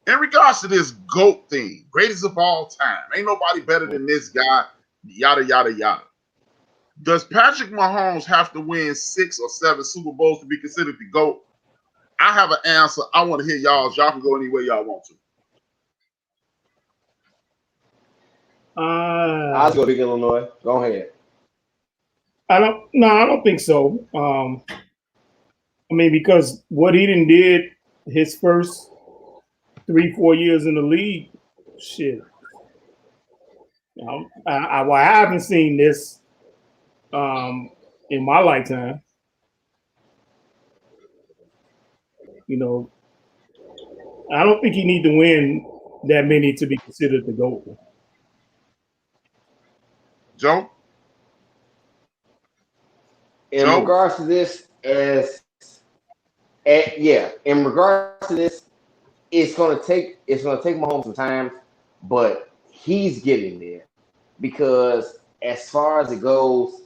In regards to this GOAT thing, greatest of all time, ain't nobody better than this guy, yada, yada, yada. Does Patrick Mahomes have to win 6 or 7 Super Bowls to be considered the GOAT? I have an answer. I want to hear y'all's. Y'all can go any way y'all want to. I'll go to Illinois. Go ahead. I don't think so. I mean, because what he did his first 3-4 years in the league, shit. I haven't seen this in my lifetime. I don't think he need to win that many to be considered the GOAT. Joe? in regards to this, in regards to this, it's gonna take Mahomes some time, but he's getting there because as far as it goes,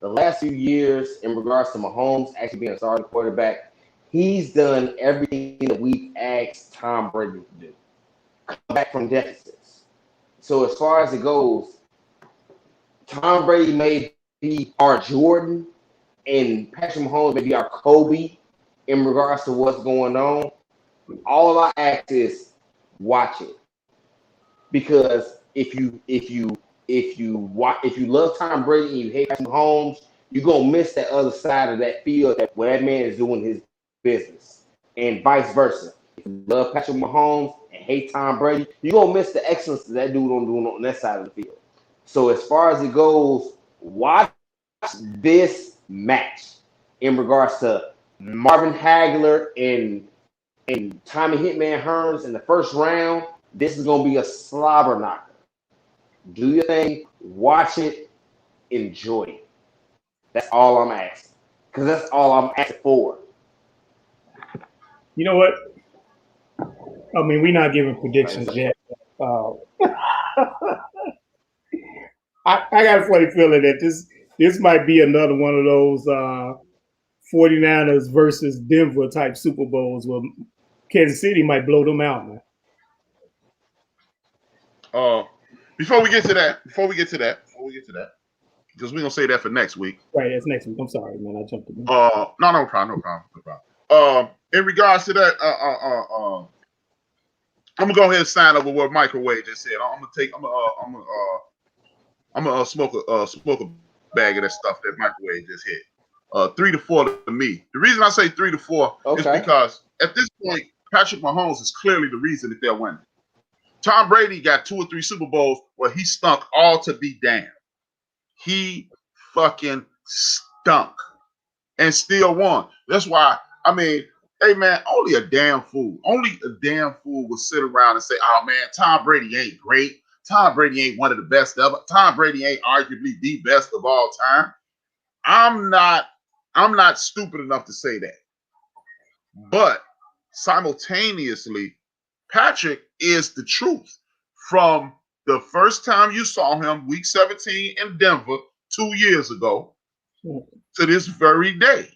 the last few years in regards to Mahomes actually being a starting quarterback, he's done everything that we've asked Tom Brady to do. Come back from deficits. So as far as it goes, Tom Brady may be our Jordan and Patrick Mahomes may be our Kobe in regards to what's going on. All I ask is watch it, because if you love Tom Brady and you hate Patrick Mahomes, you're gonna miss that other side of that field where that man is doing his business, and vice versa. If you love Patrick Mahomes and hate Tom Brady, you're gonna miss the excellence that dude doing on that side of the field. So as far as it goes, watch this match in regards to Marvin Hagler and Tommy Hitman Hearns in the first round. This is going to be a slobber knocker. Do your thing, watch it, enjoy it. That's all I'm asking, because that's all I'm asking for. You know what? I mean, we're not giving predictions yet. I got a funny feeling that this might be another one of those 49ers versus Denver type Super Bowls where Kansas City might blow them out, man. Before we get to that, because we're gonna say that for next week. Right, that's next week. I'm sorry, man. I jumped in. No problem. In regards to that, I'm gonna go ahead and sign up with what Microwave just said. I'm gonna smoke a bag of that stuff that Microwave just hit. 3 to 4 to me. The reason I say 3 to 4 is because at this point, Patrick Mahomes is clearly the reason that they're winning. Tom Brady got 2 or 3 Super Bowls where he stunk all to be damned. He fucking stunk and still won. That's why, I mean, hey man, only a damn fool would sit around and say, oh man, Tom Brady ain't great. Tom Brady ain't one of the best ever. Tom Brady ain't arguably the best of all time. I'm not stupid enough to say that. But simultaneously, Patrick is the truth. From the first time you saw him, week 17 in Denver 2 years ago, to this very day,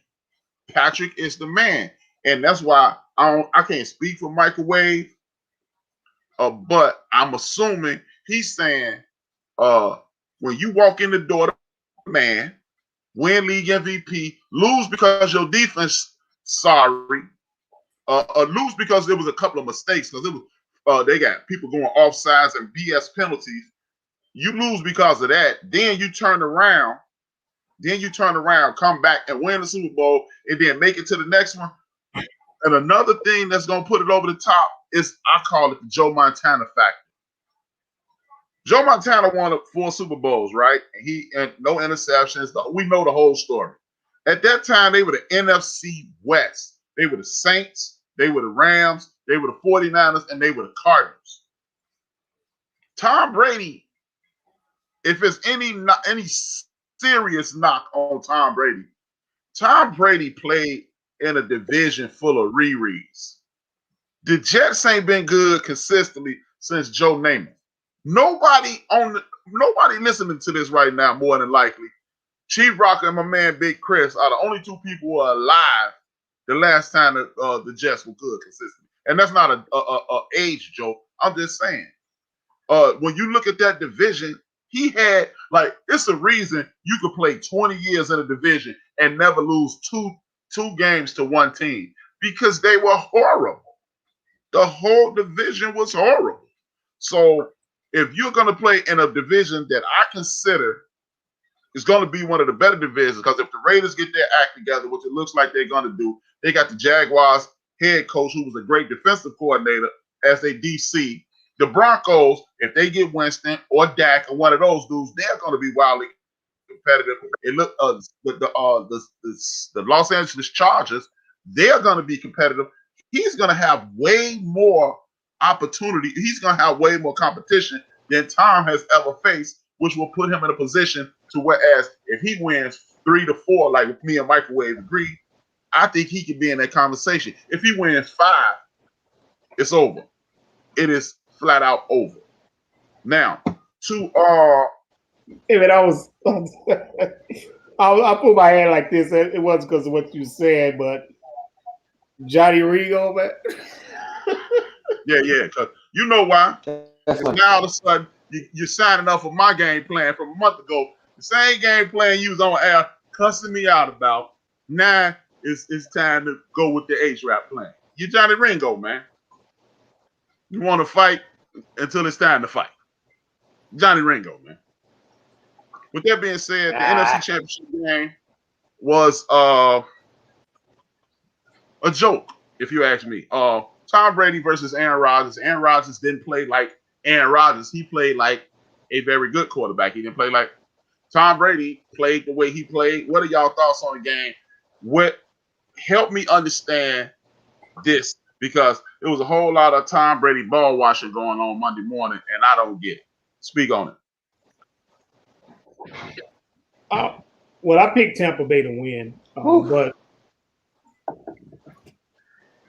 Patrick is the man. And that's why I can't speak for Microwave, but I'm assuming he's saying when you walk in the door, man, win league MVP, lose because your defense, sorry, lose because there was a couple of mistakes, because it was they got people going offsides and BS penalties. You lose because of that. Then you turn around, come back and win the Super Bowl, and then make it to the next one. And another thing that's going to put it over the top is, I call it the Joe Montana factor. Joe Montana won 4 Super Bowls, right? And no interceptions. We know the whole story. At that time, they were the NFC West. They were the Saints, they were the Rams, they were the 49ers, and they were the Cardinals. Tom Brady, if there's any serious knock on Tom Brady played in a division full of rereads. The Jets ain't been good consistently since Joe Namath. Nobody listening to this right now, more than likely, Chief Rocker and my man Big Chris are the only 2 people who are alive the last time that the Jets were good consistently. And that's not a age joke. I'm just saying. When you look at that division, he had, like, it's a reason you could play 20 years in a division and never lose two games to one team, because they were horrible. The whole division was horrible. So if you're going to play in a division that I consider is going to be one of the better divisions, because if the Raiders get their act together, which it looks like they're going to do, they got the Jaguars head coach, who was a great defensive coordinator, as their DC. The Broncos, if they get Winston or Dak or one of those dudes, they're going to be wildly competitive. It look the Los Angeles Chargers, they're going to be competitive. He's going to have way more opportunity. He's going to have way more competition than Tom has ever faced, which will put him in a position to, whereas if he wins 3 to 4, like me and Microwave agreed, I think he could be in that conversation. If he wins 5, it's over. It is flat out over. Now, to Hey, man, I put my hand like this. It wasn't because of what you said, but Johnny Ringo, man. yeah, because you know why? That's Now all of a sudden you're signing up for my game plan from a month ago. The same game plan you was on air cussing me out about. Now it's time to go with the HRap plan. You Johnny Ringo, man. You want to fight until it's time to fight. Johnny Ringo, man. With that being said, the NFC Championship game was a joke, if you ask me. Tom Brady versus Aaron Rodgers. Aaron Rodgers didn't play like Aaron Rodgers. He played like a very good quarterback. He didn't play like Tom Brady played the way he played. What are y'all thoughts on the game? What help me understand this? Because there was a whole lot of Tom Brady ball washing going on Monday morning, and I don't get it. Speak on it. Well, I picked Tampa Bay to win, but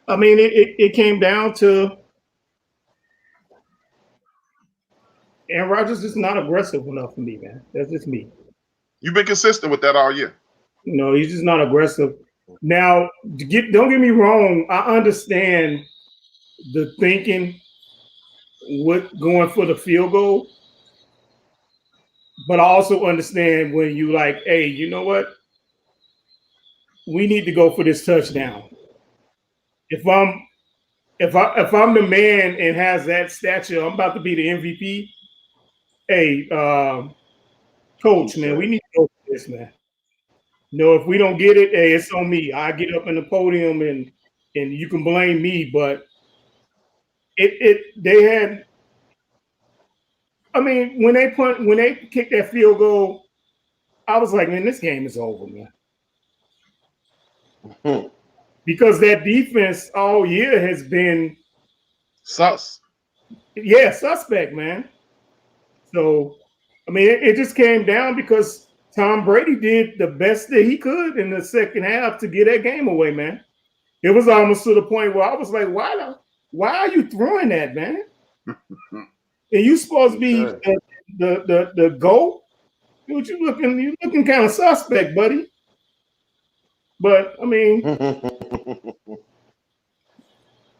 I mean, it came down to Aaron Rodgers is not aggressive enough for me, man. That's just me. You've been consistent with that all year. No, he's just not aggressive. Now, don't get me wrong. I understand the thinking with going for the field goal, but I also understand when you like, hey, you know what? We need to go for this touchdown. If I'm the man and has that stature, I'm about to be the MVP. Hey, coach, man, we need to go for this, man. No, if we don't get it, hey, it's on me. I get up in the podium and you can blame me, but they had. I mean, when they kicked that field goal, I was like, man, this game is over, man. Because that defense all year has been suspect, man. So, I mean, it just came down because Tom Brady did the best that he could in the second half to get that game away, man. It was almost to the point where I was like, why are you throwing that, man? And you supposed to be the GOAT? You looking kind of suspect, buddy. But I mean, I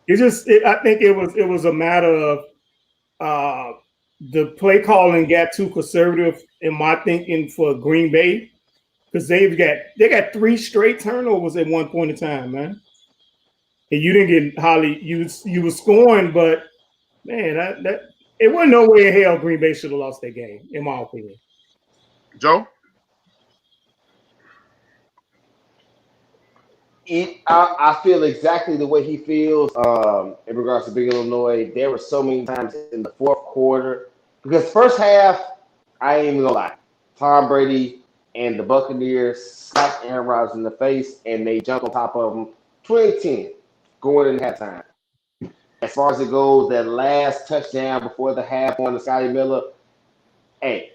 think it was a matter of the play calling got too conservative in my thinking for Green Bay because they got 3 straight turnovers at one point in time, man. And you didn't get Holly. You were scoring, but man, that it wasn't no way in hell Green Bay should have lost that game, in my opinion. Joe? I feel exactly the way he feels in regards to Big Illinois. There were so many times in the fourth quarter because first half, I ain't even gonna lie, Tom Brady and the Buccaneers slapped Aaron Rodgers in the face and they jumped on top of him 20-10 going in halftime. As far as it goes, that last touchdown before the half on the Scotty Miller, hey,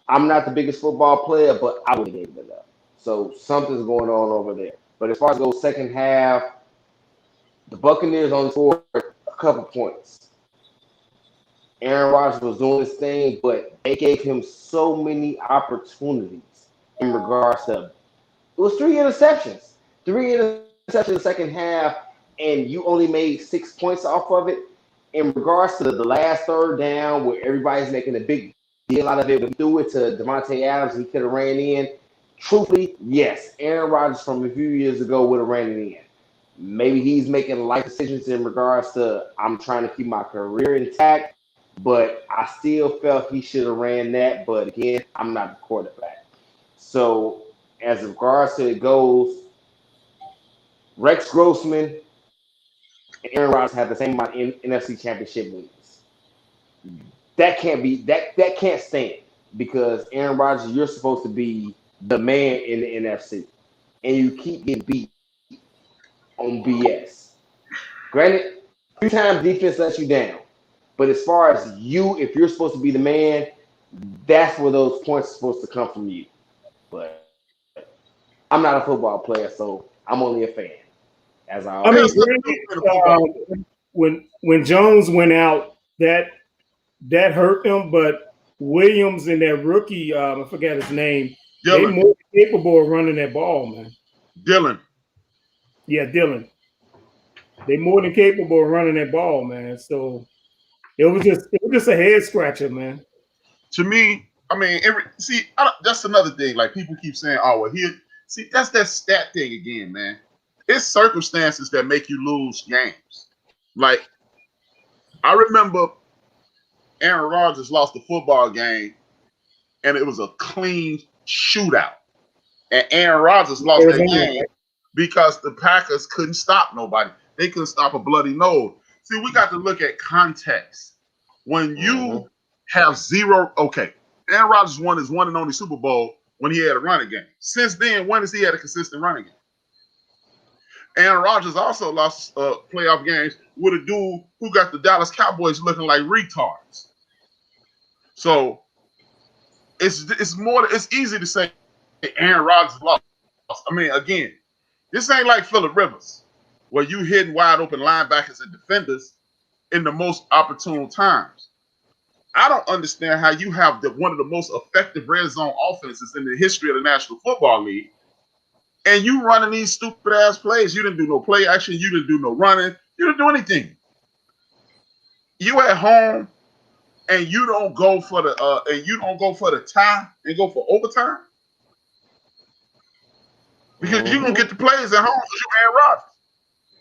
I'm not the biggest football player, but I would have gave it up. So something's going on over there. But as far as it goes, second half, the Buccaneers only scored a couple points. Aaron Rodgers was doing his thing, but they gave him so many opportunities in regards to it was 3 interceptions. 3 interceptions in the second half, and you only made 6 points off of it. In regards to the last third down, where everybody's making a big deal out of it, we threw it to Devontae Adams, he could have ran in. Truthfully, yes, Aaron Rodgers from a few years ago would have ran it in. Maybe he's making life decisions in regards to I'm trying to keep my career intact, but I still felt he should have ran that. But again, I'm not the quarterback. So as regards to it goes, Rex Grossman and Aaron Rodgers have the same amount of NFC Championship wins. That can't stand because Aaron Rodgers, you're supposed to be the man in the NFC, and you keep getting beat on BS. Granted, 2 times defense lets you down, but as far as you, if you're supposed to be the man, that's where those points are supposed to come from you. But I'm not a football player, so I'm only a fan. As I I mean, always when Jones went out, that hurt him. But Williams and that rookie, I forgot his name, they Dylan. more capable of running that ball, man. Dylan. Yeah, Dylan. They more than capable of running that ball, man. So it was just a head scratcher, man. To me, I mean, that's another thing. Like people keep saying, "Oh, well, that's that stat thing again, man." It's circumstances that make you lose games. Like I remember Aaron Rodgers lost the football game, and it was a clean shootout. And Aaron Rodgers lost that game because the Packers couldn't stop nobody. They couldn't stop a bloody nose. See, we got to look at context. When you have zero, okay, Aaron Rodgers won his one and only Super Bowl when he had a running game. Since then, when has he had a consistent running game? Aaron Rodgers also lost playoff games with a dude who got the Dallas Cowboys looking like retards. So it's easy to say Aaron Rodgers lost. I mean, again, this ain't like Phillip Rivers, where you hitting wide open linebackers and defenders in the most opportune times. I don't understand how you have one of the most effective red zone offenses in the history of the National Football League, and you running these stupid ass plays. You didn't do no play action. You didn't do no running. You didn't do anything. You at home, and you don't go for the tie and go for overtime because you're gonna get the plays at home because you're Aaron Rodgers,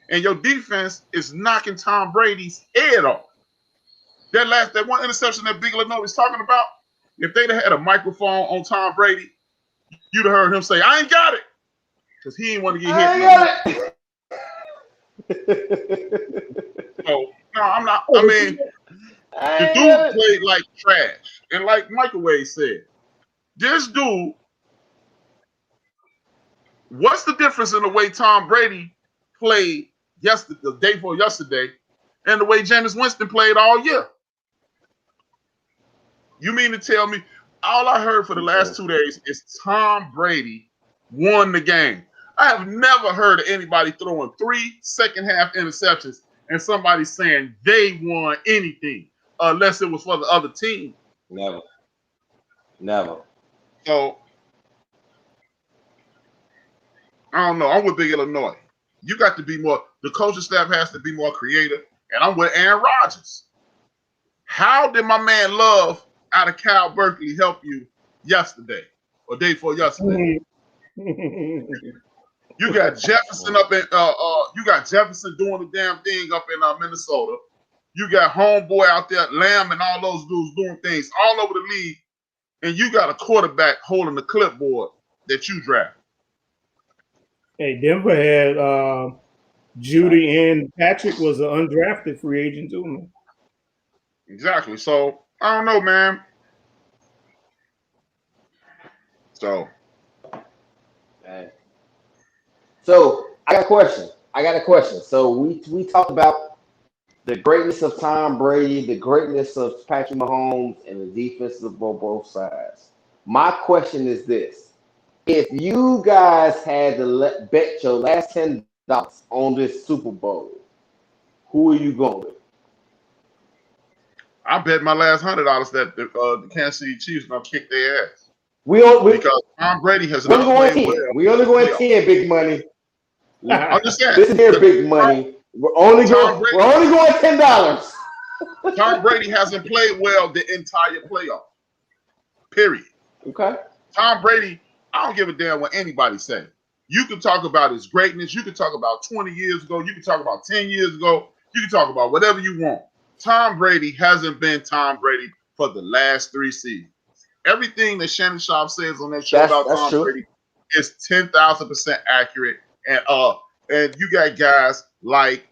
and your defense is knocking Tom Brady's head off. That one interception that Big Leno was talking about, if they'd have had a microphone on Tom Brady, you'd have heard him say, "I ain't got it," because he didn't want to get hit. So, no, I'm not. I mean, the dude played like trash. And like Microwave said, this dude, what's the difference in the way Tom Brady played the day before yesterday and the way Jameis Winston played all year? You mean to tell me all I heard for the last 2 days is Tom Brady won the game? I have never heard of anybody throwing 3 second-half interceptions and somebody saying they won anything unless it was for the other team. Never. So, I don't know. I'm with Big Illinois. You got to be more – the coaching staff has to be more creative, and I'm with Aaron Rodgers. How did my man Love out of Cal Berkeley help you yesterday or day before yesterday? You got Jefferson you got Jefferson doing the damn thing up in Minnesota. You got homeboy out there, Lamb and all those dudes doing things all over the league, and you got a quarterback holding the clipboard that you draft. Hey, Denver had Judy and Patrick was an undrafted free agent too, man. Exactly. So I don't know, man. So I got a question. So we talked about the greatness of Tom Brady, the greatness of Patrick Mahomes, and the defenses of both sides. My question is this: if you guys had to bet your last $10 on this Super Bowl, who are you going with? I bet my last $100 that the Kansas City Chiefs gonna kick their ass. Because Tom Brady has not played well. We only going 10, big money. Understand? This is here, big money. We're only going $10. Tom Brady hasn't played well the entire playoff. Period. Okay. Tom Brady, I don't give a damn what anybody says. You can talk about his greatness. You can talk about 20 years ago. You can talk about 10 years ago. You can talk about whatever you want. Tom Brady hasn't been Tom Brady for the last 3 seasons. Everything that Shannon Sharp says on that show about Tom Brady is 10,000% accurate. And you got guys like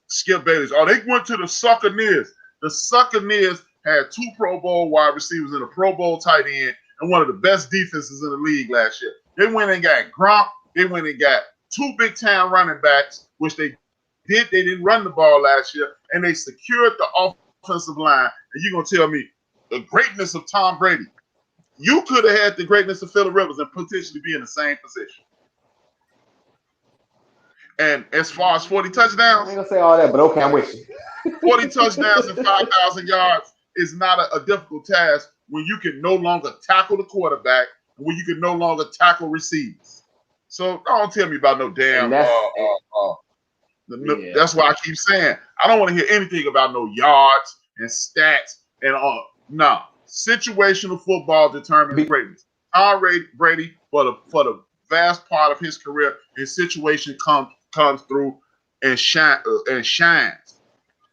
Skip Bayless. Oh, they went to the Succaneers. The Succaneers had 2 Pro Bowl wide receivers and a Pro Bowl tight end and one of the best defenses in the league last year. They went and got Gronk. They went and got 2 big-time running backs, which they did. They didn't run the ball last year, and they secured the offensive line. And you're going to tell me the greatness of Tom Brady. you could have had the greatness of Phillip Rivers and potentially be in the same position. And as far as 40 touchdowns, I ain't gonna say all that, but okay, I'm with you. 40 touchdowns and 5,000 yards is not a difficult task when you can no longer tackle the quarterback and when you can no longer tackle receivers. So don't tell me about no damn. That's why I keep saying I don't want to hear anything about no yards and stats and all. No, situational football determines greatness. Tom Brady, for the vast part of his career, his situation comes through and shines.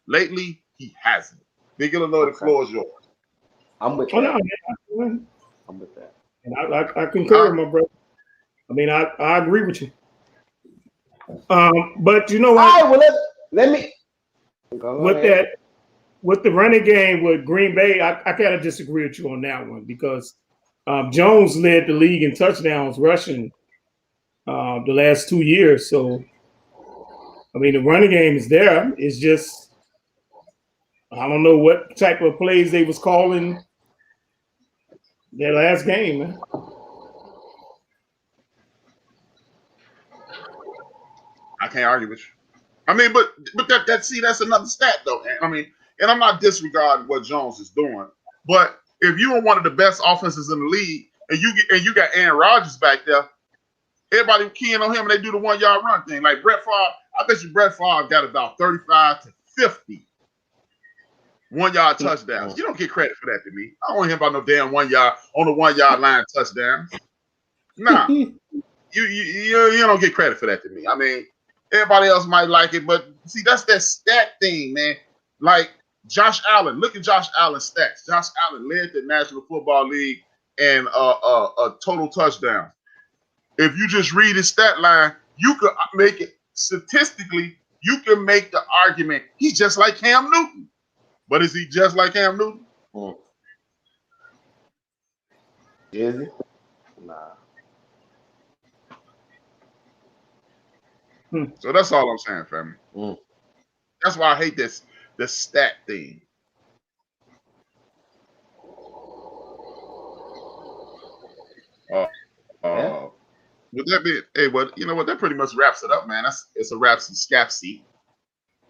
Lately, he hasn't. Big Illinois, the floor is yours. I'm with that. I'm with that. And I concur, my brother. I mean, I agree with you. But you know what? All right, well, let me go with ahead. that, with the running game with Green Bay, I kind of disagree with you on that one because Jones led the league in touchdowns rushing the last 2 years. So, I mean, the running game is there. It's just I don't know what type of plays they was calling their last game, man. I can't argue with you. I mean, but that's another stat though. I mean, and I'm not disregarding what Jones is doing, but if you are one of the best offenses in the league and you got Aaron Rodgers back there, everybody keying on him and they do the 1 yard run thing. Like Brett Favre, I bet you Brett Favre got about 35 to 50 1 yard touchdowns. You don't get credit for that to me. I don't want to hear about no damn 1 yard on the 1 yard line touchdowns. Nah, you don't get credit for that to me. I mean, everybody else might like it, but see, that's that stat thing, man. Like Josh Allen, look at Josh Allen's stats. Josh Allen led the National Football League in a total touchdown. If you just read his stat line, you could make it statistically. You can make the argument he's just like Cam Newton. But is he just like Cam Newton? Is he? Nah. So that's all I'm saying, family. That's why I hate the stat thing. With that being, hey, well, you know what? That pretty much wraps it up, man. It's a wraps and scap seat.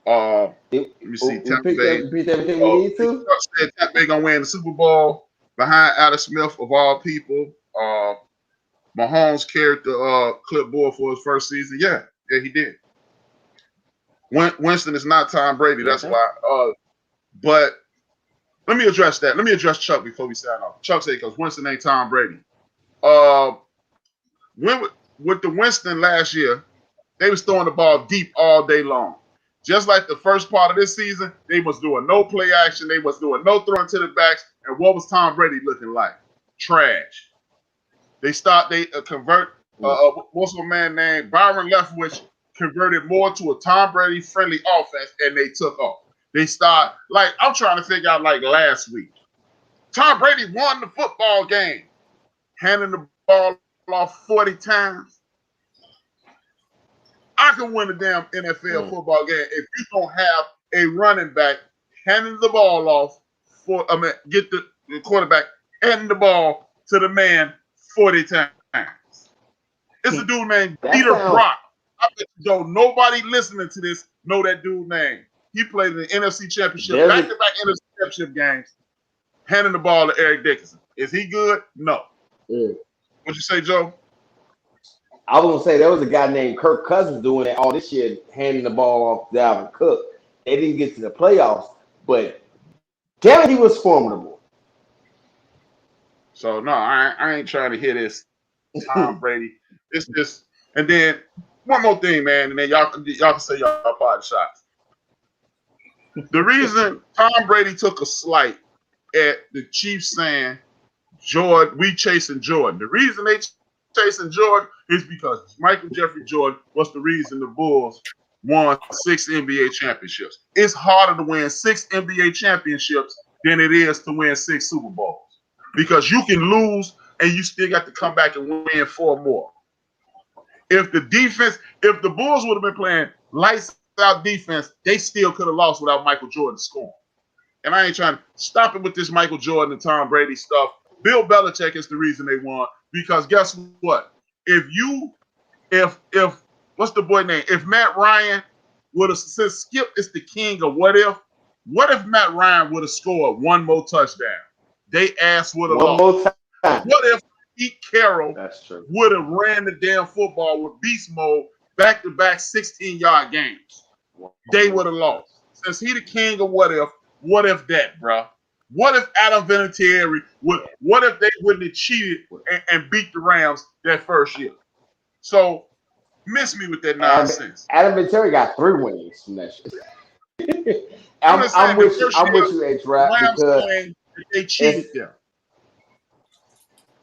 Let me see. Tampa Bay. Everything we need to. Said Tampa Bay gonna win the Super Bowl behind Alex Smith of all people. Mahomes carried the clipboard for his first season. Yeah, he did. Winston is not Tom Brady. That's why. But let me address that. Let me address Chuck before we sign off. Chuck said because Winston ain't Tom Brady. With the Winston last year, they was throwing the ball deep all day long. Just like the first part of this season, they was doing no play action. They was doing no throwing to the backs. And what was Tom Brady looking like? Trash. They convert. What's my man named Byron Leftwich converted more to a Tom Brady friendly offense, and they took off. They start like I'm trying to figure out like last week. Tom Brady won the football game, handing the ball off 40 times. I can win a damn NFL football game if you don't have a running back handing the ball off get the quarterback handing the ball to the man 40 times. It's a dude named Peter Brock. I bet you don't nobody listening to this know that dude name. He played in the NFC Championship, back-to-back NFC Championship games, handing the ball to Eric Dickerson. Is he good? No. What'd you say, Joe? I was gonna say there was a guy named Kirk Cousins doing that all this year, handing the ball off to Dalvin Cook. They didn't get to the playoffs, but damn it, he was formidable. So no, I ain't trying to hear this Tom Brady. It's just, and then one more thing, man, and then y'all can say y'all fired shots. The reason Tom Brady took a slight at the Chiefs saying, Jordan, we chasing Jordan. The reason they chasing Jordan is because Michael Jeffrey Jordan was the reason the Bulls won 6 NBA championships. It's harder to win 6 NBA championships than it is to win 6 Super Bowls because you can lose and you still got to come back and win 4 more. If the Bulls would have been playing lights out defense, they still could have lost without Michael Jordan scoring. And I ain't trying to stop it with this Michael Jordan and Tom Brady stuff. Bill Belichick is the reason they won because guess what? If what's the boy name? If Matt Ryan would have said Skip is the king of what if Matt Ryan would have scored one more touchdown? They ass would have lost. One more time. What if Pete Carroll That's true. would have ran the damn football with beast mode back-to-back 16-yard games? They would have lost. Since he the king of what if that, bro? What if Adam Vinatieri what if they wouldn't have cheated and beat the Rams that first year? So miss me with that nonsense. Adam Vinatieri got 3 wins from that shit. I'm with you, HRap, because they cheated them.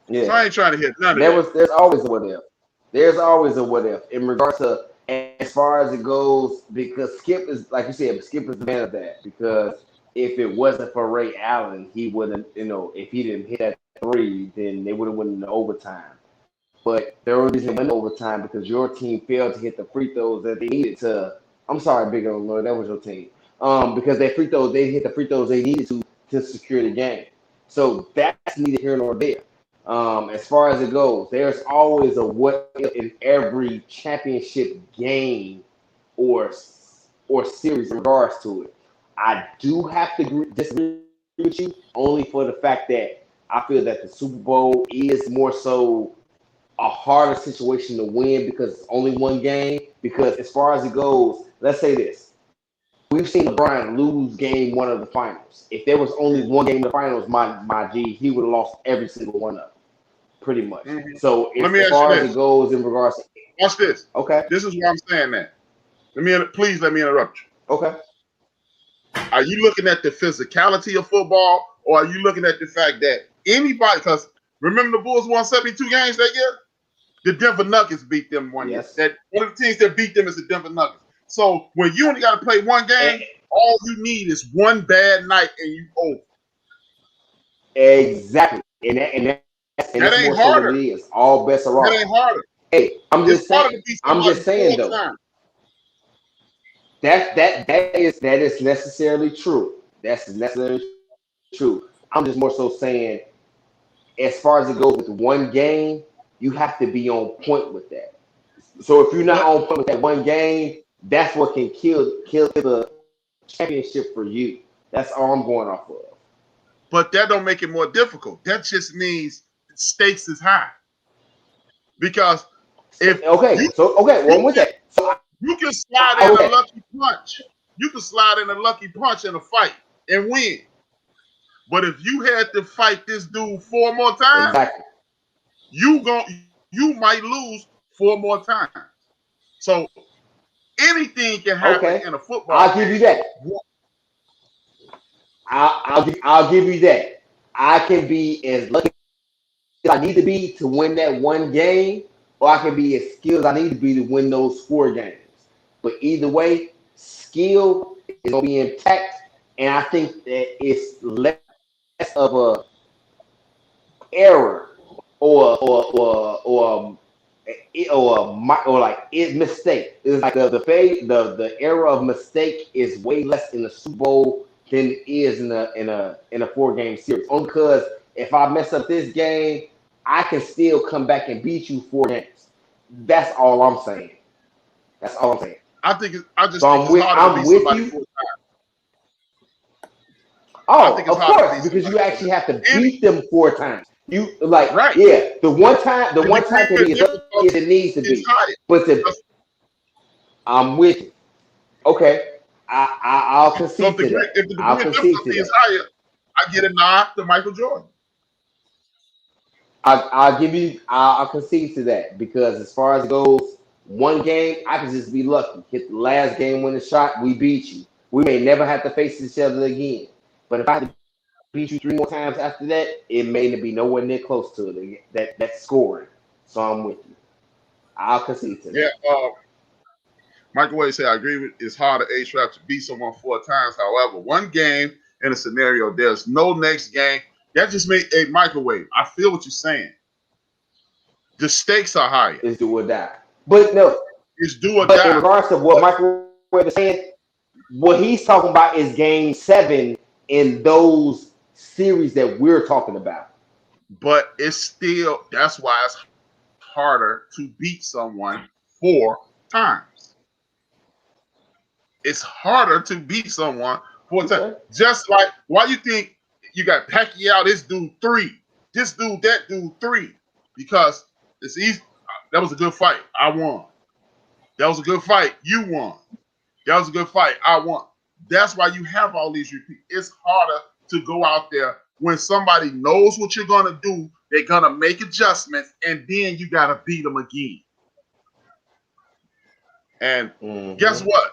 Yeah. So I ain't trying to hit none of that. There's always a what if. There's always a what if in regards to as far as it goes, because Skip is, like you said, Skip is the man of that. Because if it wasn't for Ray Allen, he wouldn't, if he didn't hit that 3, then they would have won in the overtime. But there was reason win overtime because your team failed to hit the free throws that they needed to. I'm sorry, Big O Lord, that was your team. Because they hit the free throws they needed to secure the game. So that's neither here nor there. As far as it goes, there's always a what if in every championship game or series in regards to it. I do have to disagree with you only for the fact that I feel that the Super Bowl is more so a harder situation to win because it's only one game. Because as far as it goes, let's say this. We've seen LeBron lose game 1 of the finals. If there was only one game in the finals, my G, he would have lost every single one of them. Pretty much. Mm-hmm. So as far as it goes in regards to watch this. Okay. This is why I'm saying that. Please let me interrupt you. Okay. Are you looking at the physicality of football, or are you looking at the fact that anybody? Because remember the Bulls won 72 games that year. The Denver Nuggets beat them one year. That one of the teams that beat them is the Denver Nuggets. So when you only got to play one game, all you need is one bad night and you over. Exactly, and that ain't harder. So it is. All bets are off. That ain't harder. Hey, I'm just saying though. Time. That is necessarily true. That's necessarily true. I'm just more so saying, as far as it goes with one game, you have to be on point with that. So if you're not on point with that one game, that's what can kill the championship for you. That's all I'm going off of. But that don't make it more difficult. That just means stakes is high. Because if well, I'm with that. So you can slide in a lucky punch. You can slide in a lucky punch in a fight and win. But if you had to fight this dude 4 more times, exactly. you might lose 4 more times. So anything can happen in a football. I'll give you that. I'll give you that. I can be as lucky as I need to be to win that one game, or I can be as skilled as I need to be to win those 4 games. But either way, skill is gonna be intact, and I think that it's less of a error or like mistake. It's like the error of mistake is way less in the Super Bowl than it is in a 4-game series. Only because if I mess up this game, I can still come back and beat you 4 games. That's all I'm saying. I just think it's harder to beat somebody 4 times. Oh, of course, because you actually have to beat them 4 times. You like, right. Yeah, the one time can be as it needs to be. But I'm with you. Okay, I'll concede to that. If the degree of difficulty is higher, I get a nod to Michael Jordan. I'll concede to that because as far as it goes, one game I can just be lucky. Hit the last game winning shot, we beat you. We may never have to face each other again. But if I have to beat you 3 more times after that, it may be nowhere near close to it. That scoring. So I'm with you. I'll concede to that. Yeah, Michael Wade said, I agree with it's hard to HRap to beat someone 4 times. However, one game in a scenario, there's no next game. That just made a microwave. I feel what you're saying. The stakes are higher. It's do or die. But no. It's do or die. But in regards to what Michael Wade is saying, what he's talking about is game 7 in those series that we're talking about. but it's still, that's why it's harder to beat someone 4 times. It's harder to beat someone 4 times. Just like, why you think you got Pacquiao, this dude 3, this dude, that dude 3? Because it's easy. That was a good fight. I won. That was a good fight. You won. That was a good fight. I won. That's why you have all these repeats. It's harder to go out there when somebody knows what you're going to do. They're going to make adjustments, and then you got to beat them again. And guess what?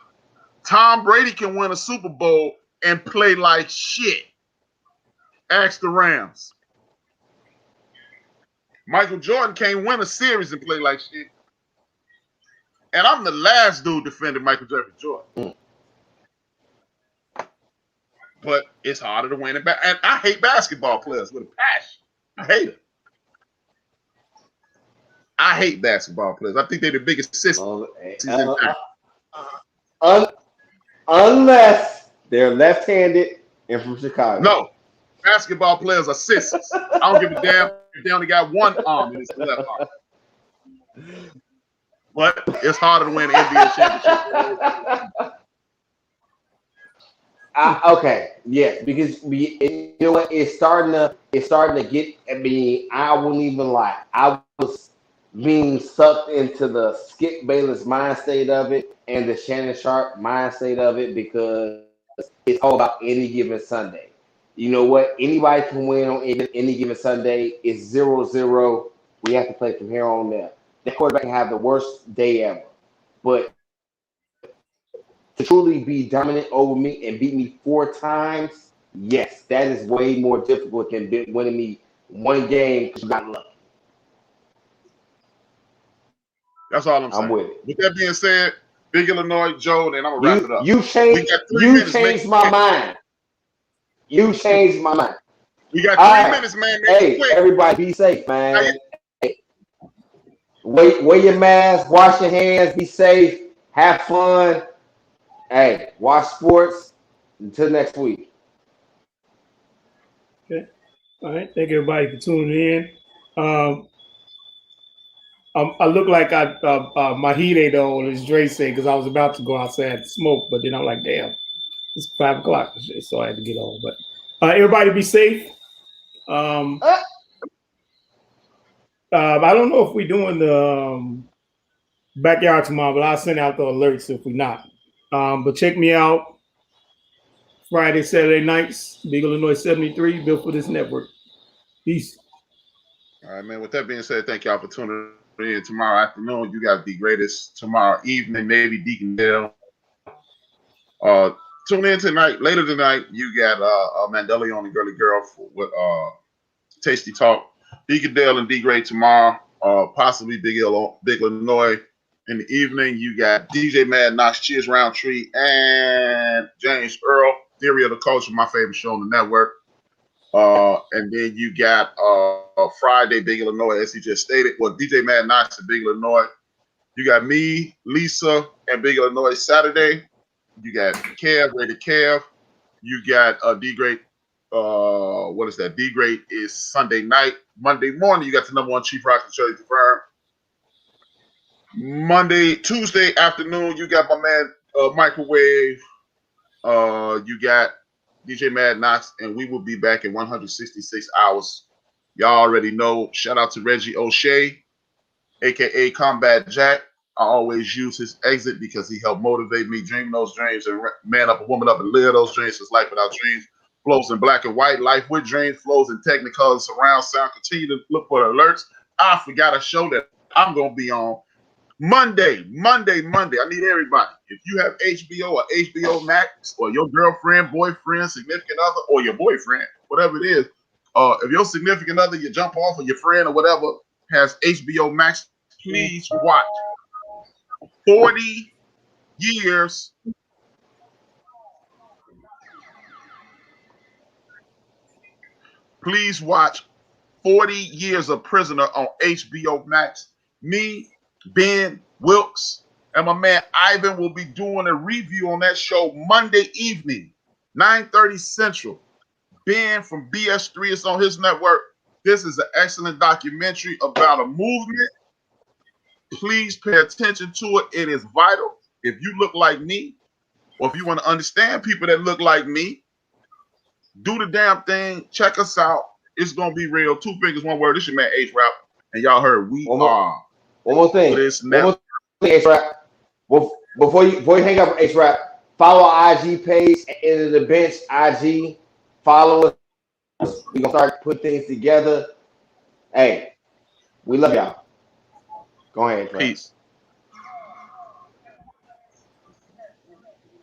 Tom Brady can win a Super Bowl and play like shit. Ask the Rams. Michael Jordan can't win a series and play like shit. And I'm the last dude defending Michael Jordan. But it's harder to win it back. And I hate basketball players with a passion. I hate it. I hate basketball players. I think they're the biggest sissies. Unless they're left-handed and from Chicago. No. Basketball players are sissies. I don't give a damn if they only got one arm and it's the left arm. But it's harder to win the NBA championship. Okay, yes, because you know what? It's starting to get. I mean, I wouldn't even lie. I was being sucked into the Skip Bayless mind state of it and the Shannon Sharp mind state of it because it's all about any given Sunday. You know what? Anybody can win on any given Sunday. It's 0-0. We have to play from here on there. The quarterback can have the worst day ever, but to truly be dominant over me and beat me 4 times, yes, that is way more difficult than winning me one game because you got lucky. That's all I'm saying. I'm with it. With that being said, Big Illinois, Joe, and I'm going to wrap it up. You changed my mind. You changed my mind. We got 3 minutes, man. Hey, everybody be safe, man. Hey, wear your mask, wash your hands, be safe, have fun. Hey, watch sports. Until next week. Okay. All right. Thank everybody for tuning in. I look like my heat ain't on, as Dre said, because I was about to go outside to smoke, but then I'm like, damn, it's 5 o'clock, so I had to get on. But everybody be safe. I don't know if we're doing the backyard tomorrow, but I'll send out the alerts if we're not. But check me out Friday, Saturday nights, Big Illinois 73, built for this network. Peace. All right, man. With that being said, thank y'all for tuning in. Tomorrow afternoon, you got the greatest. Tomorrow evening, maybe Deacon Dale. Tune in tonight. Later tonight, you got Mandela on the Girly Girl with Tasty Talk. Deacon Dale and D Gray tomorrow. Possibly Big Illinois. In the evening, you got DJ Mad Knox, Cheers Roundtree, and James Earl, Theory of the Culture, my favorite show on the network. And then you got Friday, Big Illinois, as he just stated. Well, DJ Mad Knox and Big Illinois. You got me, Lisa, and Big Illinois Saturday. You got Kev, Rated Kev. You got D-Great. What is that? D-Great is Sunday night. Monday morning, you got the #1 Chief Rock and Shirley Firm. Tuesday afternoon, you got my man Microwave. You got DJ Mad Knox, and we will be back in 166 hours. Y'all already know. Shout out to Reggie O'Shea, aka Combat Jack. I always use his exit because he helped motivate me, dream those dreams, and man up, a woman up, and live those dreams. Because life without dreams flows in black and white. Life with dreams flows in technicolor, surround sound. Continue to look for the alerts. I forgot a show that I'm gonna be on Monday. I need everybody. If you have HBO or HBO Max, or your girlfriend, boyfriend, significant other, or your boyfriend, whatever it is, if your significant other, you jump off, or your friend or whatever has HBO Max, please watch 40 years. Please watch 40 Years a Prisoner on HBO Max. Me, Ben Wilkes, and my man Ivan will be doing a review on that show Monday evening, 9:30 Central. Ben from BS3 is on his network. This is an excellent documentary about a movement. Please pay attention to it. It is vital. If you look like me, or if you want to understand people that look like me, do the damn thing. Check us out. It's gonna be real. 2 fingers, 1 word. This your man HRap, and y'all heard we are. One more thing. HRap. Before you hang up, HRap, follow our IG page, End of the Bench IG. Follow us. We gonna start putting things together. Hey, we love y'all. Go ahead, HRap. Peace.